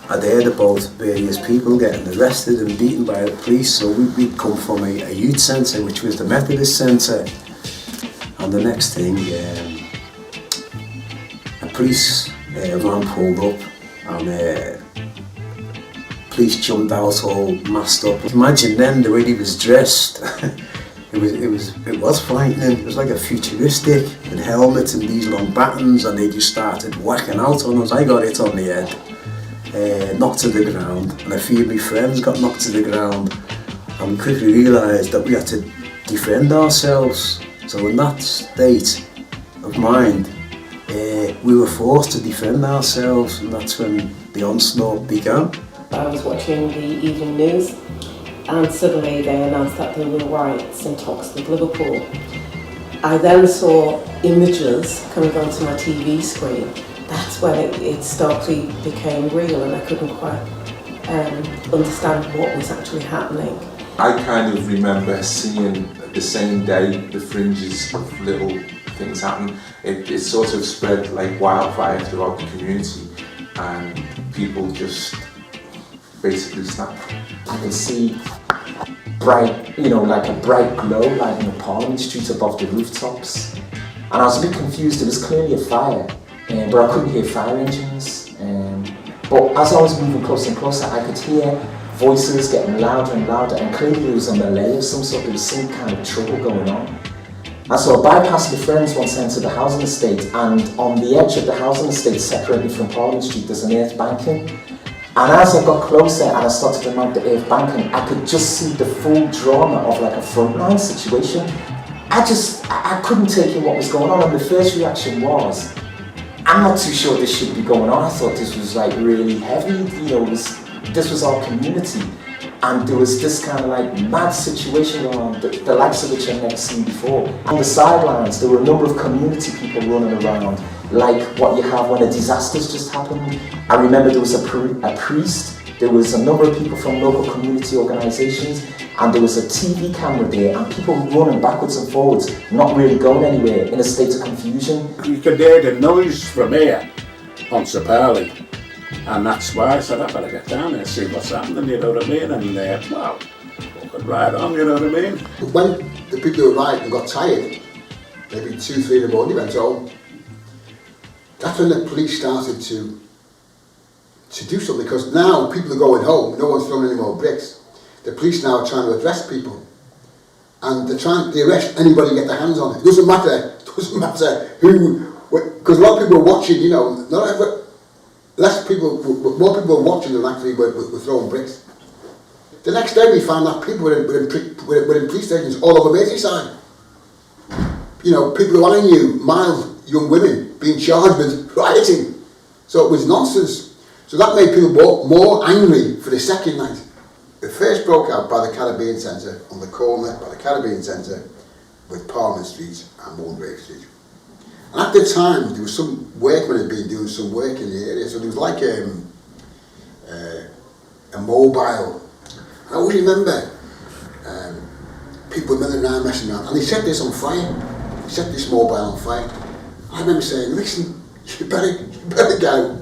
I'd heard about various people getting arrested and beaten by the police, so we'd come from a youth centre, which was the Methodist centre, and the next thing, a police van pulled up, and police jumped out all masked up. Imagine then the way he was dressed. It was frightening. It was like a futuristic, with helmets and these long batons, and they just started whacking out on us. I got hit on the head. knocked to the ground, and a few of my friends got knocked to the ground, and we quickly realised that we had to defend ourselves. So in that state of mind, we were forced to defend ourselves, and that's when the onslaught began. I was watching the evening news, and suddenly they announced that there were riots in Toxteth, Liverpool. I then saw images coming onto my TV screen. That's when it starkly became real, and I couldn't quite understand what was actually happening. I kind of remember seeing the same day the fringes of little things happen. It sort of spread like wildfire throughout the community, and people just basically snapped. I can see bright, like a bright glow lighting the Parliament Street above the rooftops. And I was a bit confused. It was clearly a fire, but I couldn't hear fire engines. But as I was moving closer and closer, I could hear voices getting louder and louder, and clearly there was a melee of some sort. There was some kind of trouble going on. And so I bypassed the friends once into the housing estate, and on the edge of the housing estate, separated from Parliament Street, there's an earth banking. And as I got closer and I started to mount the earth banking, I could just see the full drama of like a frontline situation. I couldn't take in what was going on, and the first reaction was, I'm not too sure this should be going on. I thought this was like really heavy, this was our community. And there was this kind of like mad situation going on, the likes of which I've never seen before. On the sidelines, there were a number of community people running around, like what you have when a disaster's just happened. I remember there was a priest, there was a number of people from local community organisations, and there was a TV camera there, and people running backwards and forwards, not really going anywhere, in a state of confusion. You could hear the noise from here on Sapali. And that's why I said, I better get down there and see what's happening, you know what I mean? And well, fucking right on, you know what I mean? When the people who were rioting got tired, maybe 2, 3 in the morning, went home. That's when the police started to do something, because now people are going home, no one's throwing any more bricks. The police now are trying to arrest people. And they arrest anybody who get their hands on it. It doesn't matter who, because a lot of people are watching, more people were watching than actually were throwing bricks. The next day we found that people were in police stations all over Merseyside. People who I knew, mild young women, being charged with rioting. So it was nonsense. So that made people more angry for the second night. It first broke out by the Caribbean Centre, on the corner by the Caribbean Centre with Parliament Street and Mulgrave Street. And at the time, there was some workmen had been doing some work in the area, so there was like a mobile. I always remember people milling around, messing around, and they set this on fire. They set this mobile on fire. I remember saying, listen, you better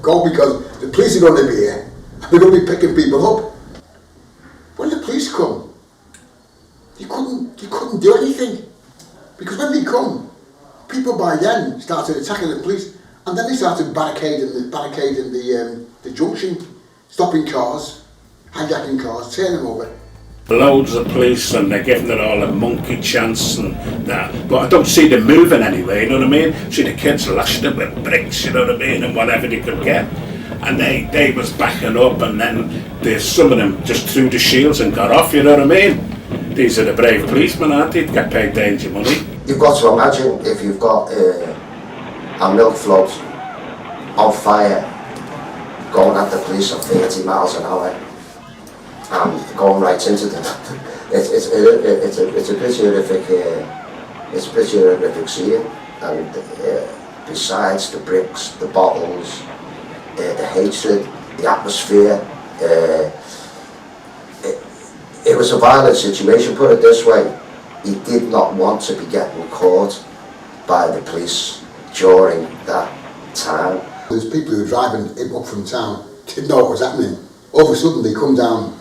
go, because the police are going to be here, and they're going to be picking people up. When the police come, you couldn't do anything, because when they come, people by then started attacking the police, and then they started barricading the junction, stopping cars, hijacking cars, turning them over. Loads of police, and they're giving it all a monkey chance and that. But I don't see them moving anyway, you know what I mean? See the kids lashing them with bricks, you know what I mean, and whatever they could get. And they was backing up, and then some of them just threw the shields and got off, you know what I mean? These are the brave policemen, aren't they? Get paid danger money. You've got to imagine if you've got a milk float on fire going at the police at 30 miles an hour and going right into them. It's a pretty horrific scene. And besides the bricks, the bottles, the hatred, the atmosphere, it was a violent situation, put it this way. He did not want to be getting caught by the police during that time. There's people who were driving up from town, didn't know what was happening. All of a sudden they come down,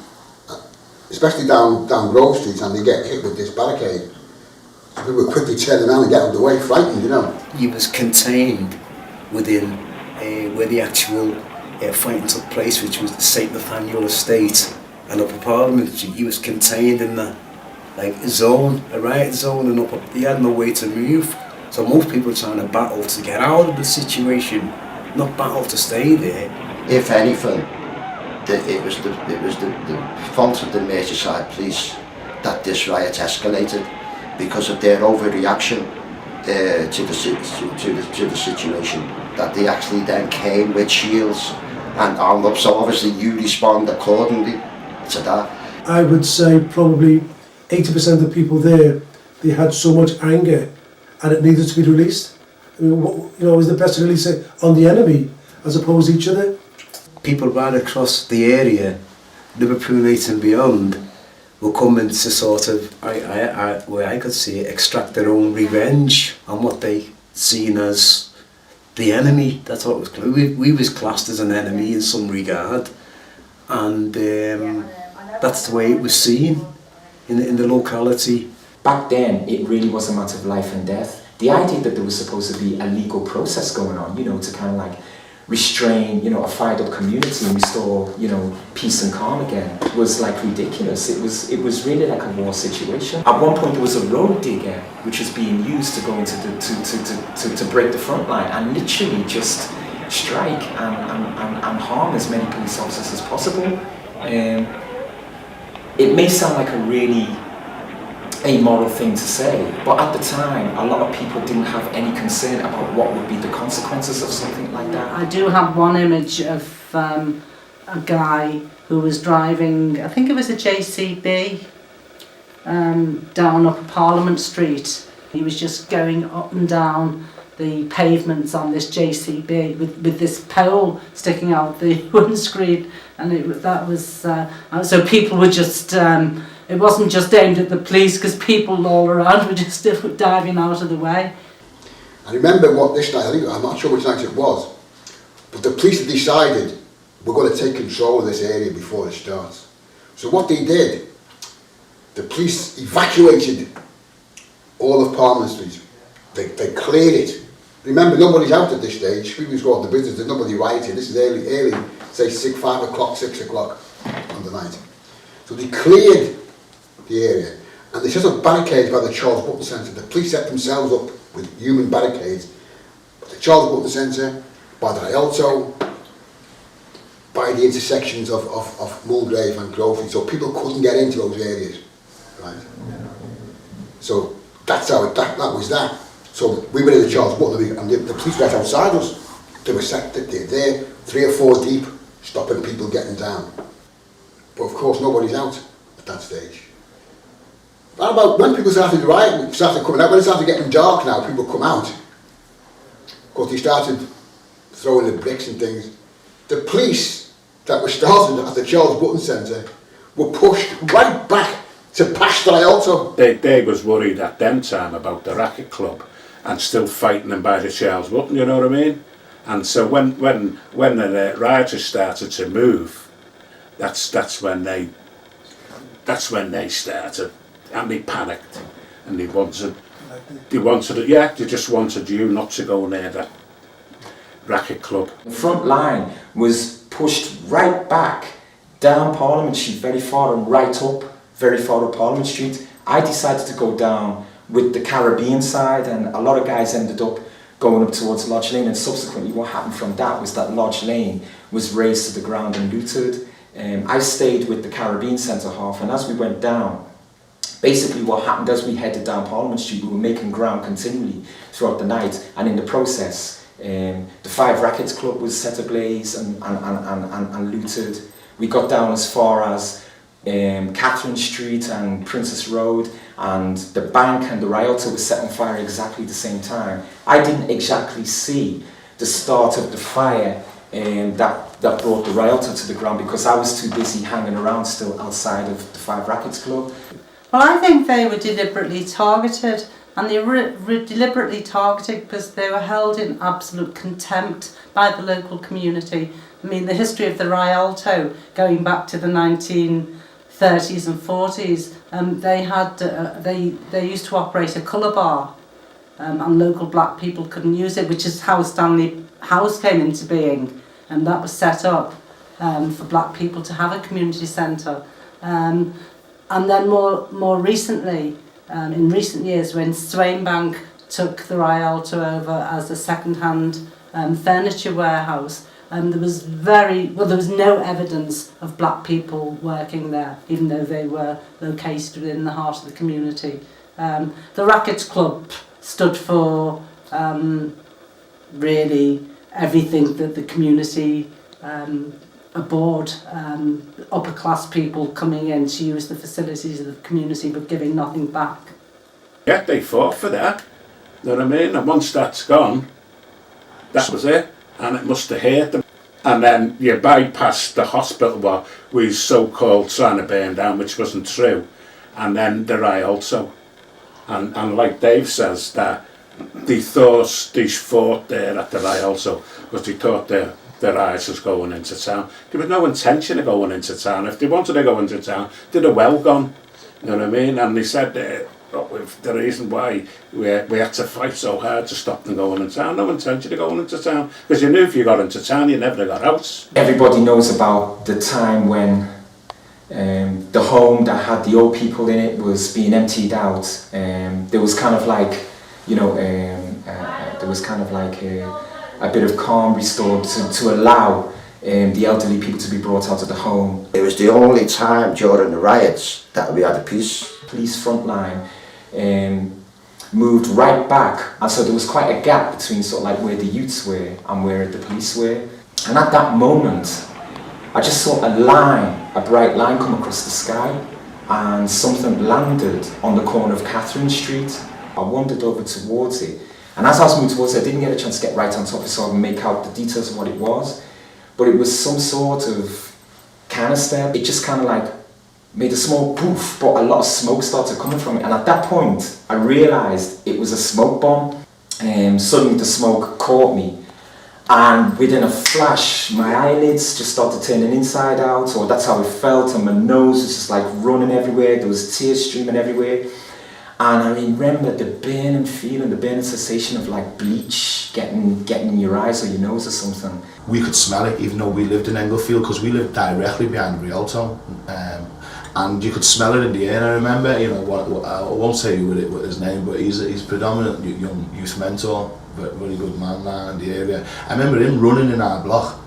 especially down Grove Street, and they get hit with this barricade. So people would quickly turn around and get out of the way, frightened, He was contained within where the actual fighting took place, which was the St Nathaniel Estate and Upper Parliament Street. He was contained in the zone, a riot zone, and he had no way to move. So most people are trying to battle to get out of the situation, not battle to stay there. If anything, it was the fault of the Merseyside police that this riot escalated because of their overreaction to the situation. That they actually then came with shields and armed up. So obviously you respond accordingly to that. I would say probably 80% of the people there, they had so much anger and it needed to be released. I mean, is the best to release it on the enemy as opposed to each other? People right across the area, Liverpool and beyond, were coming to sort of, where I could see it, extract their own revenge on what they seen as the enemy. That's what was clear. We was classed as an enemy in some regard, and that's the way it was seen in the locality. Back then, it really was a matter of life and death. The idea that there was supposed to be a legal process going on, to kind of like restrain, a fired up community and restore, peace and calm again, was like ridiculous. It was really like a war situation. At one point, there was a road digger which was being used to go into to break the front line and literally just strike and harm as many police officers as possible. It may sound like a really amoral thing to say, but at the time a lot of people didn't have any concern about what would be the consequences of something like that. I do have one image of a guy who was driving, I think it was a JCB, down Upper Parliament Street. He was just going up and down the pavements on this JCB with this pole sticking out the windscreen, and that was so people were just it wasn't just aimed at the police, because people all around were just diving out of the way. I remember what this night, I'm not sure which night it was, but the police had decided we're going to take control of this area before it starts. So what they did, the police evacuated all of Parliament Street. They cleared it. Remember, nobody's out at this stage. People just go out to business, there's nobody rioting. This is early, say 5 o'clock, 6 o'clock on the night. So they cleared the area, and they set up barricades by the Charles Butler Centre. The police set themselves up with human barricades at the Charles Butler Centre, by the Rioting, by the intersections of Mulgrave and Groveley, so people couldn't get into those areas, right? So that's how that was that. So we were in the Charles Butler, and the police were outside us. They were set there, 3 or 4 deep, stopping people getting down. But of course, nobody's out at that stage. What about when people started rioting, started coming out, when it started getting dark now, people come out. Of course, they started throwing the bricks and things. The police that were started at the Charles Butler Centre were pushed right back to past the Rioting. They was worried at them time about the racket club and still fighting them by the Charles Butler, you know what I mean? And so when the rioters started to move, that's when they started, and they panicked, and they just wanted you not to go near that racket club. The front line was pushed right back down Parliament Street very far and right up very far up Parliament Street. I decided to go down with the Caribbean side, and a lot of guys ended up going up towards Lodge Lane, and subsequently what happened from that was that Lodge Lane was razed to the ground and looted. I stayed with the Caribbean Centre half, and as we went down, basically what happened as we headed down Parliament Street, we were making ground continually throughout the night, and in the process the 5 Rackets Club was set ablaze and looted. We got down as far as Catherine Street and Princess Road, and the bank and the Rioting was set on fire exactly the same time. I didn't exactly see the start of the fire that brought the Rioting to the ground, because I was too busy hanging around still outside of the 5 Rackets Club. Well, I think they were deliberately targeted, and they were deliberately targeted because they were held in absolute contempt by the local community. I mean, the history of the Rioting going back to the 1930s and 40s, they used to operate a colour bar, and local black people couldn't use it, which is how Stanley House came into being, and that was set up for black people to have a community centre. And then more recently, in recent years, when Swainbank took the Rioting over as a second-hand furniture warehouse, there was no evidence of black people working there, even though they were located within the heart of the community. The Rackets Club stood for really everything that the community abhorred, upper class people coming in to use the facilities of the community but giving nothing back. Yeah, they fought for that, you know what I mean? And once that's gone, that was it, and it must have hurt them. And then you bypassed the hospital what we so-called trying to burn down, which wasn't true, and then the riot also. And like Dave says, that they fought there at the riot also, because they thought the riots was going into town. There was no intention of going into town. If they wanted to go into town, they'd have well gone, you know what I mean? And they said the reason why we had to fight so hard to stop them going into town, no intention of going into town, because you knew if you got into town, you never got out. Everybody knows about the time when the home that had the old people in it was being emptied out. There was kind of like, there was kind of like a bit of calm restored to allow the elderly people to be brought out of the home. It was the only time during the riots that we had a peace. Police front line moved right back, and so there was quite a gap between sort of like where the youths were and where the police were. And at that moment, I just saw a bright line come across the sky, and something landed on the corner of Catherine Street. I wandered over towards it, and as I was moving towards it, I didn't get a chance to get right on top of it so I could make out the details of what it was. But it was some sort of canister. It just kind of like made a small poof, but a lot of smoke started coming from it. And at that point, I realised it was a smoke bomb. Suddenly the smoke caught me. And within a flash, my eyelids just started turning inside out, or that's how it felt, and my nose was just like running everywhere. There was tears streaming everywhere. And I remember the burning feeling, the burning sensation of like bleach getting in your eyes or your nose or something. We could smell it even though we lived in Englefield, because we lived directly behind Rioting, and you could smell it in the air. I remember, I won't say what his name, but he's predominant young youth mentor, but really good man now in the area. I remember him running in our block,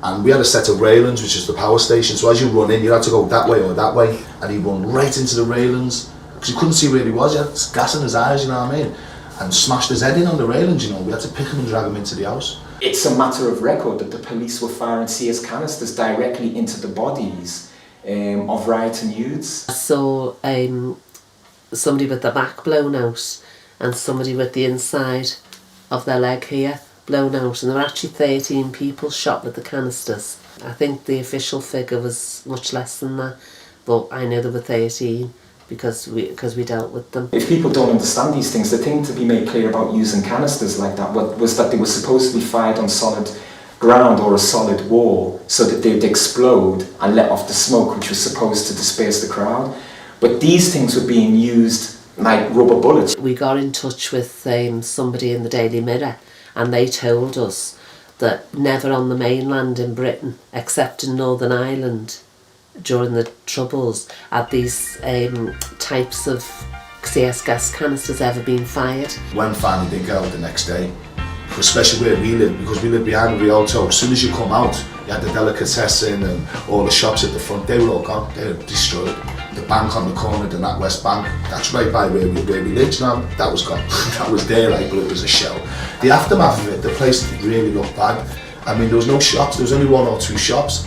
and we had a set of railings, which is the power station, so as you run in, you had to go that way or that way, and he'd run right into the railings, because you couldn't see where he was. He had gas in his eyes, you know what I mean, and smashed his head in on the railings. We had to pick him and drag him into the house. It's a matter of record that the police were firing CS canisters directly into the bodies of rioting youths. I saw somebody with the back blown out and somebody with the inside of their leg here blown out, and there were actually 13 people shot with the canisters. I think the official figure was much less than that, but I know there were 13 because we dealt with them. If people don't understand these things, the thing to be made clear about using canisters like that was that they were supposed to be fired on solid ground or a solid wall so that they'd explode and let off the smoke, which was supposed to disperse the crowd. But these things were being used like rubber bullets. We got in touch with somebody in the Daily Mirror, and they told us that never on the mainland in Britain, except in Northern Ireland, during the Troubles, had these types of CS gas canisters ever been fired. When finally they get out the next day, especially where we live, because we live behind Rioting, as soon as you come out, you had the delicatessen and all the shops at the front, they were all gone, they were destroyed. The bank on the corner, the NatWest Bank, that's right by where we lived now, that was gone. That was there, but it was a shell. The aftermath of it, the place really looked bad. I mean, there was no shops, there was only one or two shops.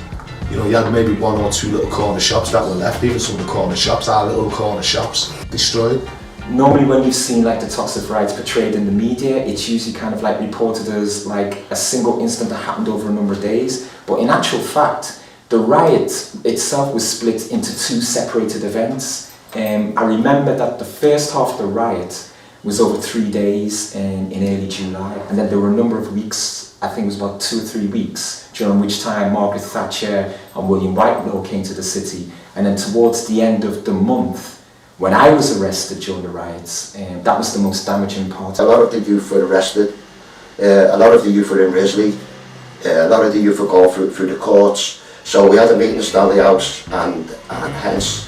You had maybe one or two little corner shops that were left, even some of the corner shops, our little corner shops, destroyed. Normally when you've seen like the Toxteth riots portrayed in the media, it's usually kind of like reported as like a single incident that happened over a number of days. But in actual fact, the riot itself was split into two separated events. I remember that the first half of the riot was over 3 days in early July, and then there were a number of weeks, I think it was about 2 or 3 weeks, during which time Margaret Thatcher and William Whitelaw came to the city. And then towards the end of the month, when I was arrested during the riots, that was the most damaging part. A lot of the youth were arrested, a lot of the youth were in Risley, a lot of the youth were going through the courts. So we had a meeting in Stanley House, and hence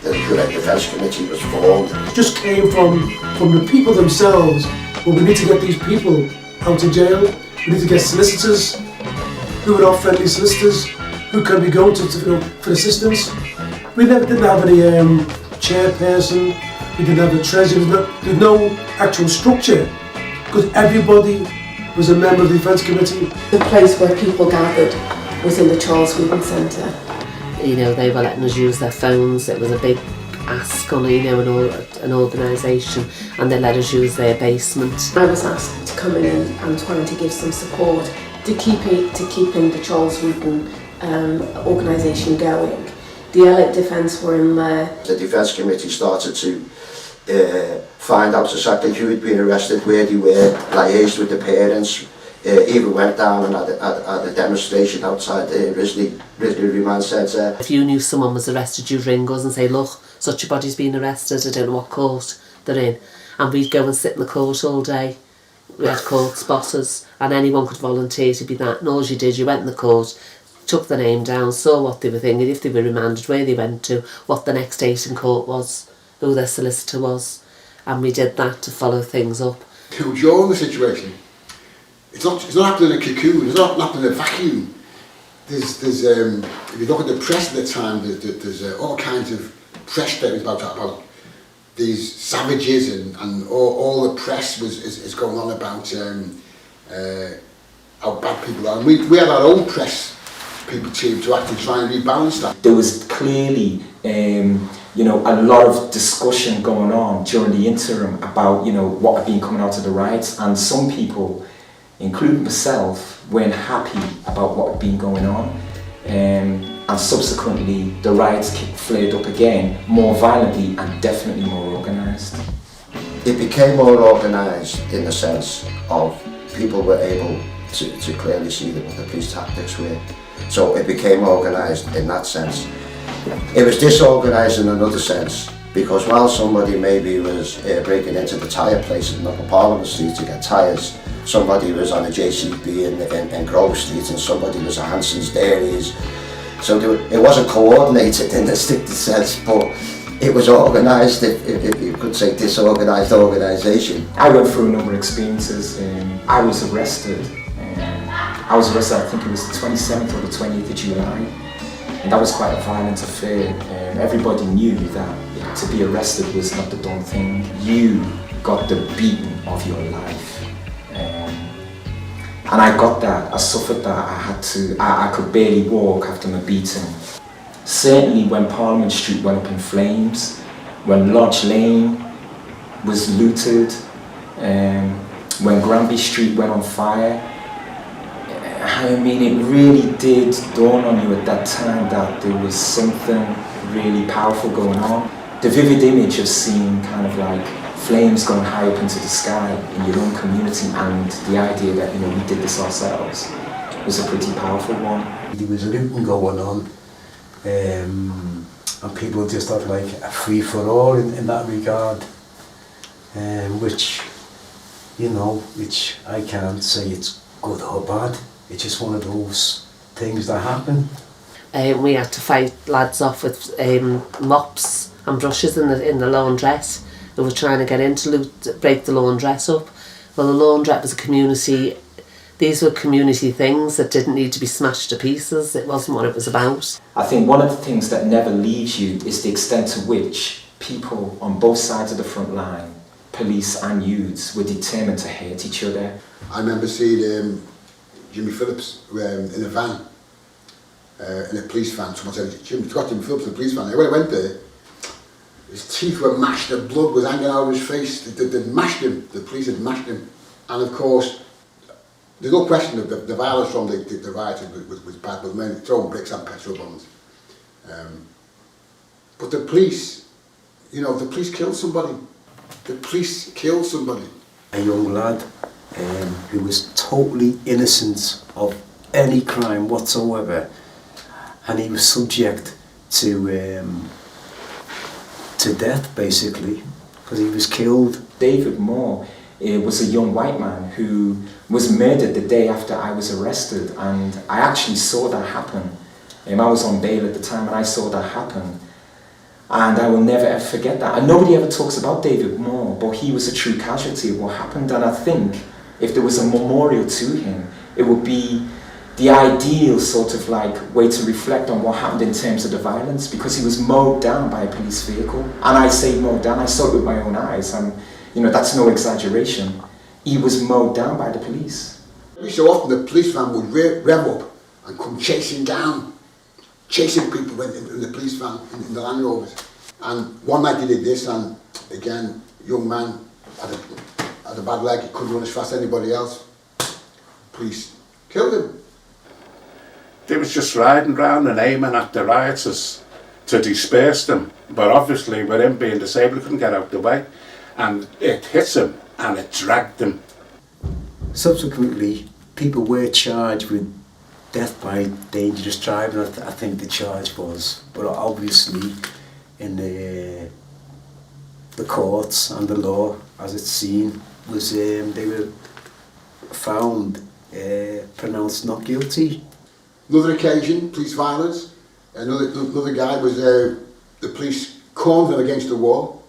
the Defence Committee was formed. It just came from the people themselves. Well, we need to get these people out of jail, we need to get solicitors who are our friendly solicitors, who can we go to for assistance. We didn't have any chairperson, we didn't have a treasurer, there was no actual structure, because everybody was a member of the defence committee. The place where people gathered was in the Charles Wheaton Centre. You know, they were letting us use their phones. It was a big ask on, you know, an organisation, and they let us use their basement. I was asked to come in and trying to give some support to keeping the Charles Wheaton organisation going. The Allied Defence were in there. The Defence Committee started to find out exactly who had been arrested, where they were, liaised with the parents, even went down and had a demonstration outside the Risley Remand Centre. If you knew someone was arrested, you'd ring us and say, look, such a body's been arrested, I don't know what court they're in. And we'd go and sit in the court all day. We had court spotters, and anyone could volunteer to be that. And all you did, you went in the court, took the name down, saw what they were thinking, if they were remanded, where they went to, what the next date in court was, who their solicitor was. And we did that to follow things up. During the situation, it's not happening in a cocoon, it's not happening in a vacuum. There's if you look at the press at the time, there's all kinds of press statements about these savages, and all the press is going on about how bad people are. And we had our own press people team to actually try and rebalance that. There was clearly you know, a lot of discussion going on during the interim about, you know, what had been coming out of the riots, and some people, including myself, weren't happy about what had been going on, and subsequently the riots flared up again, more violently and definitely more organised. It became more organised in the sense of people were able to clearly see what the police tactics were. So it became organised in that sense. It was disorganised in another sense, because while somebody maybe was breaking into the tyre place in Upper Parliament Street to get tyres, somebody was on a JCB in Grove Street, and somebody was at Hanson's Dairies. So it wasn't coordinated in the strictest sense, but it was organised, if you could say disorganised organisation. I went through a number of experiences. I was arrested. I think it was the 27th or the 28th of July. And that was quite a violent affair. Everybody knew that to be arrested was not the done thing. You got the beating of your life. And I got that, I suffered that. I could barely walk after my beating. Certainly when Parliament Street went up in flames, when Lodge Lane was looted, when Granby Street went on fire, I mean, it really did dawn on you at that time that there was something really powerful going on. The vivid image of seeing kind of like flames going high up into the sky in your own community, and the idea that, you know, we did this ourselves was a pretty powerful one. There was looting going on, and people just had like a free-for-all in that regard, which, you know, which I can't say it's good or bad. It's just one of those things that happen. We had to fight lads off with mops and brushes in the laundrette who were trying to get in to break the laundrette up. Well, the laundrette was a community. These were community things that didn't need to be smashed to pieces. It wasn't what it was about. I think one of the things that never leaves you is the extent to which people on both sides of the front line, police and youths, were determined to hurt each other. I remember seeing Jimmy Phillips in a van, in a police van. Someone said, Jimmy Phillips in a police van. When I went there, his teeth were mashed, the blood was hanging out of his face. They'd mashed him, the police had mashed him. And of course, there's no question that the violence from the riot was bad, but men throwing bricks and petrol bombs. But the police, you know, the police killed somebody. The police killed somebody. A young lad who was totally innocent of any crime whatsoever, and he was subject to death basically because he was killed. David Moore was a young white man who was murdered the day after I was arrested, and I actually saw that happen. I was on bail at the time and I saw that happen, and I will never ever forget that. And nobody ever talks about David Moore, but he was a true casualty of what happened. And I think if there was a memorial to him, it would be the ideal sort of like way to reflect on what happened in terms of the violence, because he was mowed down by a police vehicle. And I say mowed down, I saw it with my own eyes, and you know, that's no exaggeration. He was mowed down by the police. So often the police van would rev up and come chasing people in the police van, in the Land Rovers. And one night he did this, and again, young man had a bad leg, he couldn't run as fast as anybody else. Police killed him. They was just riding round and aiming at the rioters to disperse them, but obviously with him being disabled he couldn't get out the way, and it hit him and it dragged him. Subsequently, people were charged with death by dangerous driving, I think the charge was, but obviously in the courts and the law as it's seen was they were found pronounced not guilty. Another occasion, police violence. Another guy was the police cornered him against the wall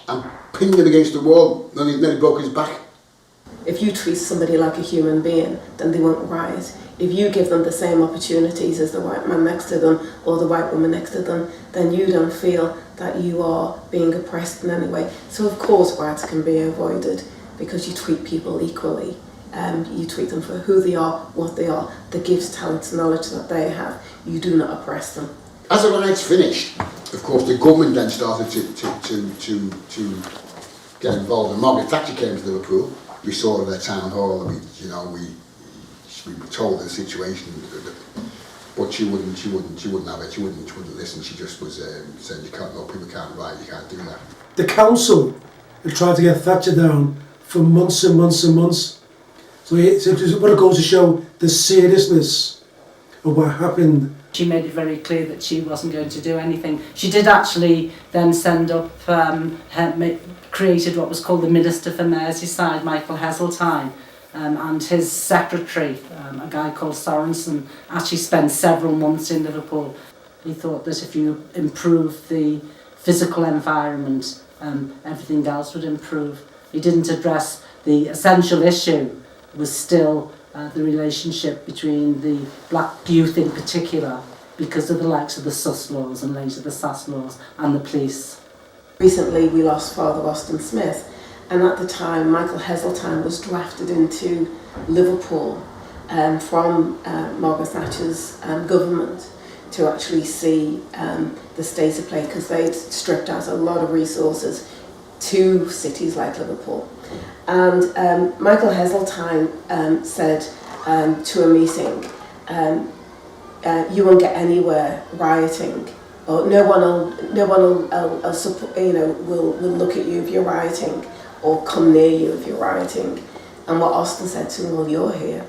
and pinned him against the wall. Then he broke his back. If you treat somebody like a human being, then they won't riot. If you give them the same opportunities as the white man next to them or the white woman next to them, then you don't feel that you are being oppressed in any way. So of course riots can be avoided because you treat people equally. You treat them for who they are, what they are, the gifts, talents, knowledge that they have. You do not oppress them. As the riots finished, of course, the government then started to get involved. And Margaret Thatcher came to Liverpool. We saw her at the town hall. We were told the situation, but she wouldn't have it. She wouldn't listen. She just was saying, people can't riot. You can't do that. The council had tried to get Thatcher down for months and months and months. So it goes to show the seriousness of what happened. She made it very clear that she wasn't going to do anything. She did actually then send up, created what was called the Minister for Merseyside, Michael Heseltine, and his secretary, a guy called Sorensen, actually spent several months in Liverpool. He thought that if you improve the physical environment, everything else would improve. He didn't address the essential issue, was still the relationship between the black youth in particular, because of the likes of the SUS laws and later the SAS laws and the police. Recently we lost Father Austin Smith, and at the time Michael Heseltine was drafted into Liverpool from Margaret Thatcher's government to actually see the state of play, because they'd stripped out a lot of resources to cities like Liverpool. And Michael Heseltine said to a meeting, you won't get anywhere rioting, or no one will support, will look at you if you're rioting or come near you if you're rioting. And what Austin said to him, well, you're here.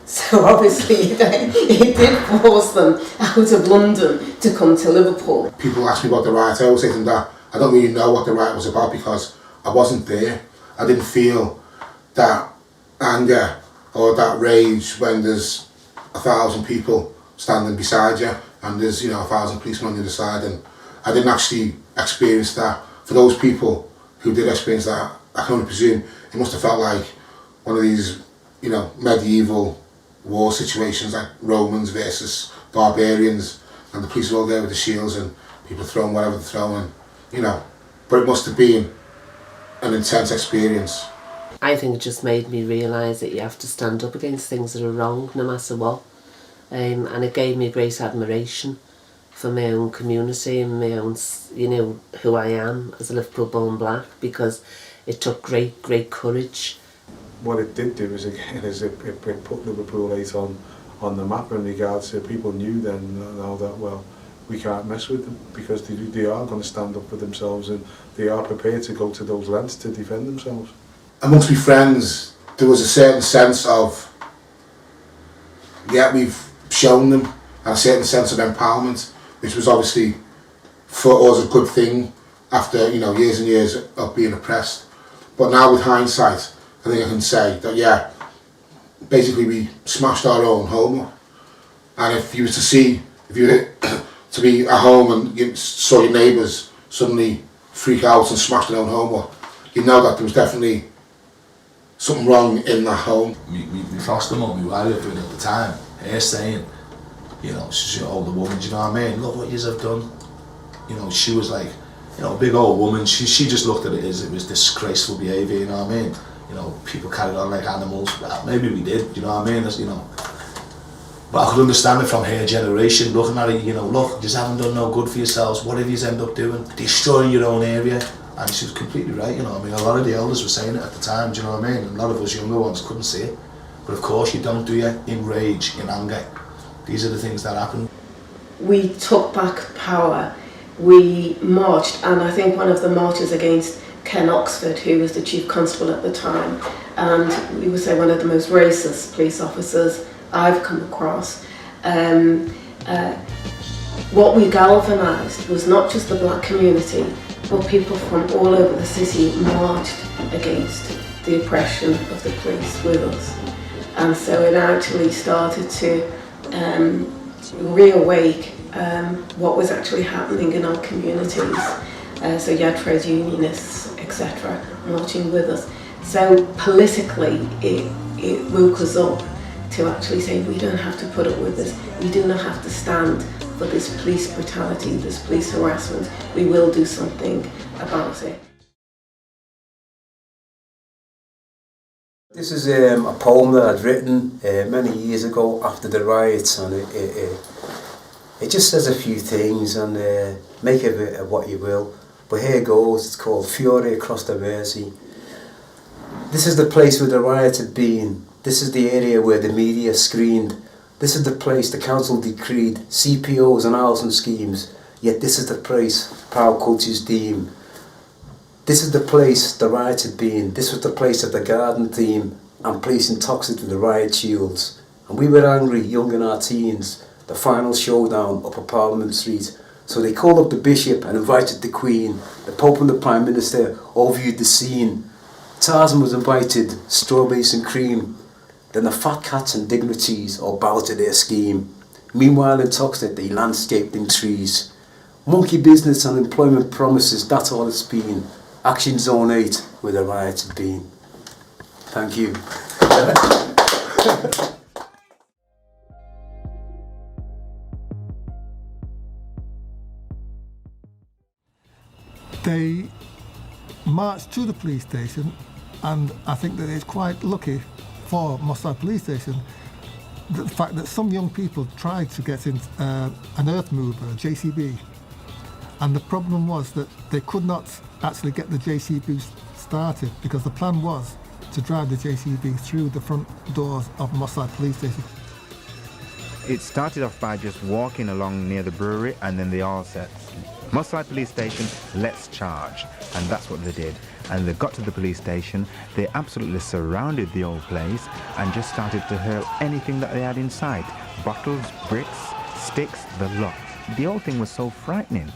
So obviously it did force them out of London to come to Liverpool. People ask me about the riot, I always say to them that I don't really know what the riot was about because I wasn't there. I didn't feel that anger or that rage when there's 1,000 people standing beside you and there's 1,000 policemen on the other side, and I didn't actually experience that. For those people who did experience that, I can only presume it must have felt like one of these medieval war situations, like Romans versus barbarians, and the police were all there with the shields and people throwing whatever they're throwing, but it must have been an intense experience. I think it just made me realise that you have to stand up against things that are wrong no matter what, and it gave me great admiration for my own community and my own, who I am as a Liverpool born black, because it took great courage. What it did do is it put Liverpool 8 on the map in regards to people knew then now that, well, we can't mess with them because they are going to stand up for themselves and they are prepared to go to those lengths to defend themselves. Amongst my friends, there was a certain sense of, we've shown them, and a certain sense of empowerment, which was obviously for us a good thing after years and years of being oppressed. But now with hindsight, I think I can say that basically we smashed our own home up. And if you were to be at home and you saw your neighbours suddenly freak out and smash their own home up, you know that there was definitely something wrong in the home. My foster mum, who I lived with at the time, her saying, you know, she's an older woman, do you know what I mean? Look what yous have done. You know, she was like, you know, a big old woman. She just looked at it as it was disgraceful behaviour, you know what I mean? You know, people carried on like animals. Well, maybe we did, you know what I mean? As, you know. But I could understand it from her generation, looking at it, you know, look, you haven't done no good for yourselves. What have you end up doing? Destroying your own area. And she was completely right, you know. I mean, a lot of the elders were saying it at the time, do you know what I mean? And a lot of us younger ones couldn't see it. But of course you don't, do you? In rage, in anger. These are the things that happen. We took back power. We marched, and I think one of the marches against Ken Oxford, who was the chief constable at the time, and we would say one of the most racist police officers I've come across. What we galvanised was not just the black community, but people from all over the city marched against the oppression of the police with us. And so it actually started to reawake what was actually happening in our communities. So you had trade unionists, etc., marching with us. So politically, it woke us up to actually say we don't have to put up with this. We do not have to stand for this police brutality, this police harassment. We will do something about it. This is a poem that I'd written many years ago after the riots, and it just says a few things, and make of it what you will. But here goes. It's called Fury Across the Mersey. This is the place where the riot had been. This is the area where the media screened. This is the place the council decreed CPOs and housing schemes. Yet this is the place proud cultures deem. This is the place the riot had been. This was the place of the garden theme and placing Toxteth with the riot shields. And we were angry, young in our teens, the final showdown up at Parliament Street. So they called up the bishop and invited the Queen. The Pope and the Prime Minister all viewed the scene. Tarzan was invited, strawberries and cream. Then the fat cats and dignitaries all bowed to their scheme. Meanwhile in Toxteth they landscaped in trees. Monkey business and employment promises, that's all it's been. Action Zone 8, where the riots had been. Thank you. They marched to the police station, and I think that it's quite lucky for Moss Side Police Station the fact that some young people tried to get in an earth mover, a JCB, and the problem was that they could not actually get the JCB started because the plan was to drive the JCB through the front doors of Moss Side Police Station. It started off by just walking along near the brewery, and then they all said, Moss Side Police Station, let's charge. And that's what they did. And they got to the police station, they absolutely surrounded the old place and just started to hurl anything that they had in sight. Bottles, bricks, sticks, the lot. The whole thing was so frightening.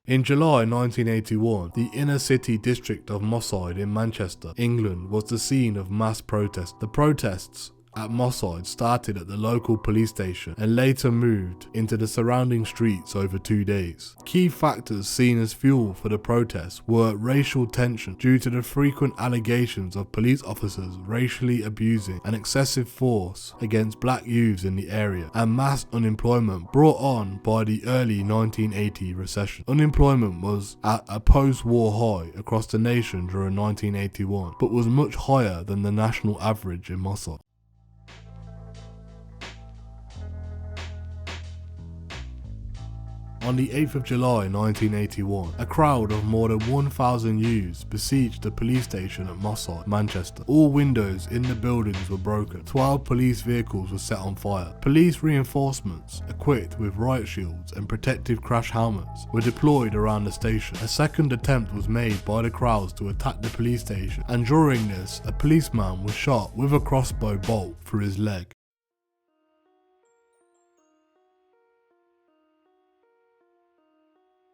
In July 1981, the inner city district of Moss Side in Manchester, England, was the scene of mass protests. The protests at Moss Side started at the local police station and later moved into the surrounding streets over 2 days. Key factors seen as fuel for the protests were racial tension due to the frequent allegations of police officers racially abusing and excessive force against black youths in the area, and mass unemployment brought on by the early 1980 recession. Unemployment was at a post-war high across the nation during 1981, but was much higher than the national average in Moss Side. On the 8th of July 1981, a crowd of more than 1,000 youths besieged the police station at Moss Side, Manchester. All windows in the buildings were broken. 12 police vehicles were set on fire. Police reinforcements, equipped with riot shields and protective crash helmets, were deployed around the station. A second attempt was made by the crowds to attack the police station, and during this, a policeman was shot with a crossbow bolt through his leg.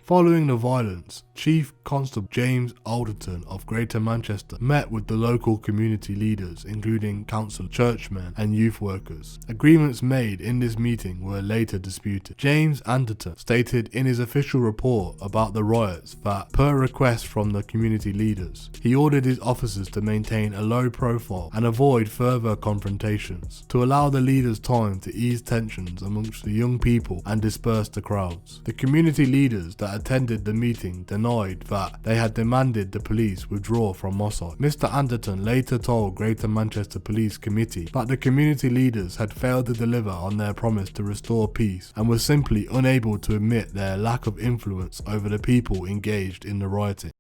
Following the violence, Chief Constable James Alderton of Greater Manchester met with the local community leaders, including council, churchmen and youth workers. Agreements made in this meeting were later disputed. James Alderton stated in his official report about the riots that, per request from the community leaders, he ordered his officers to maintain a low profile and avoid further confrontations, to allow the leaders time to ease tensions amongst the young people and disperse the crowds. The community leaders that attended the meeting denied that they had demanded the police withdraw from Moss Side. Mr. Alderton later told Greater Manchester Police Committee that the community leaders had failed to deliver on their promise to restore peace and were simply unable to admit their lack of influence over the people engaged in the rioting.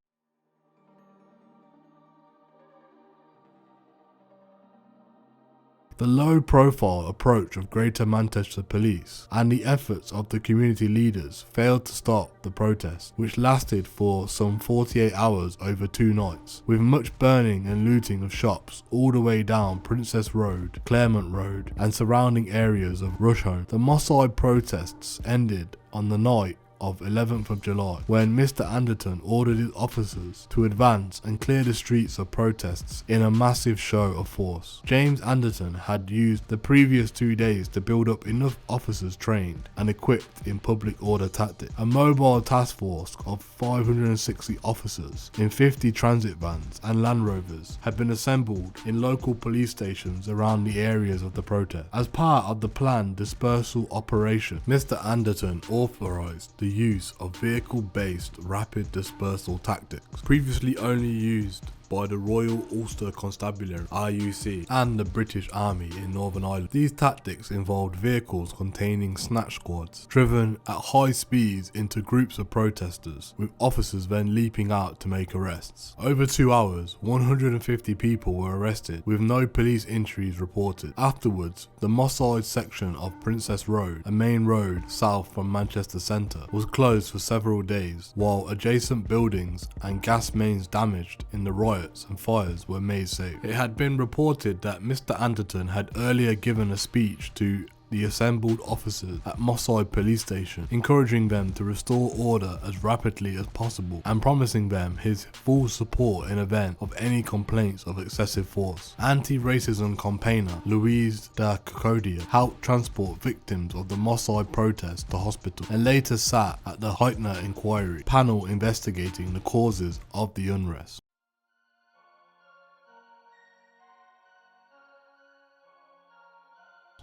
The low-profile approach of Greater Manchester Police and the efforts of the community leaders failed to stop the protest, which lasted for some 48 hours over 2 nights, with much burning and looting of shops all the way down Princess Road, Claremont Road and surrounding areas of Rusholme. The Moss Side protests ended on the night of 11th of July, when Mr. Alderton ordered his officers to advance and clear the streets of protests in a massive show of force. James Alderton had used the previous 2 days to build up enough officers trained and equipped in public order tactics. A mobile task force of 560 officers in 50 transit vans and Land Rovers had been assembled in local police stations around the areas of the protest. As part of the planned dispersal operation, Mr. Alderton authorised the use of vehicle-based rapid dispersal tactics, previously only used by the Royal Ulster Constabulary (RUC) and the British Army in Northern Ireland. These tactics involved vehicles containing snatch squads driven at high speeds into groups of protesters, with officers then leaping out to make arrests. Over 2 hours, 150 people were arrested, with no police injuries reported. Afterwards, the Moss Side section of Princess Road, a main road south from Manchester Centre, was closed for several days, while adjacent buildings and gas mains damaged in the riots and fires were made safe. It had been reported that Mr. Alderton had earlier given a speech to the assembled officers at Moss Side Police Station, encouraging them to restore order as rapidly as possible and promising them his full support in event of any complaints of excessive force. Anti-racism campaigner Louise da Cocodia helped transport victims of the Moss Side protest to hospital and later sat at the Heitner inquiry panel investigating the causes of the unrest.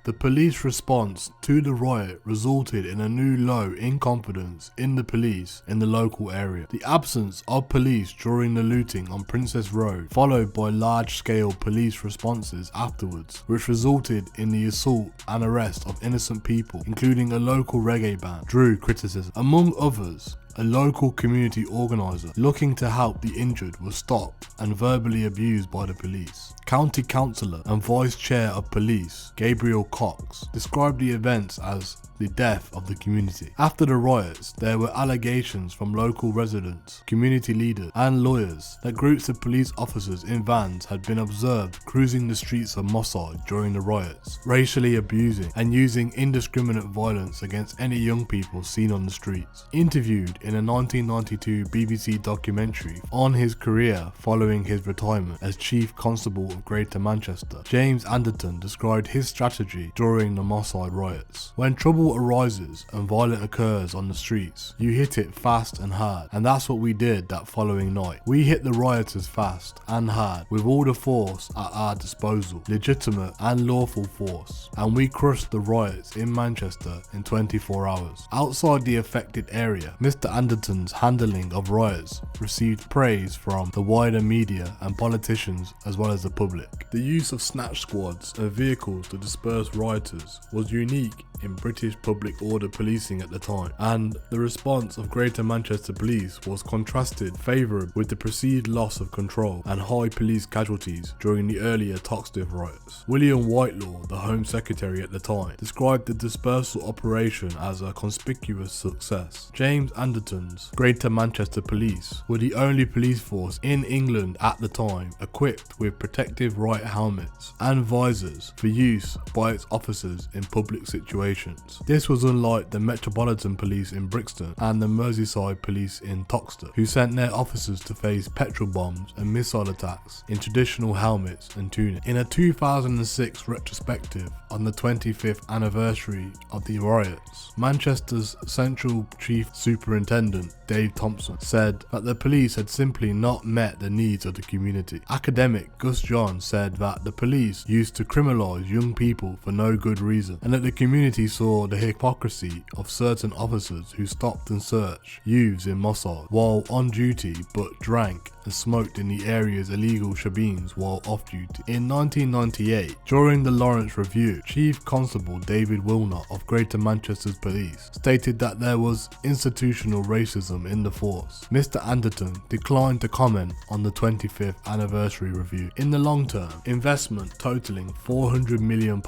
The police response to the riot resulted in a new low in confidence in the police in the local area. The absence of police during the looting on Princess Road, followed by large-scale police responses afterwards, which resulted in the assault and arrest of innocent people, including a local reggae band, drew criticism. Among others, a local community organiser looking to help the injured was stopped and verbally abused by the police. County Councillor and Vice Chair of Police Gabriel Cox described the events as the death of the community. After the riots, there were allegations from local residents, community leaders and lawyers that groups of police officers in vans had been observed cruising the streets of Moss Side during the riots, racially abusing and using indiscriminate violence against any young people seen on the streets. Interviewed in a 1992 BBC documentary on his career following his retirement as Chief Constable of Greater Manchester, James Alderton described his strategy during the Moss Side riots. When trouble arises and violence occurs on the streets, you hit it fast and hard, and that's what we did that following night. We hit the rioters fast and hard with all the force at our disposal, legitimate and lawful force, and we crushed the riots in Manchester in 24 hours. Outside the affected area, Mr. Alderton's handling of riots received praise from the wider media and politicians as well as the public. The use of snatch squads and vehicles to disperse rioters was unique in British public order policing at the time, and the response of Greater Manchester Police was contrasted favourably with the perceived loss of control and high police casualties during the earlier Toxteth riots. William Whitelaw, the Home Secretary at the time, described the dispersal operation as a conspicuous success. James Alderton's Greater Manchester Police were the only police force in England at the time equipped with protective riot helmets and visors for use by its officers in public situations. operations. This was unlike the Metropolitan Police in Brixton and the Merseyside Police in Toxteth, who sent their officers to face petrol bombs and missile attacks in traditional helmets and tunics. In a 2006 retrospective on the 25th anniversary of the riots, Manchester's Central Chief Superintendent Dave Thompson said that the police had simply not met the needs of the community. Academic Gus John said that the police used to criminalise young people for no good reason, and that the community saw the hypocrisy of certain officers who stopped and searched youths in Mossad while on duty but drank and smoked in the area's illegal shebeens while off duty. In 1998, during the Lawrence Review, Chief Constable David Wilnott of Greater Manchester's Police stated that there was institutional racism in the force. Mr. Anderton declined to comment on the 25th anniversary review. In the long term, investment totaling £400 million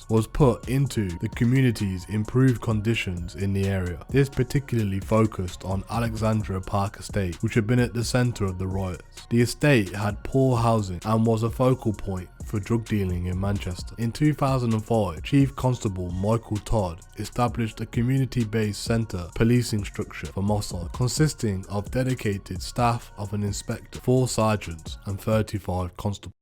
was put into the community's improved conditions in the area. This particularly focused on Alexandra Park Estate, which had been at the centre of the riots. The estate had poor housing and was a focal point for drug dealing in Manchester. In 2005, Chief Constable Michael Todd established a community-based centre policing structure for Mossad, consisting of dedicated staff of an inspector, 4 sergeants and 35 constables.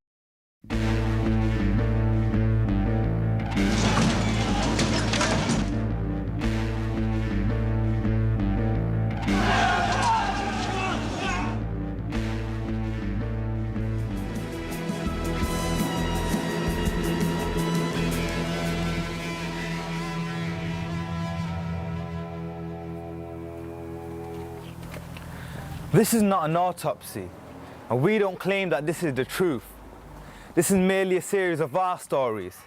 This is not an autopsy, and we don't claim that this is the truth. This is merely a series of our stories,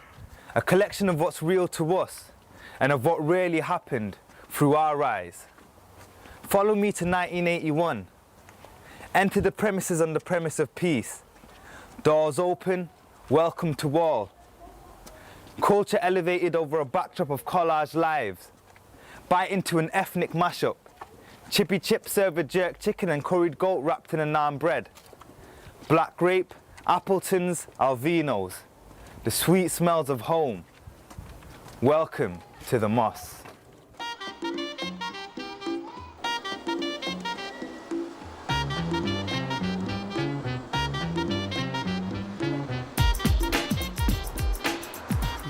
a collection of what's real to us, and of what really happened through our eyes. Follow me to 1981. Enter the premises on the premise of peace. Doors open, welcome to all. Culture elevated over a backdrop of collage lives. Bite into an ethnic mashup. Chippy chip served with jerk chicken and curried goat wrapped in a naan bread. Black grape, Appletons, Alvinos. The sweet smells of home. Welcome to the Moss.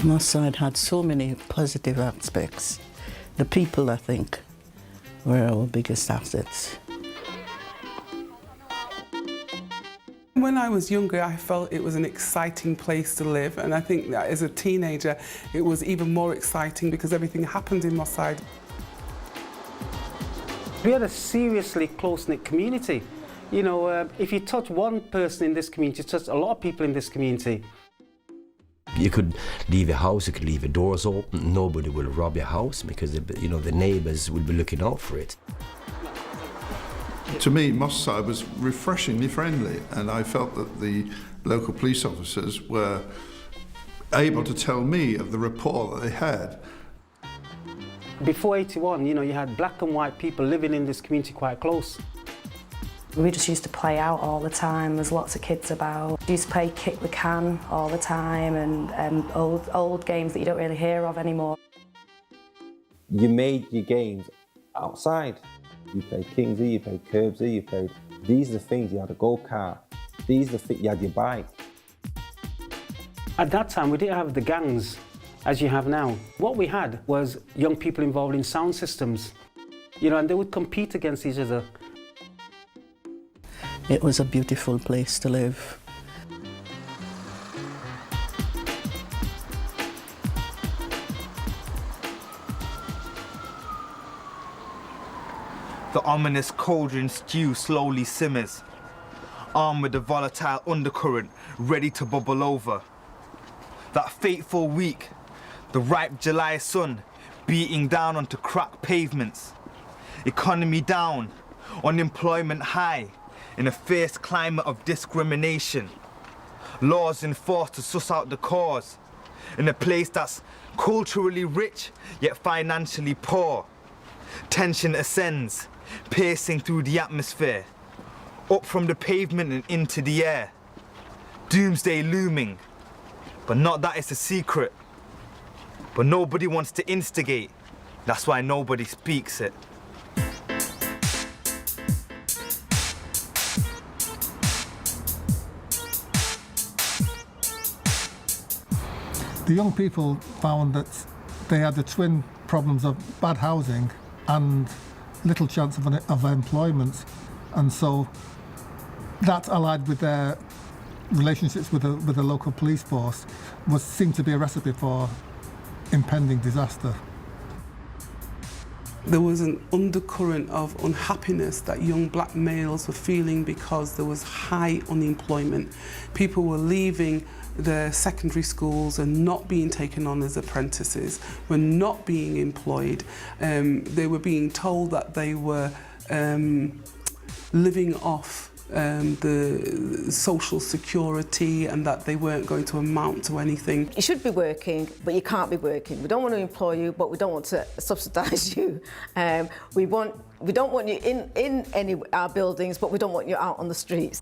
Mossad had so many positive aspects. The people, I think, were our biggest assets. When I was younger, I felt it was an exciting place to live, and I think that as a teenager, it was even more exciting because everything happened in Mossad. We had a seriously close-knit community. You know, if you touch one person in this community, you touch a lot of people in this community. You could leave your house, you could leave your doors open, nobody will rob your house because, you know, the neighbours will be looking out for it. To me, Mossad was refreshingly friendly, and I felt that the local police officers were able to tell me of the rapport that they had. Before 81, you know, you had black and white people living in this community quite close. We just used to play out all the time. There's lots of kids about. We used to play kick the can all the time, and old games that you don't really hear of anymore. You made your games outside. You played Kingsley, you played Curbsy, you played... These are the things, you had a go-kart. These are the things, you had your bike. At that time, we didn't have the gangs as you have now. What we had was young people involved in sound systems, you know, and they would compete against each other. It was a beautiful place to live. The ominous cauldron stew slowly simmers, armed with a volatile undercurrent ready to bubble over. That fateful week, the ripe July sun beating down onto cracked pavements. Economy down, unemployment high, in a fierce climate of discrimination. Laws enforced to suss out the cause, in a place that's culturally rich yet financially poor. Tension ascends, piercing through the atmosphere, up from the pavement and into the air. Doomsday looming, but not that it's a secret. but nobody wants to instigate. That's why nobody speaks it. The young people found that they had the twin problems of bad housing and little chance of employment, and so that, allied with their relationships with the local police force, seemed to be a recipe for impending disaster. There was an undercurrent of unhappiness that young black males were feeling because there was high unemployment. People were leaving their secondary schools and not being taken on as apprentices, were not being employed. They were being told that they were living off the social security and that they weren't going to amount to anything. You should be working, but you can't be working. We don't want to employ you, but we don't want to subsidise you. We don't want you in any our buildings, but we don't want you out on the streets.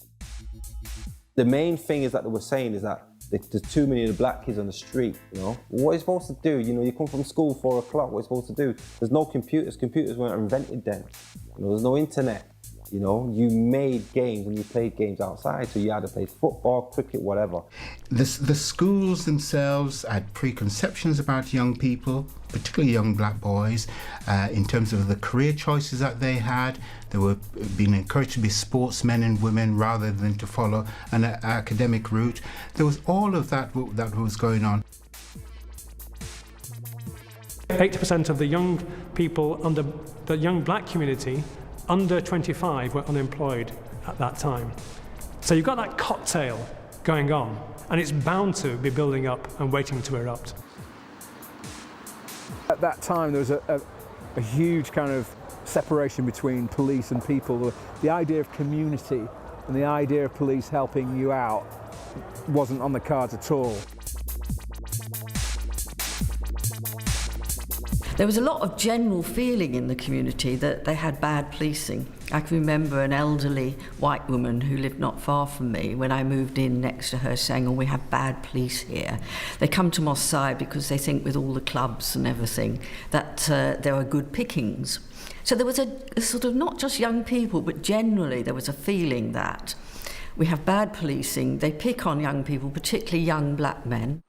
The main thing is that they were saying is that there's too many of the black kids on the street, you know. What are you supposed to do? You know, you come from school 4 o'clock, what are you supposed to do? There's no computers. Computers weren't invented then. You know, there's no internet. You know, you made games and you played games outside, so you either played football, cricket, whatever. The schools themselves had preconceptions about young people, particularly young black boys, in terms of the career choices that they had. They were being encouraged to be sportsmen and women rather than to follow an academic route. There was all of that was going on. 80% of the young people under the young black community under 25 were unemployed at that time. So you've got that cocktail going on, and it's bound to be building up and waiting to erupt. At that time, there was a huge kind of separation between police and people. The idea of community and the idea of police helping you out wasn't on the cards at all. There was a lot of general feeling in the community that they had bad policing. I can remember an elderly white woman who lived not far from me when I moved in next to her saying, "Oh, we have bad police here. They come to Moss Side because they think with all the clubs and everything that there are good pickings." So there was a sort of, not just young people, but generally there was a feeling that we have bad policing, they pick on young people, particularly young black men.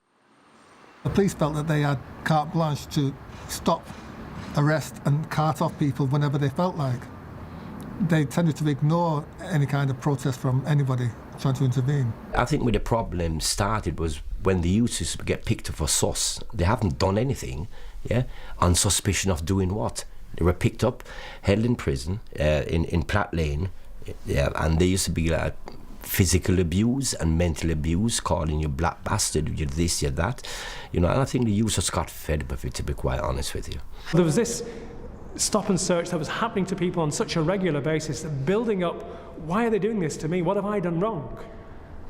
The police felt that they had carte blanche to stop, arrest and cart off people whenever they felt like. They tended to ignore any kind of protest from anybody trying to intervene. I think where the problem started was when the youths used to get picked up for sus. They haven't done anything, yeah, on suspicion of doing what? They were picked up, held in prison in Platt Lane, yeah, and they used to be like physical abuse and mental abuse, calling you black bastard, you're this, you're that, you know. And I think the youth just got fed up of it, to be quite honest with you. There was this stop and search that was happening to people on such a regular basis, that building up, why are they doing this to me? What have I done wrong?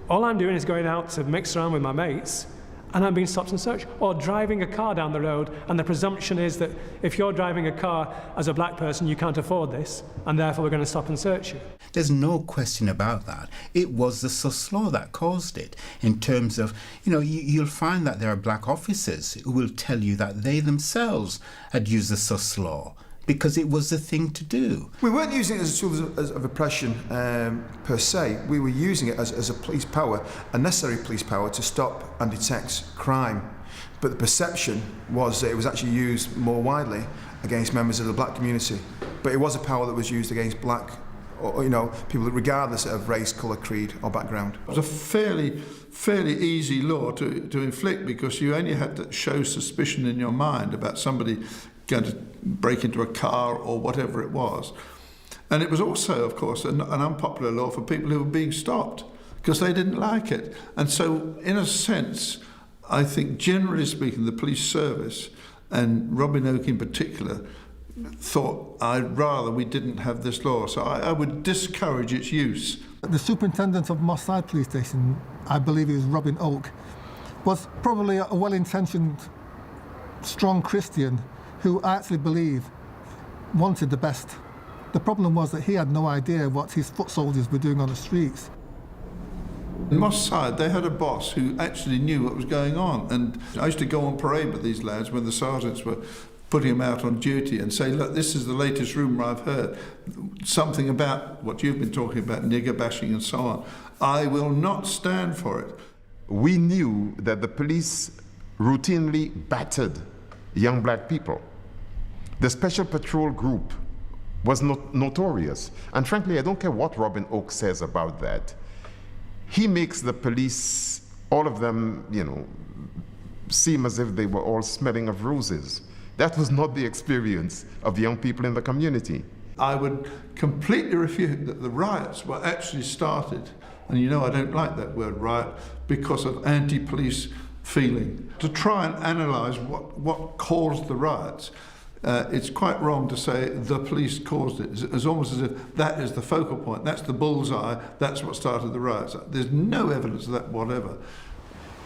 All I'm doing is going out to mix around with my mates, and I'm being stopped and searched, or driving a car down the road, and the presumption is that if you're driving a car as a black person, you can't afford this, and therefore we're going to stop and search you. There's no question about that. It was the sus law that caused it, in terms of, you know, you'll find that there are black officers who will tell you that they themselves had used the sus law because it was the thing to do. We weren't using it as a tool of oppression per se. We were using it as a police power, a necessary police power to stop and detect crime. But the perception was that it was actually used more widely against members of the black community. But it was a power that was used against black, or, you know, people regardless of race, colour, creed or background. It was a fairly easy law to inflict, because you only had to show suspicion in your mind about somebody going to break into a car or whatever it was. And it was also, of course, an unpopular law for people who were being stopped because they didn't like it. And so, in a sense, I think, generally speaking, the police service, and Robin Oak in particular, thought, I'd rather we didn't have this law. So I would discourage its use. The superintendent of Moss Side Police Station, I believe it was Robin Oak, was probably a well-intentioned, strong Christian who I actually believe wanted the best. The problem was that he had no idea what his foot soldiers were doing on the streets. In Moss Side, they had a boss who actually knew what was going on, and I used to go on parade with these lads when the sergeants were putting them out on duty and say, look, this is the latest rumour I've heard, something about what you've been talking about, nigger bashing and so on. I will not stand for it. We knew that the police routinely battered young black people. The Special Patrol Group was notorious, and frankly, I don't care what Robin Oak says about that. He makes the police, all of them, you know, seem as if they were all smelling of roses. That was not the experience of young people in the community. I would completely refute that the riots were actually started, and you know I don't like that word riot, because of anti-police feeling. To try and analyse what caused the riots, it's quite wrong to say the police caused it. It's almost as if that is the focal point, that's the bullseye, that's what started the riots. There's no evidence of that whatever.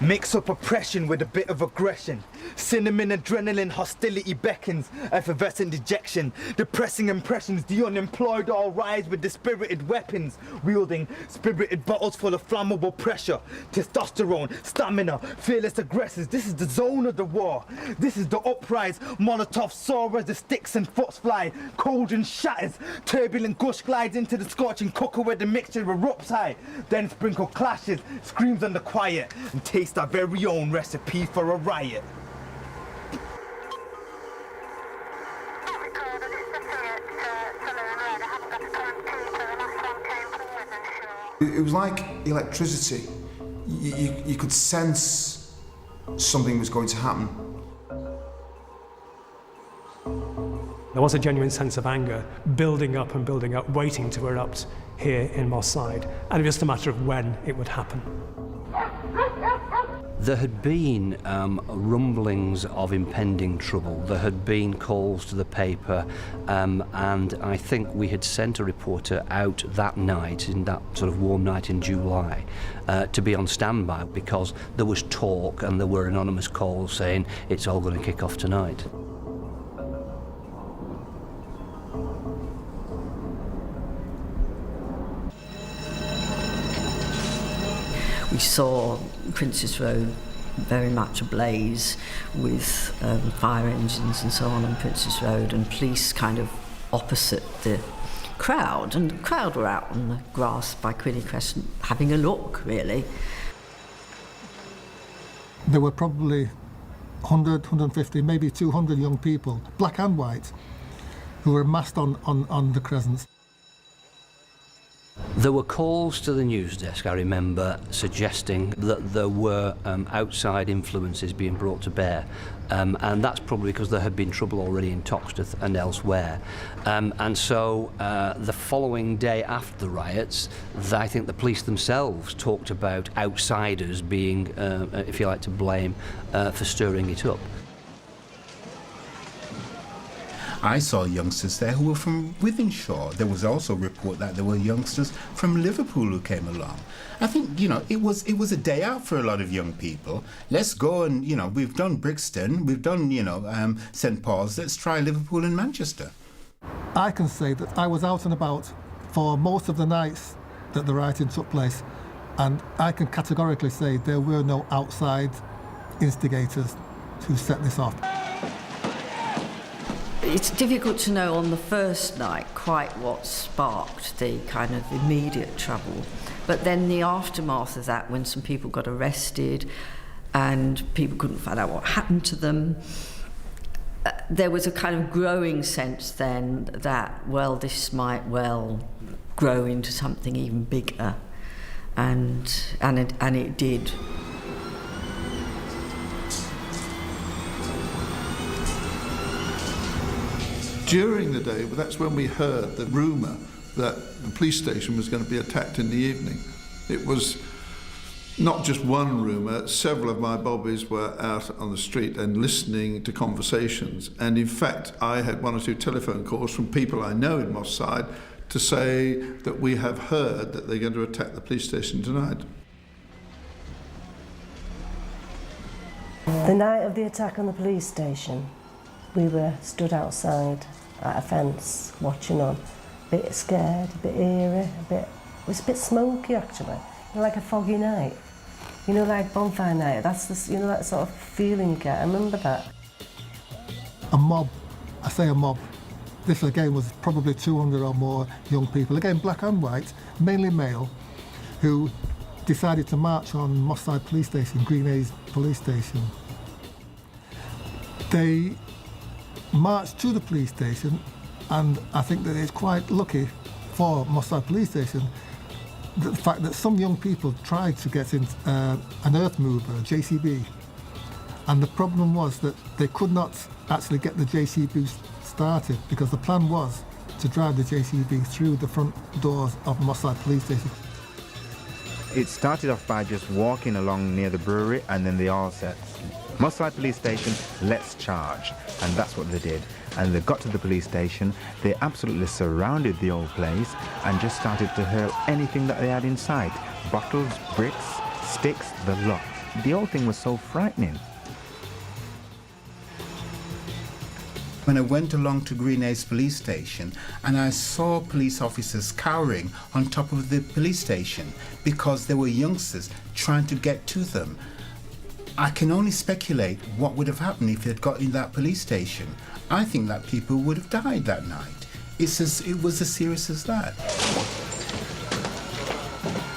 Mix up oppression with a bit of aggression. Cinnamon, adrenaline, hostility beckons, effervescent dejection. Depressing impressions, the unemployed all rise with dispirited weapons, wielding spirited bottles full of flammable pressure. Testosterone, stamina, fearless aggressors. This is the zone of the war. This is the uprise. Molotov soar as the sticks and foots fly. Cauldron shatters. Turbulent gush glides into the scorching cooker where the mixture erupts high. Then sprinkle clashes, screams on the quiet, and taste our very own recipe for a riot. It was like electricity. You could sense something was going to happen. There was a genuine sense of anger building up and building up, waiting to erupt here in Moss Side, and it was just a matter of when it would happen. There had been rumblings of impending trouble. There had been calls to the paper, and I think we had sent a reporter out that night, in that sort of warm night in July, to be on standby because there was talk and there were anonymous calls saying it's all going to kick off tonight. We saw Princess Road very much ablaze with fire engines and so on Princess Road, and police kind of opposite the crowd. And the crowd were out on the grass by Quinny Crescent having a look, really. There were probably 100, 150, maybe 200 young people, black and white, who were massed on the crescents. There were calls to the news desk, I remember, suggesting that there were outside influences being brought to bear, and that's probably because there had been trouble already in Toxteth and elsewhere. And so the following day after the riots, I think the police themselves talked about outsiders being, if you like, to blame for stirring it up. I saw youngsters there who were from Wythenshawe. There was also a report that there were youngsters from Liverpool who came along. I think, you know, it was a day out for a lot of young people. Let's go and, you know, we've done Brixton, we've done, you know, St Paul's, let's try Liverpool and Manchester. I can say that I was out and about for most of the nights that the rioting took place, and I can categorically say there were no outside instigators who set this off. It's difficult to know on the first night quite what sparked the kind of immediate trouble. But then the aftermath of that, when some people got arrested and people couldn't find out what happened to them, there was a kind of growing sense then that, well, this might well grow into something even bigger. And it did. During the day, that's when we heard the rumour that the police station was going to be attacked in the evening. It was not just one rumour, several of my bobbies were out on the street and listening to conversations. And in fact, I had one or two telephone calls from people I know in Moss Side to say that we have heard that they're going to attack the police station tonight. The night of the attack on the police station, we were stood outside at a fence, watching on, a bit scared, a bit eerie, it was a bit smoky actually. like a foggy night. You know, like bonfire night. That's the, you know, that sort of feeling you get. I remember that. A mob, I say a mob. This again was probably 200 or more young people, again black and white, mainly male, who decided to march on Moss Side Police Station, Green Hayes Police Station. They marched to the police station, and I think that it's quite lucky for Moss Side Police Station the fact that some young people tried to get in an earth mover, a JCB, and the problem was that they could not actually get the JCB started because the plan was to drive the JCB through the front doors of Moss Side Police Station. It started off by just walking along near the brewery, and then they all said, Moss Side Police Station, let's charge. And that's what they did. And they got to the police station, they absolutely surrounded the old place and just started to hurl anything that they had in sight. Bottles, bricks, sticks, the lot. The whole thing was so frightening. When I went along to Green Hayes Police Station and I saw police officers cowering on top of the police station because there were youngsters trying to get to them. I can only speculate what would have happened if they'd got in that police station. I think that people would have died that night. It was as serious as that.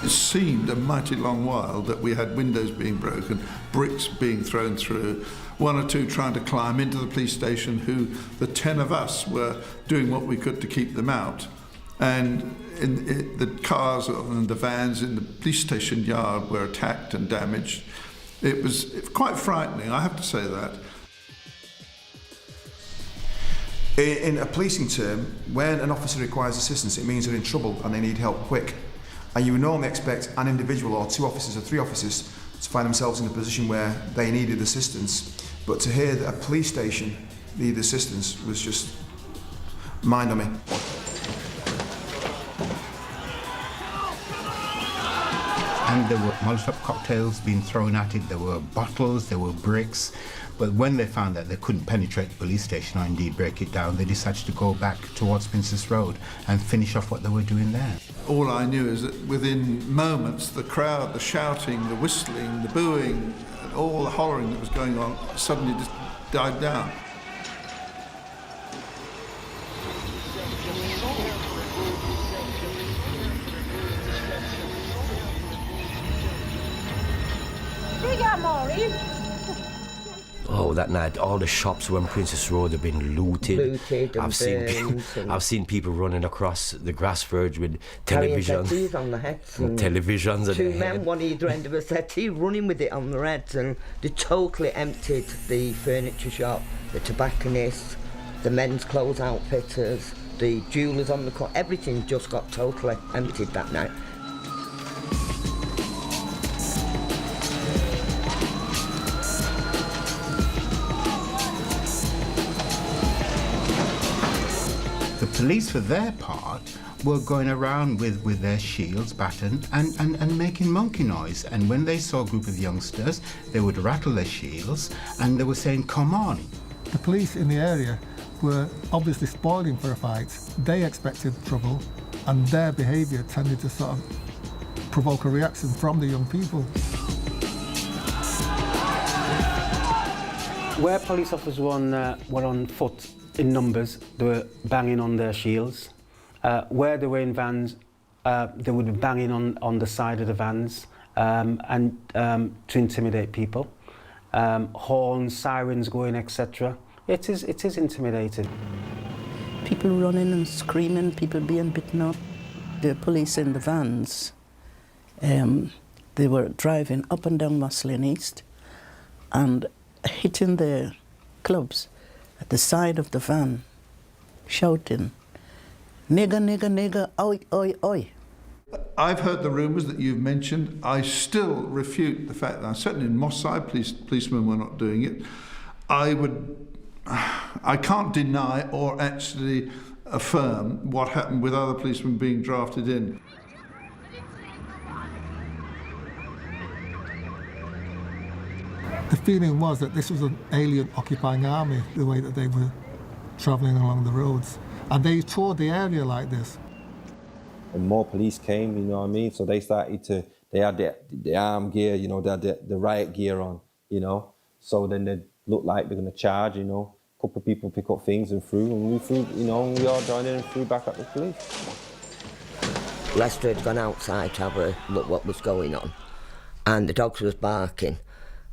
It seemed a mighty long while that we had windows being broken, bricks being thrown through, one or two trying to climb into the police station, who the 10 of us were doing what we could to keep them out. And the cars and the vans in the police station yard were attacked and damaged. It was quite frightening, I have to say that. In a policing term, when an officer requires assistance, it means they're in trouble and they need help quick. And you would normally expect an individual or 2 officers or 3 officers to find themselves in a position where they needed assistance. But to hear that a police station needed assistance was just mind-numbing. And there were Molotov cocktails being thrown at it, there were bottles, there were bricks. But when they found that they couldn't penetrate the police station or indeed break it down, they decided to go back towards Princess Road and finish off what they were doing there. All I knew is that within moments, the crowd, the shouting, the whistling, the booing, and all the hollering that was going on suddenly just died down. Oh, that night, all the shops on Princess Road have been looted. I've seen people running across the grass verge with televisions on the heads and televisions on 2 men, one either end of a settee, running with it on their heads, and they totally emptied the furniture shop, the tobacconists, the men's clothes outfitters, the jewellers on the corner. Everything just got totally emptied that night. The police, for their part, were going around with their shields battened and making monkey noise. And when they saw a group of youngsters, they would rattle their shields and they were saying, come on. The police in the area were obviously spoiling for a fight. They expected trouble, and their behaviour tended to sort of provoke a reaction from the young people. Where police officers were on foot in numbers, they were banging on their shields. Where they were in vans, they would be banging on the side of the vans and to intimidate people. Horns, sirens going, etc. It is intimidating. People running and screaming, people being beaten up. The police in the vans, they were driving up and down Moss Lane East and hitting their clubs at the side of the van, shouting, nigger, nigger, nigger, oi, oi, oi. I've heard the rumours that you've mentioned. I still refute the fact that, certainly in Moss Side, policemen were not doing it. I can't deny or actually affirm what happened with other policemen being drafted in. The feeling was that this was an alien occupying army, the way that they were travelling along the roads. And they toured the area like this. And more police came, you know what I mean? So they started to they had the arm gear, you know, they had the riot gear on, you know. So then they looked like they're going to charge, you know. A couple of people pick up things and threw, and we threw, you know, we all joined in and threw back at the police. Lester had gone outside to have a look what was going on, and the dogs was barking.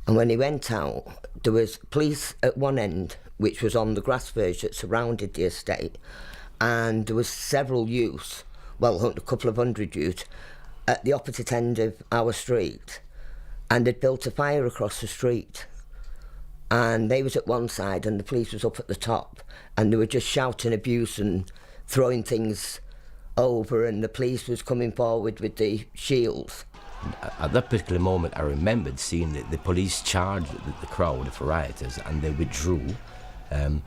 And when he went out, there was police at one end, which was on the grass verge that surrounded the estate, and there was several youths, well, a couple of hundred youths, at the opposite end of our street, and they'd built a fire across the street. And they was at one side and the police was up at the top, and they were just shouting abuse and throwing things over, and the police was coming forward with the shields. At that particular moment, I remembered seeing the police charge the crowd of rioters, and they withdrew. Then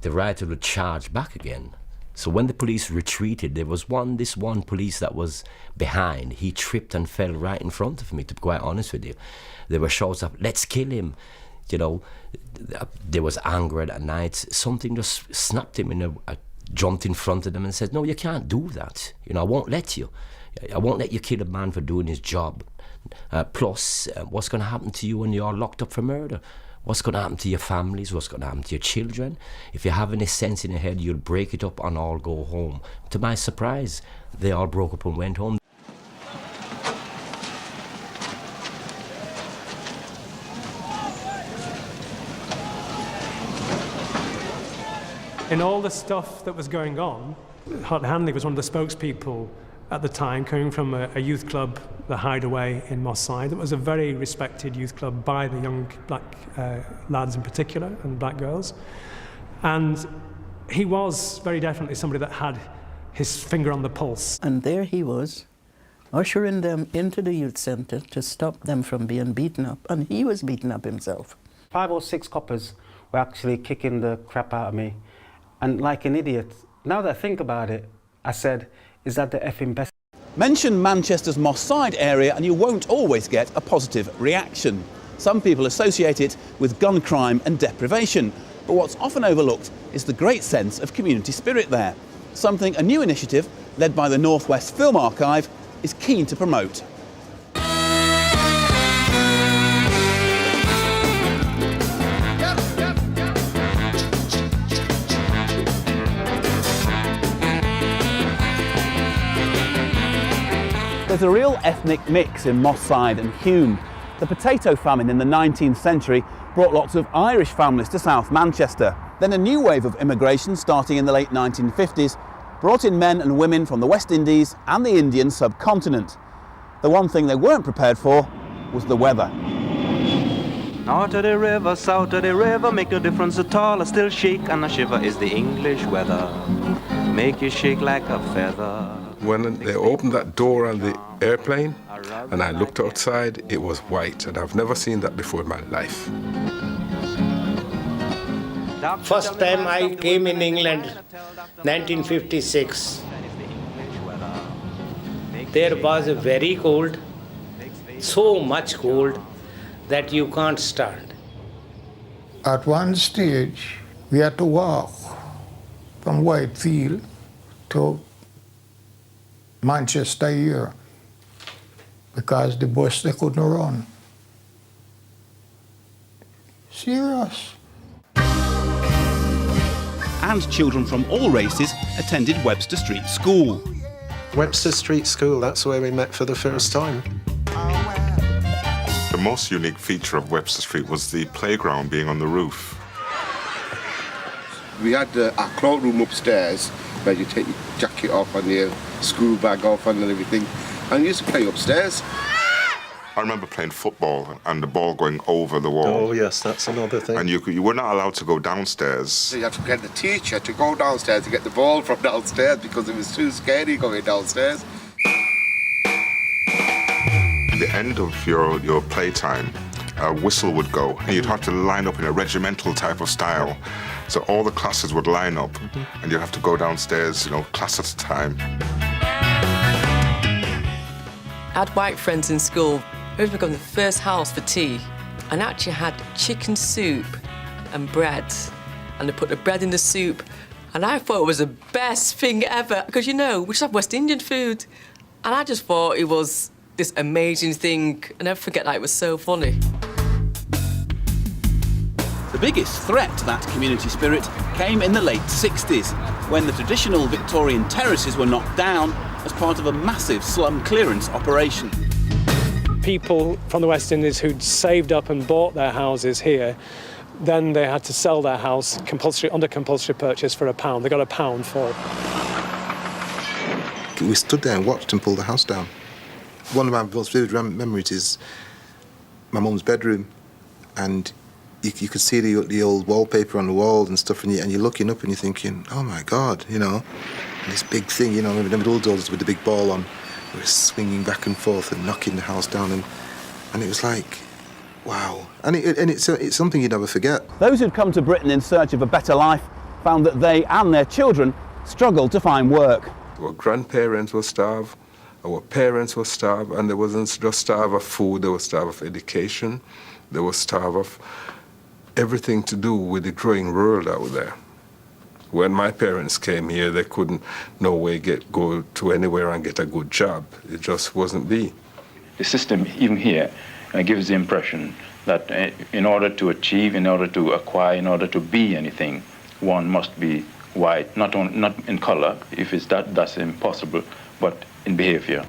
the rioters would charge back again. So when the police retreated, there was this one police that was behind. He tripped and fell right in front of me, to be quite honest with you. There were shouts of, "Let's kill him." You know, there was anger at night. Something just snapped him, I jumped in front of them and said, "No, you can't do that. You know, I won't let you. I won't let you kill a man for doing his job. Plus, what's going to happen to you when you're locked up for murder? What's going to happen to your families? What's going to happen to your children? If you have any sense in your head, you'll break it up and all go home." To my surprise, they all broke up and went home. In all the stuff that was going on, Hart Hanley was one of the spokespeople at the time, coming from a youth club, the Hideaway in Moss Side. It was a very respected youth club by the young black lads in particular, and black girls. And he was very definitely somebody that had his finger on the pulse. And there he was, ushering them into the youth centre to stop them from being beaten up, and he was beaten up himself. 5 or 6 coppers were actually kicking the crap out of me. And like an idiot, now that I think about it, I said, is that the effing best? Mention Manchester's Moss Side area and you won't always get a positive reaction. Some people associate it with gun crime and deprivation, but what's often overlooked is the great sense of community spirit there, something a new initiative led by the North West Film Archive is keen to promote. There's a real ethnic mix in Moss Side and Hume. The potato famine in the 19th century brought lots of Irish families to South Manchester. Then a new wave of immigration starting in the late 1950s brought in men and women from the West Indies and the Indian subcontinent. The one thing they weren't prepared for was the weather. North of the river, south of the river, make no difference at all. I still shake and I shiver is the English weather. Make you shake like a feather. When they opened that door on the airplane and I looked outside, it was white, and I've never seen that before in my life. First time I came in England, 1956. There was a very cold, so much cold that you can't stand. At one stage, we had to walk from Whitefield to Manchester here because the bus they couldn't run. Serious. And children from all races attended Webster Street School. Webster Street School, that's where we met for the first time. The most unique feature of Webster Street was the playground being on the roof. We had our cloakroom upstairs where you take your jacket off and your school bag off and everything, and you used to play upstairs. I remember playing football and the ball going over the wall. Oh yes, that's another thing. And you were not allowed to go downstairs. So you had to get the teacher to go downstairs to get the ball from downstairs because it was too scary going downstairs. At the end of your playtime, a whistle would go and you'd have to line up in a regimental type of style. So all the classes would line up and you'd have to go downstairs, class at a time. I had white friends in school. It was become the first house for tea, and actually had chicken soup and bread, and they put the bread in the soup, and I thought it was the best thing ever because we just have West Indian food, and I just thought it was this amazing thing. I never forget that, it was so funny. The biggest threat to that community spirit came in the late 60s, when the traditional Victorian terraces were knocked down as part of a massive slum clearance operation. People from the West Indies who'd saved up and bought their houses here, then they had to sell their house under compulsory purchase for £1. They got £1 for it. We stood there and watched them pull the house down. One of my most vivid memories is my mum's bedroom, and you could see the old wallpaper on the wall and stuff, and you're looking up and you're thinking, oh my God, you know, and this big thing, you know, the bulldozers with the big ball on, we were swinging back and forth and knocking the house down, and it was like, wow. And it's something you never forget. Those who'd come to Britain in search of a better life found that they and their children struggled to find work. Our grandparents were starved, our parents were starved, and they wasn't just starved of food, they were starved of education, they were starved of everything to do with the growing world out there. When my parents came here, they couldn't no way go to anywhere and get a good job. It just wasn't be. The system, even here, gives the impression that in order to achieve, in order to acquire, in order to be anything, one must be white, not in color, if it's that's impossible, but in behavior.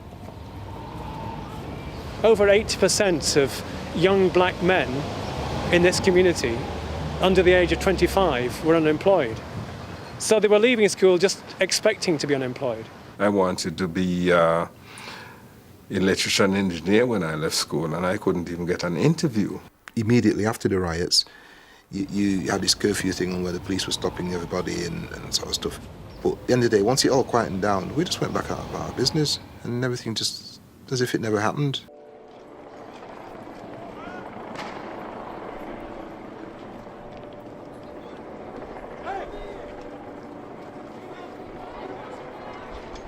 Over 80% of young black men in this community under the age of 25 were unemployed. So they were leaving school just expecting to be unemployed. I wanted to be an electrician engineer when I left school, and I couldn't even get an interview. Immediately after the riots, you had this curfew thing on where the police were stopping everybody and sort of stuff. But at the end of the day, once it all quietened down, we just went back out of our business and everything just as if it never happened.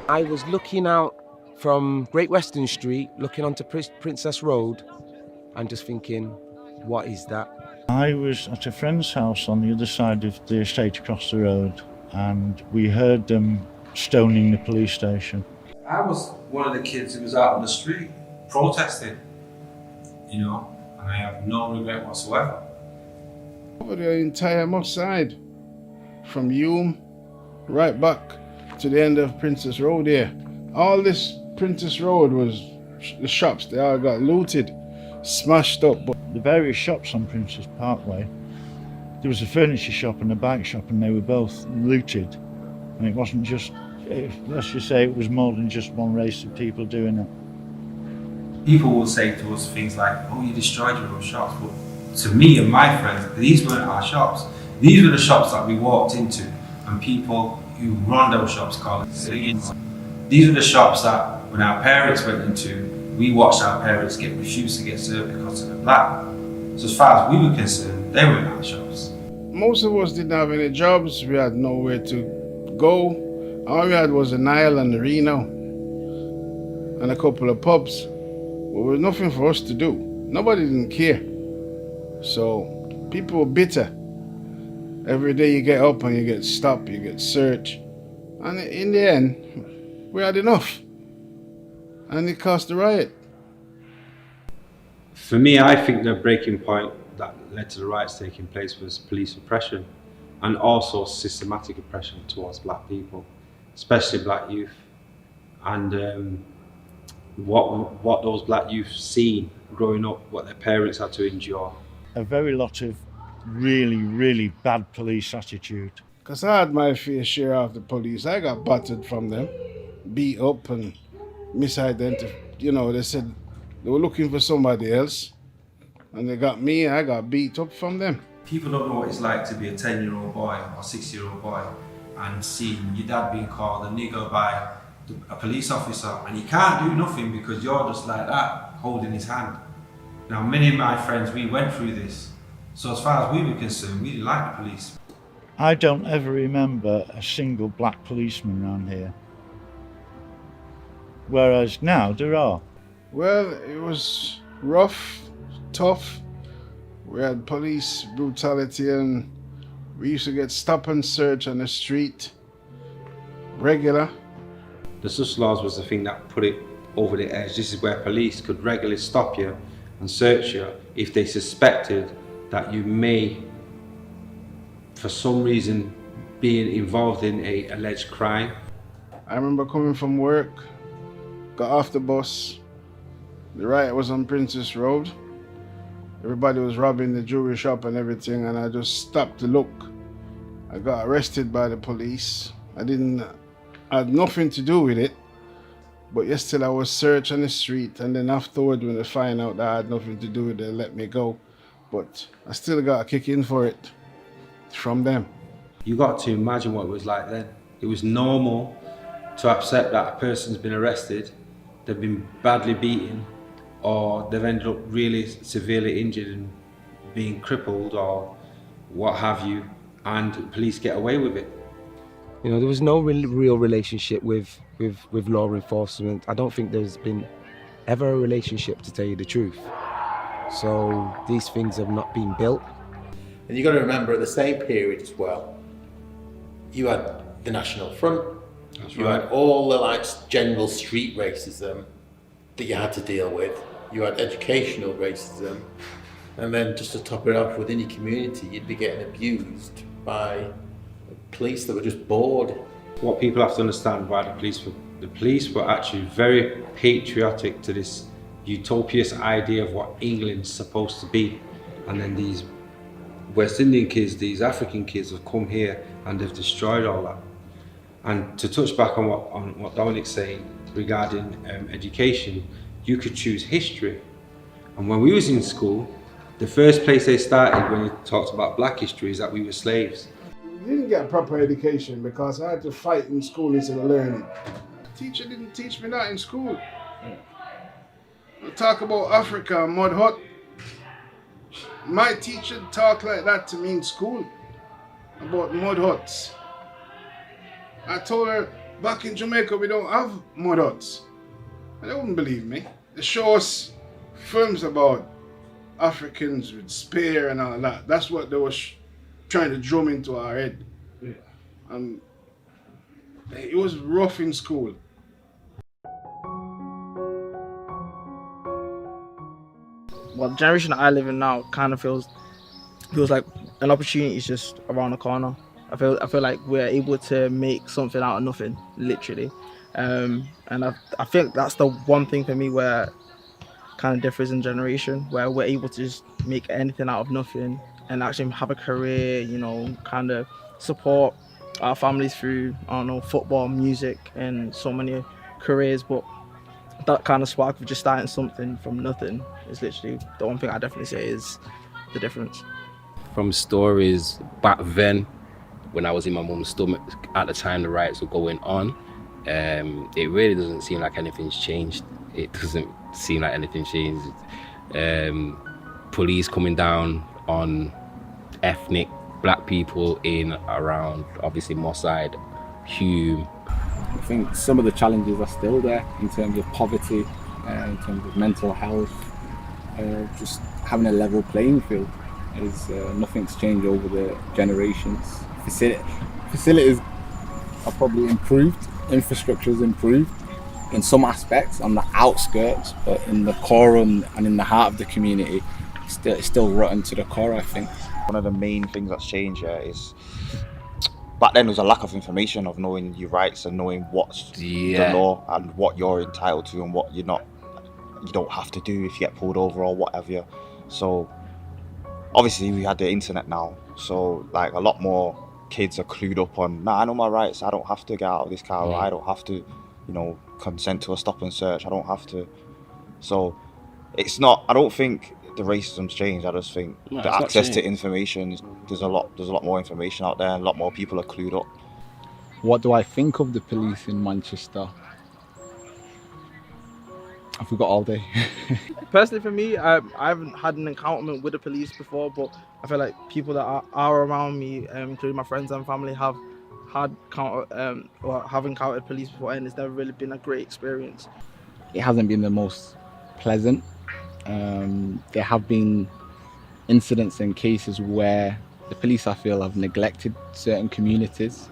I was looking out from Great Western Street, looking onto Princess Road, and just thinking, what is that? I was at a friend's house on the other side of the estate across the road, and we heard them stoning the police station. I was one of the kids who was out on the street protesting, you know, and I have no regret whatsoever. Over the entire Moss side, from Hume right back to the end of Princess Road here. All this Princess Road was the shops, they all got looted, smashed up. The various shops on Princess Parkway, there was a furniture shop and a bike shop, and they were both looted. And it wasn't just, let's just say it was more than just one race of people doing it. People will say to us things like, oh, you destroyed your own shops. But to me and my friends, these weren't our shops. These were the shops that we walked into, and people who run those shops called it civilians. These were the shops that when our parents went into, we watched our parents get refused to get served because they were black. So as far as we were concerned, they were in our shops. Most of us didn't have any jobs, we had nowhere to go. All we had was the Nile and the Reno and a couple of pubs. There was nothing for us to do. Nobody didn't care. So people were bitter. Every day you get up and you get stopped, you get searched. And in the end, we had enough. And it caused the riot. For me, I think the breaking point that led to the riots taking place was police oppression, and also systematic oppression towards black people, especially black youth. And what those black youth seen growing up, what their parents had to endure. A very lot of really, really bad police attitude. Because I had my fair share of the police. I got battered from them, beat up and misidentified. You know, they said they were looking for somebody else, and they got me, and I got beat up from them. People don't know what it's like to be a 10-year-old boy or 6-year-old boy and seeing your dad being called a nigger by a police officer, and you can't do nothing because you're just like that, holding his hand. Now, many of my friends, we went through this. So as far as we were concerned, we didn't like the police. I don't ever remember a single black policeman around here. Whereas now there are. Well, it was rough, tough. We had police brutality, and we used to get stop and search on the street, regular. The sus laws was the thing that put it over the edge. This is where police could regularly stop you and search you if they suspected that you may, for some reason, be involved in a alleged crime. I remember coming from work, got off the bus. The riot was on Princess Road. Everybody was robbing the jewelry shop and everything, and I just stopped to look. I got arrested by the police. I had nothing to do with it, but yesterday I was searched on the street, and then afterward when they find out that I had nothing to do with it, they let me go. But I still got a kick in for it from them. You got to imagine what it was like then. It was normal to accept that a person's been arrested, they've been badly beaten, or they've ended up really severely injured and being crippled or what have you, and police get away with it. You know, there was no real relationship with law enforcement. I don't think there's been ever a relationship, to tell you the truth. So these things have not been built. And you've got to remember, at the same period as well, you had the National Front, you had all the general street racism that you had to deal with, you had educational racism, and then just to top it off, within your community, you'd be getting abused by police that were just bored. What people have to understand why the police were actually very patriotic to this utopian idea of what England's supposed to be, and then these West Indian kids, these African kids have come here and they've destroyed all that. And to touch back on what Dominic's saying regarding education, you could choose history. And when we was in school, the first place they started when you talked about black history is that we were slaves. I didn't get a proper education because I had to fight in school instead of learning. The teacher didn't teach me that in school. We talk about Africa and mud hut. My teacher talked like that to me in school about mud huts. I told her back in Jamaica we don't have mud huts. And they wouldn't believe me. They show us films about Africans with spear and all that. That's what they were trying to drum into our head. It was rough in school. Well, the generation that I live in now kind of feels like an opportunity is just around the corner. I feel like we're able to make something out of nothing, literally. And I think that's the one thing for me where kind of differs in generation, where we're able to just make anything out of nothing and actually have a career, you know, kind of support our families through, I don't know, football, music, and so many careers. But that kind of spark of just starting something from nothing is literally the one thing I definitely say is the difference. From stories back then, when I was in my mum's stomach, at the time the riots were going on, it really doesn't seem like anything's changed. It doesn't seem like anything changed. Police coming down on ethnic black people in around, obviously, Moss Side, Hume. I think some of the challenges are still there in terms of poverty, in terms of mental health, just having a level playing field. Nothing's changed over the generations. Facilities are probably improved, infrastructure is improved in some aspects on the outskirts, but in the core and in the heart of the community, it's still rotten to the core, I think. One of the main things that's changed here is back then there was a lack of information of knowing your rights and knowing what's the law and what you're entitled to and what you don't have to do if you get pulled over or whatever. So obviously we had the internet now, so like a lot more kids are clued up on, I know my rights, I don't have to get out of this car, or I don't have to, consent to a stop and search, I don't have to. So it's not, I don't think the racism's changed, I just think the access to information, there's a lot more information out there, and a lot more people are clued up. What do I think of the police in Manchester? I forgot all day. Personally, for me, I haven't had an encounter with the police before, but I feel like people that are around me, including my friends and family, have encountered police before, and it's never really been a great experience. It hasn't been the most pleasant. There have been incidents and cases where the police, I feel, have neglected certain communities.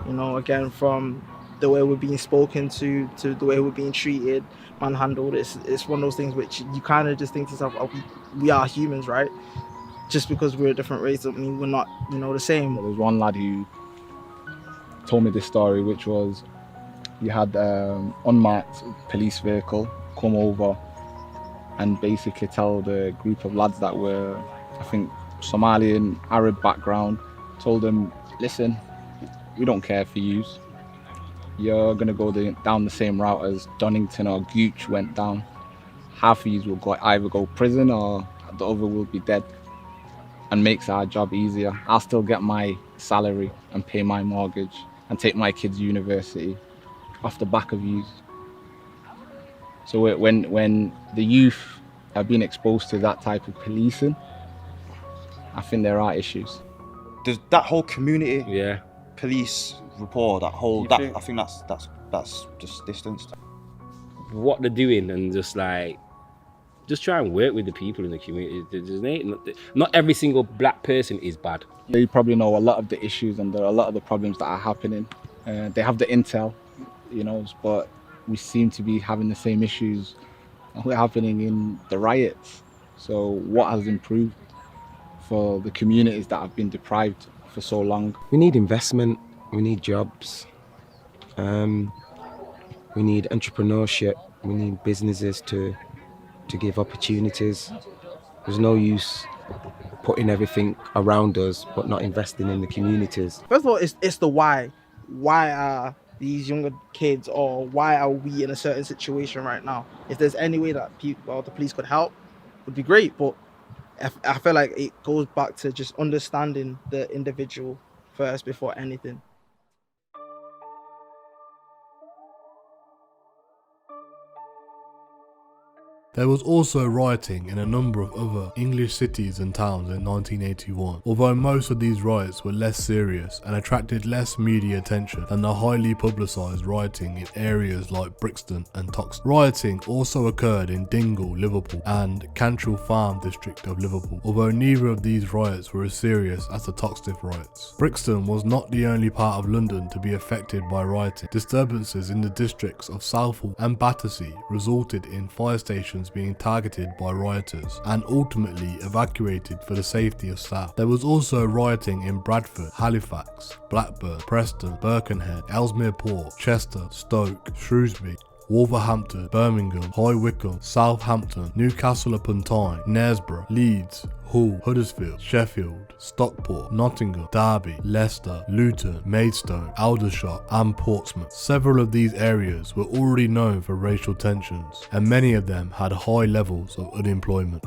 Again, from the way we're being spoken to the way we're being treated, manhandled. It's one of those things which you kind of just think to yourself, oh, we are humans, right? Just because we're a different race doesn't mean we're not, the same. There was one lad who told me this story, which was you had unmarked police vehicle come over and basically tell the group of lads that were, I think, Somalian, Arab background, told them, listen, we don't care for yous. You're going to go down the same route as Donington or Gooch went down. Half of yous will either go prison or the other will be dead, and makes our job easier. I'll still get my salary and pay my mortgage and take my kids' university off the back of yous. So when the youth have been exposed to that type of policing, I think there are issues. There's that whole community police rapport, I think that's just distanced. What they're doing and just try and work with the people in the community. Not every single black person is bad. You probably know a lot of the issues and there are a lot of the problems that are happening. They have the intel, but we seem to be having the same issues happening in the riots. So what has improved for the communities that have been deprived for so long? We need investment, we need jobs, we need entrepreneurship, we need businesses to give opportunities. There's no use putting everything around us but not investing in the communities. First of all, it's the why. Why are these younger kids, or why are we in a certain situation right now? If there's any way that people or the police could help, would be great. But I feel like it goes back to just understanding the individual first before anything. There was also rioting in a number of other English cities and towns in 1981, although most of these riots were less serious and attracted less media attention than the highly publicised rioting in areas like Brixton and Toxteth. Rioting also occurred in Dingle, Liverpool and Cantrell Farm district of Liverpool, although neither of these riots were as serious as the Toxteth riots. Brixton was not the only part of London to be affected by rioting. Disturbances in the districts of Southall and Battersea resulted in fire stations being targeted by rioters and ultimately evacuated for the safety of staff. There was also rioting in Bradford, Halifax, Blackburn, Preston, Birkenhead, Ellesmere Port, Chester, Stoke, Shrewsbury, Wolverhampton, Birmingham, High Wycombe, Southampton, Newcastle upon Tyne, Knaresborough, Leeds, Hull, Huddersfield, Sheffield, Stockport, Nottingham, Derby, Leicester, Luton, Maidstone, Aldershot and Portsmouth. Several of these areas were already known for racial tensions and many of them had high levels of unemployment.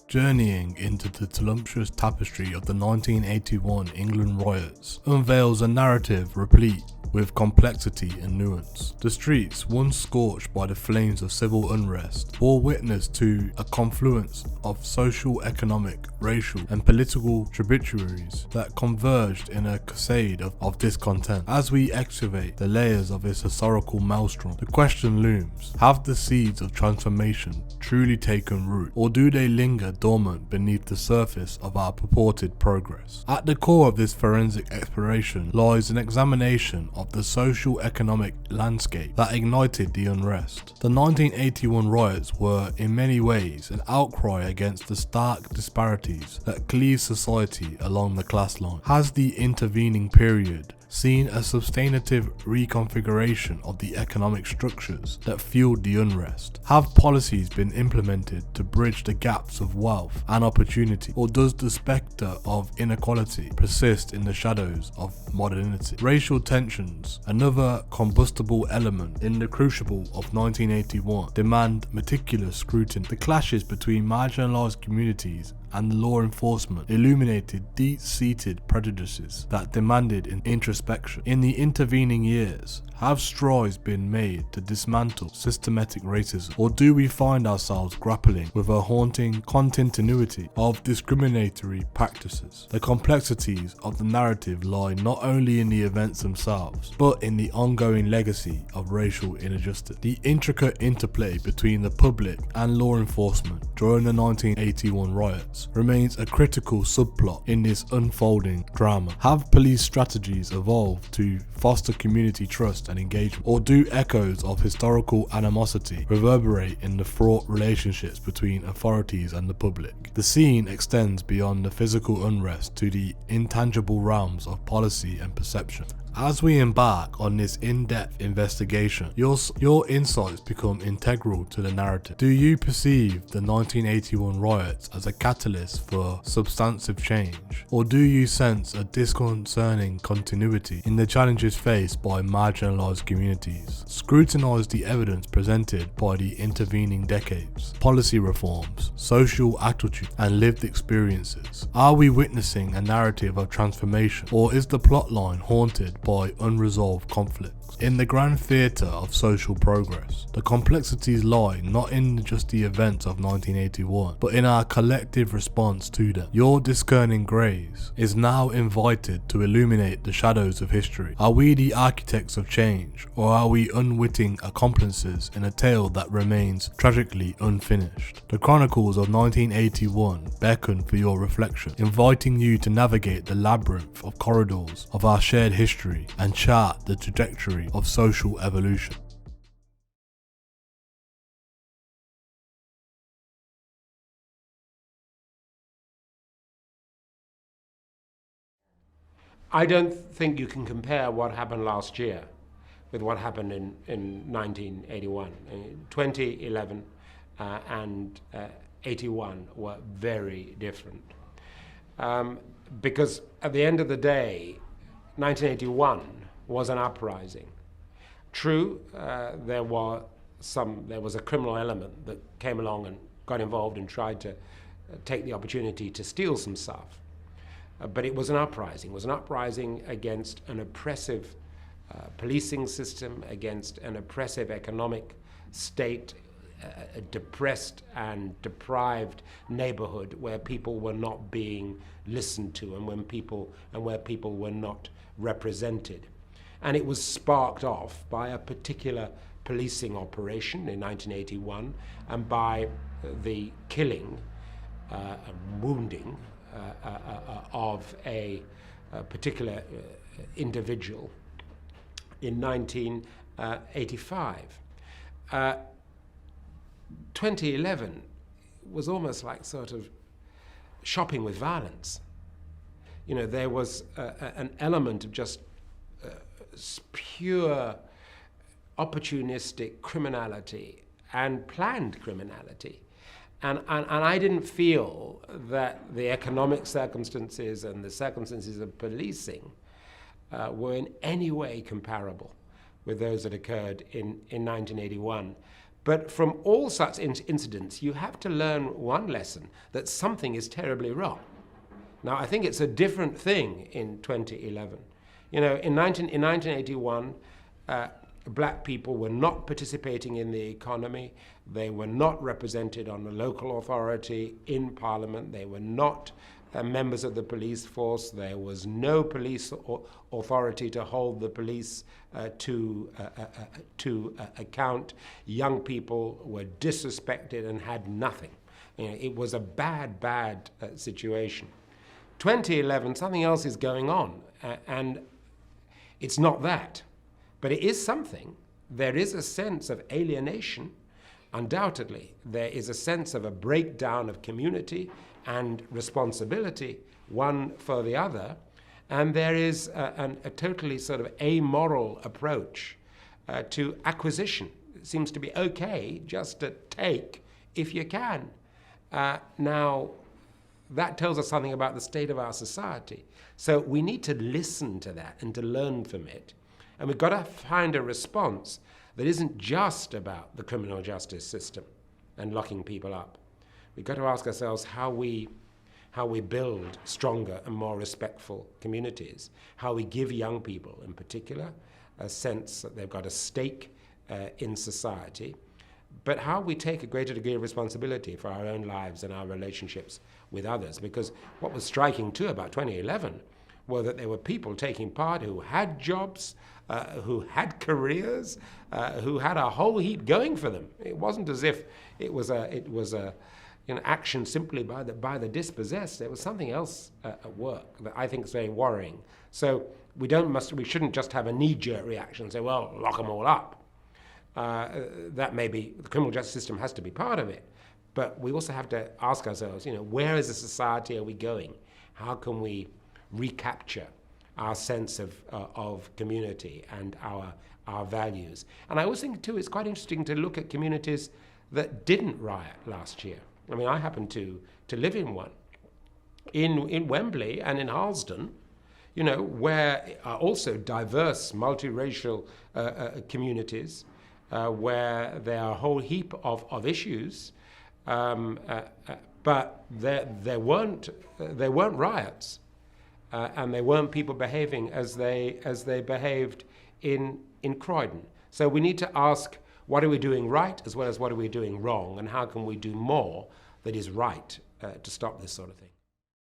Journeying into the voluptuous tapestry of the 1981 England riots unveils a narrative replete with complexity and nuance. The streets, once scorched by the flames of civil unrest, bore witness to a confluence of social, economic, racial and political tributaries that converged in a cascade of discontent. As we excavate the layers of this historical maelstrom, the question looms: have the seeds of transformation truly taken root, or do they linger dormant beneath the surface of our purported progress? At the core of this forensic exploration lies an examination of the socio-economic landscape that ignited the unrest. The 1981 riots were in many ways an outcry against the stark disparities that cleave society along the class line. Has the intervening period seen a substantive reconfiguration of the economic structures that fueled the unrest? Have policies been implemented to bridge the gaps of wealth and opportunity, or does the spectre of inequality persist in the shadows of modernity? Racial tensions, another combustible element in the crucible of 1981, demand meticulous scrutiny. The clashes between marginalised communities and law enforcement illuminated deep-seated prejudices that demanded an introspection. In the intervening years, have strides been made to dismantle systematic racism, or do we find ourselves grappling with a haunting continuity of discriminatory practices? The complexities of the narrative lie not only in the events themselves, but in the ongoing legacy of racial injustice. The intricate interplay between the public and law enforcement during the 1981 riots riots remains a critical subplot in this unfolding drama. Have police strategies evolved to foster community trust and engagement, or do echoes of historical animosity reverberate in the fraught relationships between authorities and the public? The scene extends beyond the physical unrest to the intangible realms of policy and perception. As we embark on this in-depth investigation, your insights become integral to the narrative. Do you perceive the 1981 riots as a catalyst for substantive change, or do you sense a disconcerting continuity in the challenges faced by marginalised communities? Scrutinise the evidence presented by the intervening decades, policy reforms, social attitudes, and lived experiences. Are we witnessing a narrative of transformation, or is the plotline haunted by unresolved conflicts? In the grand theatre of social progress, the complexities lie not in just the events of 1981, but in our collective response to them. Your discerning gaze is now invited to illuminate the shadows of history. Are we the architects of change, or are we unwitting accomplices in a tale that remains tragically unfinished? The chronicles of 1981 beckon for your reflection, inviting you to navigate the labyrinth of corridors of our shared history and chart the trajectory of social evolution. I don't think you can compare what happened last year with what happened in 1981. 2011 and 81 were very different. Because at the end of the day, 1981 was an uprising. True, there was a criminal element that came along and got involved and tried to take the opportunity to steal some stuff. But it was an uprising. It was an uprising against an oppressive policing system, against an oppressive economic state, a depressed and deprived neighborhood where people were not being listened to and where people were not represented. And it was sparked off by a particular policing operation in 1981 and by the killing and wounding of a particular individual in 1985. 2011 was almost like sort of shopping with violence. You know, there was an element of just pure opportunistic criminality and planned criminality. And I didn't feel that the economic circumstances and the circumstances of policing were in any way comparable with those that occurred in 1981. But from all such incidents, you have to learn one lesson, that something is terribly wrong. Now, I think it's a different thing in 2011. You know, in 1981, black people were not participating in the economy. They were not represented on the local authority in Parliament. They were not members of the police force. There was no police authority to hold the police to account. Young people were disrespected and had nothing. You know, it was a bad situation. 2011, something else is going on, and it's not that, but it is something. There is a sense of alienation, undoubtedly. There is a sense of a breakdown of community and responsibility, one for the other, and there is a totally sort of amoral approach to acquisition. It seems to be okay just to take if you can. Now, that tells us something about the state of our society. So we need to listen to that and to learn from it. And we've got to find a response that isn't just about the criminal justice system and locking people up. We've got to ask ourselves how we build stronger and more respectful communities, how we give young people in particular a sense that they've got a stake in society, but how we take a greater degree of responsibility for our own lives and our relationships with others. Because what was striking too about 2011 were that there were people taking part who had jobs, who had careers, who had a whole heap going for them. It wasn't as if it was a action simply by the dispossessed. There was something else at work that I think is very worrying. So we shouldn't just have a knee-jerk reaction and say, well, lock them all up. That may be, the criminal justice system has to be part of it, but we also have to ask ourselves, where as a society are we going? How can we recapture our sense of community and our values? And I always think too, it's quite interesting to look at communities that didn't riot last year. I mean, I happen to live in one, in Wembley and in Harlesden, where are also diverse, multiracial communities, where there are a whole heap of issues, but there weren't riots, and there weren't people behaving as they behaved in Croydon. So we need to ask, what are we doing right as well as what are we doing wrong, and how can we do more that is right to stop this sort of thing?